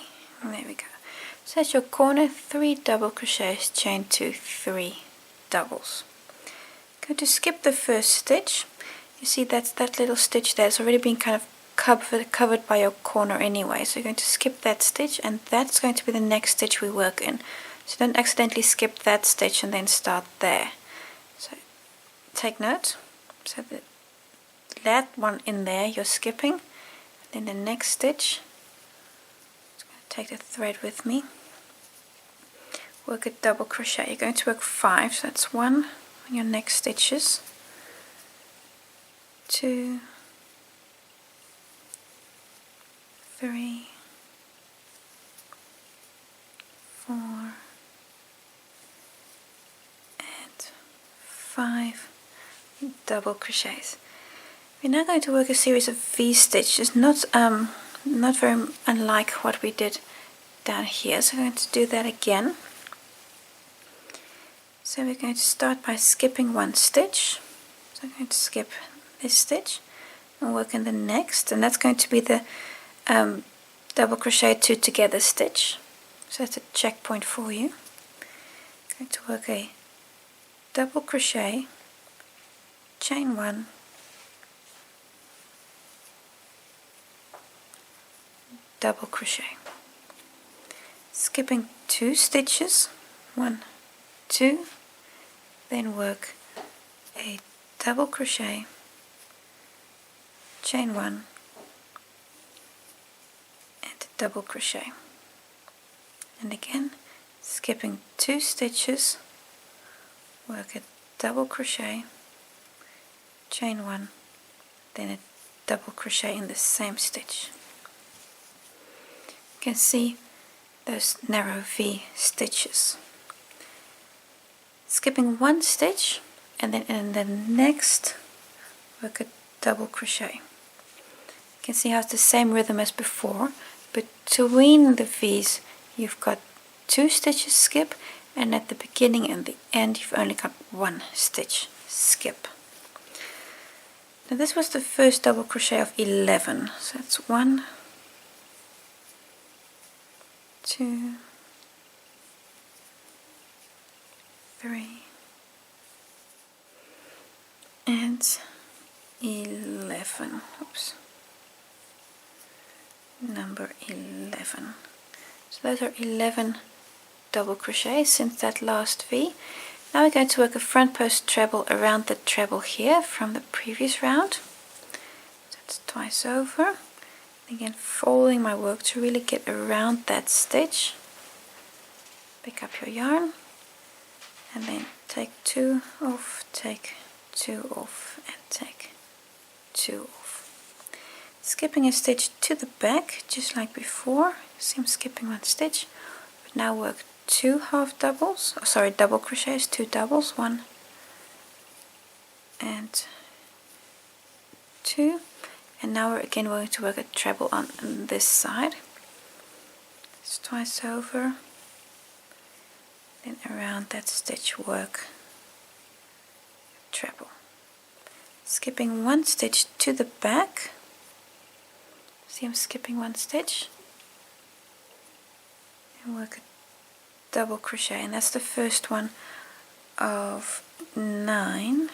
And there we go. So that's your corner, 3 double crochets, chain 2, 3 doubles. Going to skip the first stitch. You see that's that little stitch there. It's already been kind of covered by your corner anyway. So you're going to skip that stitch, and that's going to be the next stitch we work in. So don't accidentally skip that stitch and then start there. So take note. So that one in there you're skipping. Then the next stitch, I'm going to take the thread with me. Work a double crochet. You're going to work 5. So that's 1 on your next stitches. 2, 3, 4 and 5 double crochets. We're now going to work a series of V stitches, not very unlike what we did down here. So we're going to do that again. So we're going to start by skipping 1 stitch. So I'm going to skip this stitch and work in the next, and that's going to be the double crochet 2 together stitch. So that's a checkpoint for you. I'm going to work a double crochet, chain 1, double crochet, skipping 2 stitches, 1, 2, then work a double crochet, chain 1 and a double crochet, and again skipping 2 stitches, work a double crochet, chain 1, then a double crochet in the same stitch. You can see those narrow V stitches. Skipping 1 stitch, and then in the next work a double crochet. You can see how it's the same rhythm as before. Between the V's you've got 2 stitches skip, and at the beginning and the end you've only got 1 stitch skip. Now this was the first double crochet of 11, so that's 1, 2, 3, and 11. Oops. Number 11. So those are 11 double crochets since that last V. Now we're going to work a front post treble around the treble here from the previous round. That's twice over. Again, folding my work to really get around that stitch. Pick up your yarn and then take 2 off, take 2 off, and take 2 off. Skipping a stitch to the back, just like before. See, I'm skipping 1 stitch, but now work 2 half doubles, double crochets, 2 doubles, 1 and 2, and now we're again going to work a treble on this side. It's twice over, then around that stitch work a treble. Skipping 1 stitch to the back. See, I'm skipping 1 stitch and work a double crochet, and that's the first one of 9.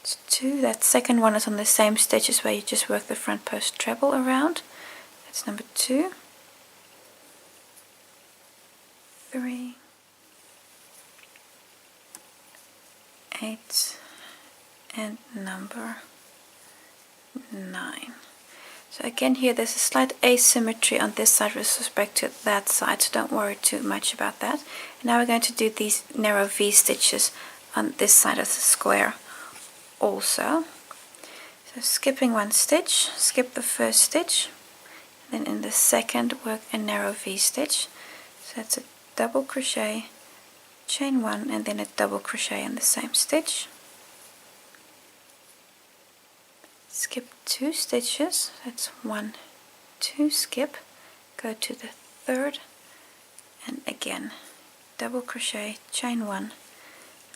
It's 2. That second one is on the same stitches where you just work the front post treble around. That's number 2, 3, 8, and number 9. So again here there's a slight asymmetry on this side with respect to that side, so don't worry too much about that. And now we're going to do these narrow V stitches on this side of the square also. So skipping 1 stitch, skip the first stitch, then in the second work a narrow V stitch. So that's a double crochet, chain 1, and then a double crochet in the same stitch. Skip 2 stitches, that's 1, 2, skip, go to the third, and again double crochet, chain 1,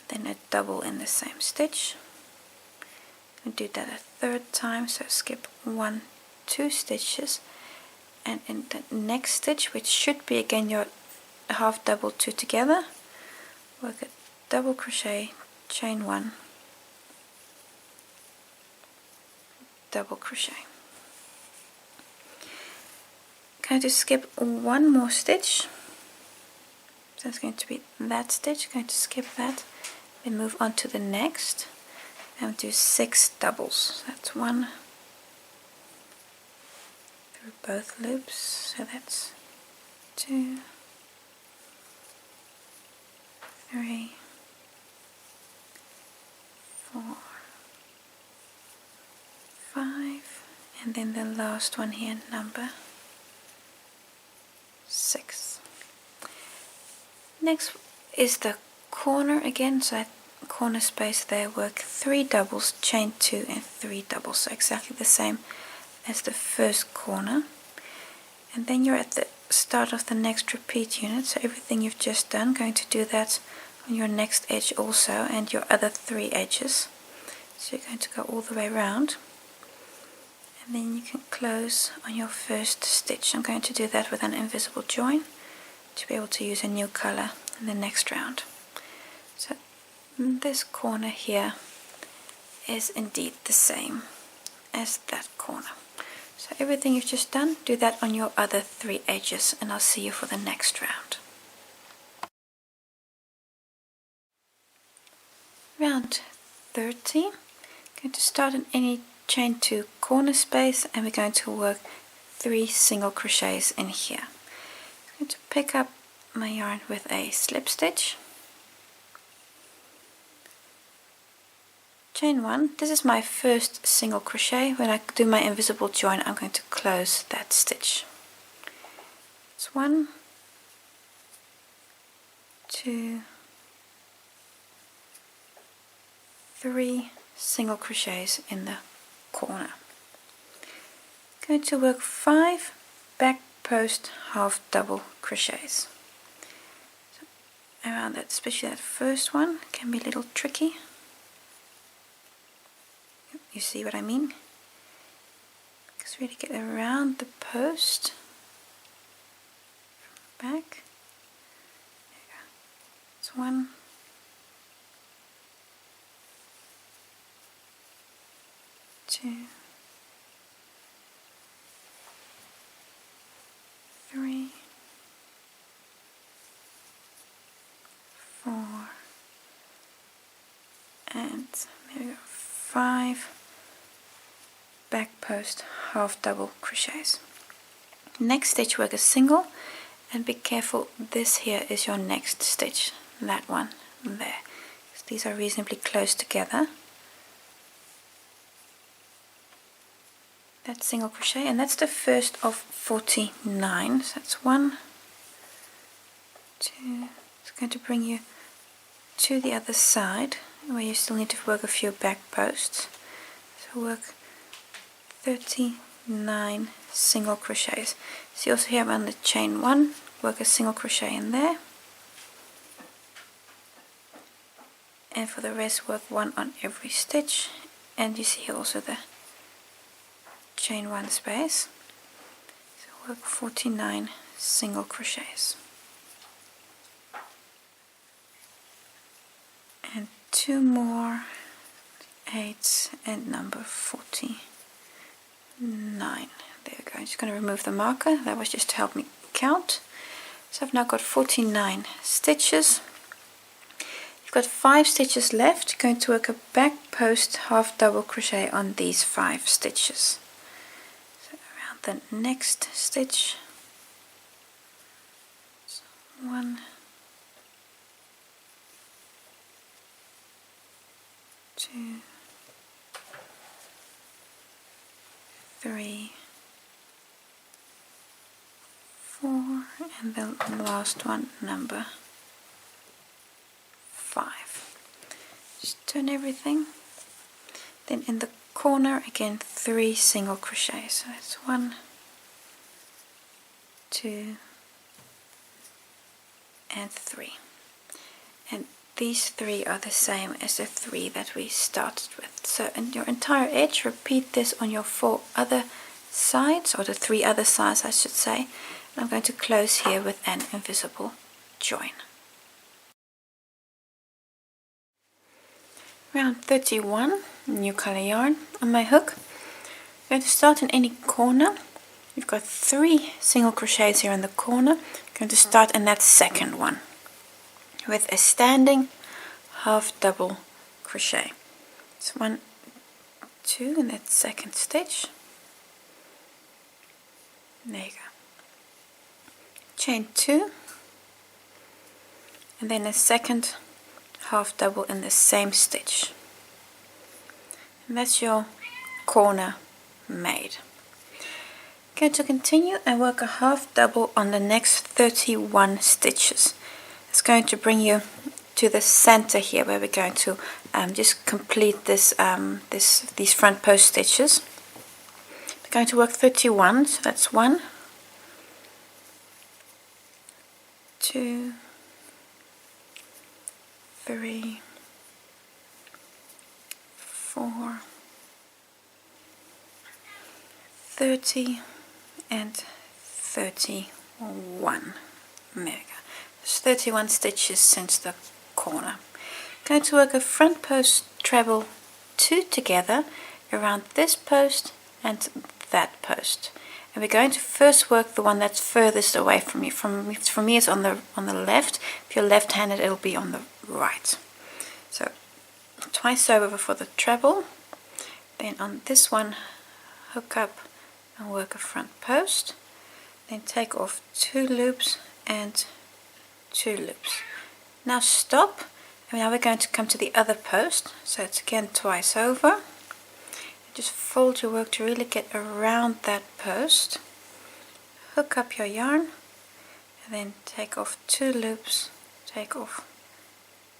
then a double in the same stitch. We do that a third time, so skip 1, 2 stitches, and in the next stitch, which should be again your half double 2 together, work a double crochet, chain 1, double crochet. Going to skip 1 more stitch, so it's going to be that stitch. Going to skip that, then move on to the next and do 6 doubles. That's 1 through both loops, so that's 2, 3, 4, 5, and then the last one here, number 6. Next is the corner again, so that corner space there, work 3 doubles, chain 2 and 3 doubles, so exactly the same as the first corner. And then you're at the start of the next repeat unit, so everything you've just done, going to do that on your next edge also, and your other 3 edges. So you're going to go all the way around, and then you can close on your first stitch. I'm going to do that with an invisible join to be able to use a new color in the next round. So this corner here is indeed the same as that corner. So everything you've just done, do that on your other 3 edges, and I'll see you for the next round. round 30. I'm going to start in any chain 2 corner space, and we're going to work 3 single crochets in here. I'm going to pick up my yarn with a slip stitch, chain 1. This is my first single crochet. When I do my invisible join, I'm going to close that stitch. It's 1, 2, 3 single crochets in the corner. I'm going to work 5 back post half double crochets. So around that, especially that first one, can be a little tricky. You see what I mean? Just really get around the post from the back. There you go. It's 1, 2, 3, 4, and there we go, 5 back post half double crochets. Next stitch, work a single, and be careful, this here is your next stitch, that one there, because these are reasonably close together. That single crochet, and that's the first of 49. So that's 1, 2. It's going to bring you to the other side where you still need to work a few back posts. So work 39 single crochets. See also here on the chain 1, work a single crochet in there, and for the rest work 1 on every stitch. And you see here also the chain 1 space, so work 49 single crochets, and 2 more 8 and number 49. There we go. I'm just going to remove the marker, that was just to help me count. So I've now got 49 stitches. You've got 5 stitches left. You're going to work a back post half double crochet on these 5 stitches. The next stitch, 1, 2, 3, 4, and the last one, number 5. Just turn everything. Then in the corner again 3 single crochets. So that's 1, 2, and 3. And these 3 are the same as the 3 that we started with. So in your entire edge, repeat this on your 4 other sides, or the 3 other sides I should say. And I'm going to close here with an invisible join. Round 31, new color yarn on my hook. I'm going to start in any corner. You've got 3 single crochets here in the corner. I'm going to start in that second one with a standing half double crochet. So 1, 2 in that second stitch. There you go. Chain 2, and then a second half double in the same stitch, and that's your corner made. Going to continue and work a half double on the next 31 stitches. It's going to bring you to the center here, where we're going to just complete this these front post stitches. We're going to work 31, so that's 1, 2, 3, 4, 30, and 31. There we go. There's 31 stitches since the corner. Going to work a front post treble 2 together around this post and that post. And we're going to first work the one that's furthest away from you. For me it's on the left. If you're left-handed, it'll be on the right. So twice over for the treble. Then on this one, hook up and work a front post. Then take off 2 loops and 2 loops. Now stop, and now we're going to come to the other post, so it's again twice over. Just fold your work to really get around that post. Hook up your yarn, and then take off 2 loops, take off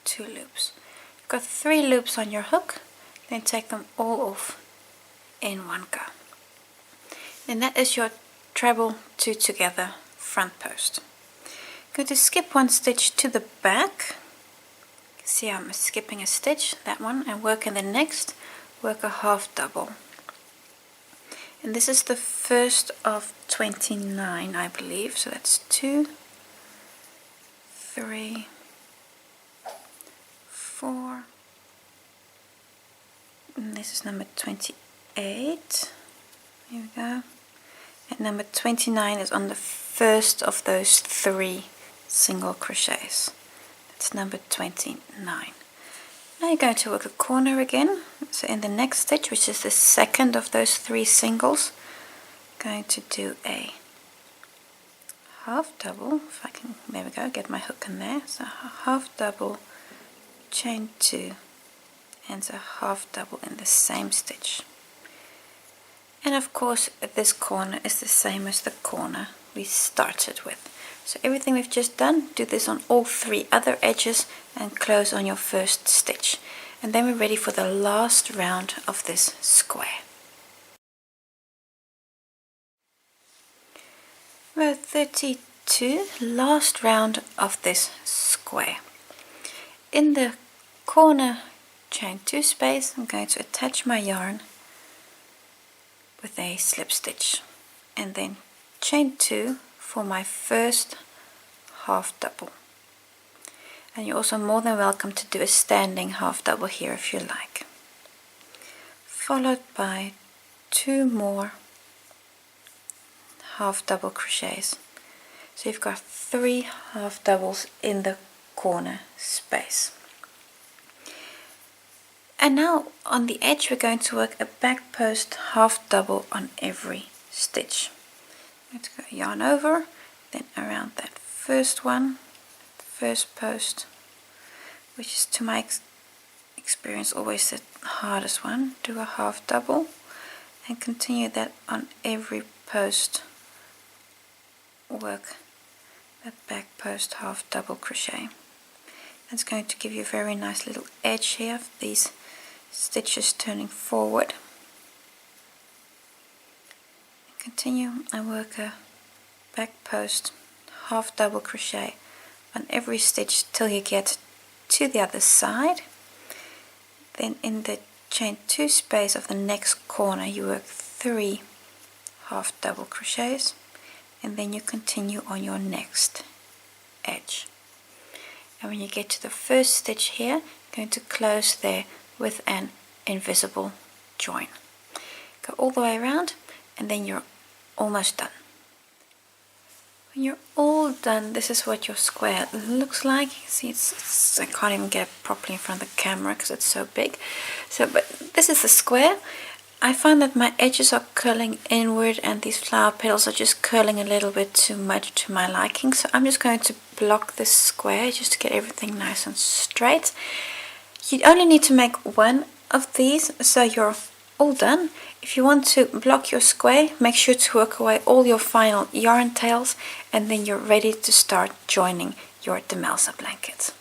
2 loops. You've got 3 loops on your hook, then take them all off in one go. And that is your treble 2 together front post. I'm going to skip 1 stitch to the back. See, I'm skipping a stitch, that one, and work in the next, work a half double. And this is the first of 29, I believe, so that's 2, 3, 4, and this is number 28. Here we go. And number 29 is on the first of those 3 single crochets. That's number 29. Now you're going to work a corner again. So in the next stitch, which is the second of those 3 singles, I'm going to do a half double. If I can, there we go, get my hook in there. So half double, chain 2, and a half double in the same stitch. And of course this corner is the same as the corner we started with. So everything we've just done, do this on all 3 other edges and close on your first stitch. And then we're ready for the last round of this square. Row 32, last round of this square. In the corner chain 2 space, I'm going to attach my yarn with a slip stitch, and then chain 2 for my first half double. And you're also more than welcome to do a standing half double here if you like, followed by 2 more half double crochets. So you've got 3 half doubles in the corner space. And now on the edge we're going to work a back post half double on every stitch. I'm going to go yarn over, then around that first one, first post, which is to my experience always the hardest one. Do a half double and continue that on every post. Work that back post half double crochet. That's going to give you a very nice little edge here of these stitches turning forward. Continue and work a back post half double crochet on every stitch till you get to the other side. Then in the chain 2 space of the next corner you work 3 half double crochets, and then you continue on your next edge. And when you get to the first stitch here, you're going to close there with an invisible join. Go all the way around, and then you're almost done. When you're all done, this is what your square looks like. You see, I can't even get it properly in front of the camera because it's so big. But this is the square. I find that my edges are curling inward and these flower petals are just curling a little bit too much to my liking. So I'm just going to block this square just to get everything nice and straight. You only need to make 1 of these, so you're all done. If you want to block your square, make sure to work away all your final yarn tails, and then you're ready to start joining your Demelza blanket.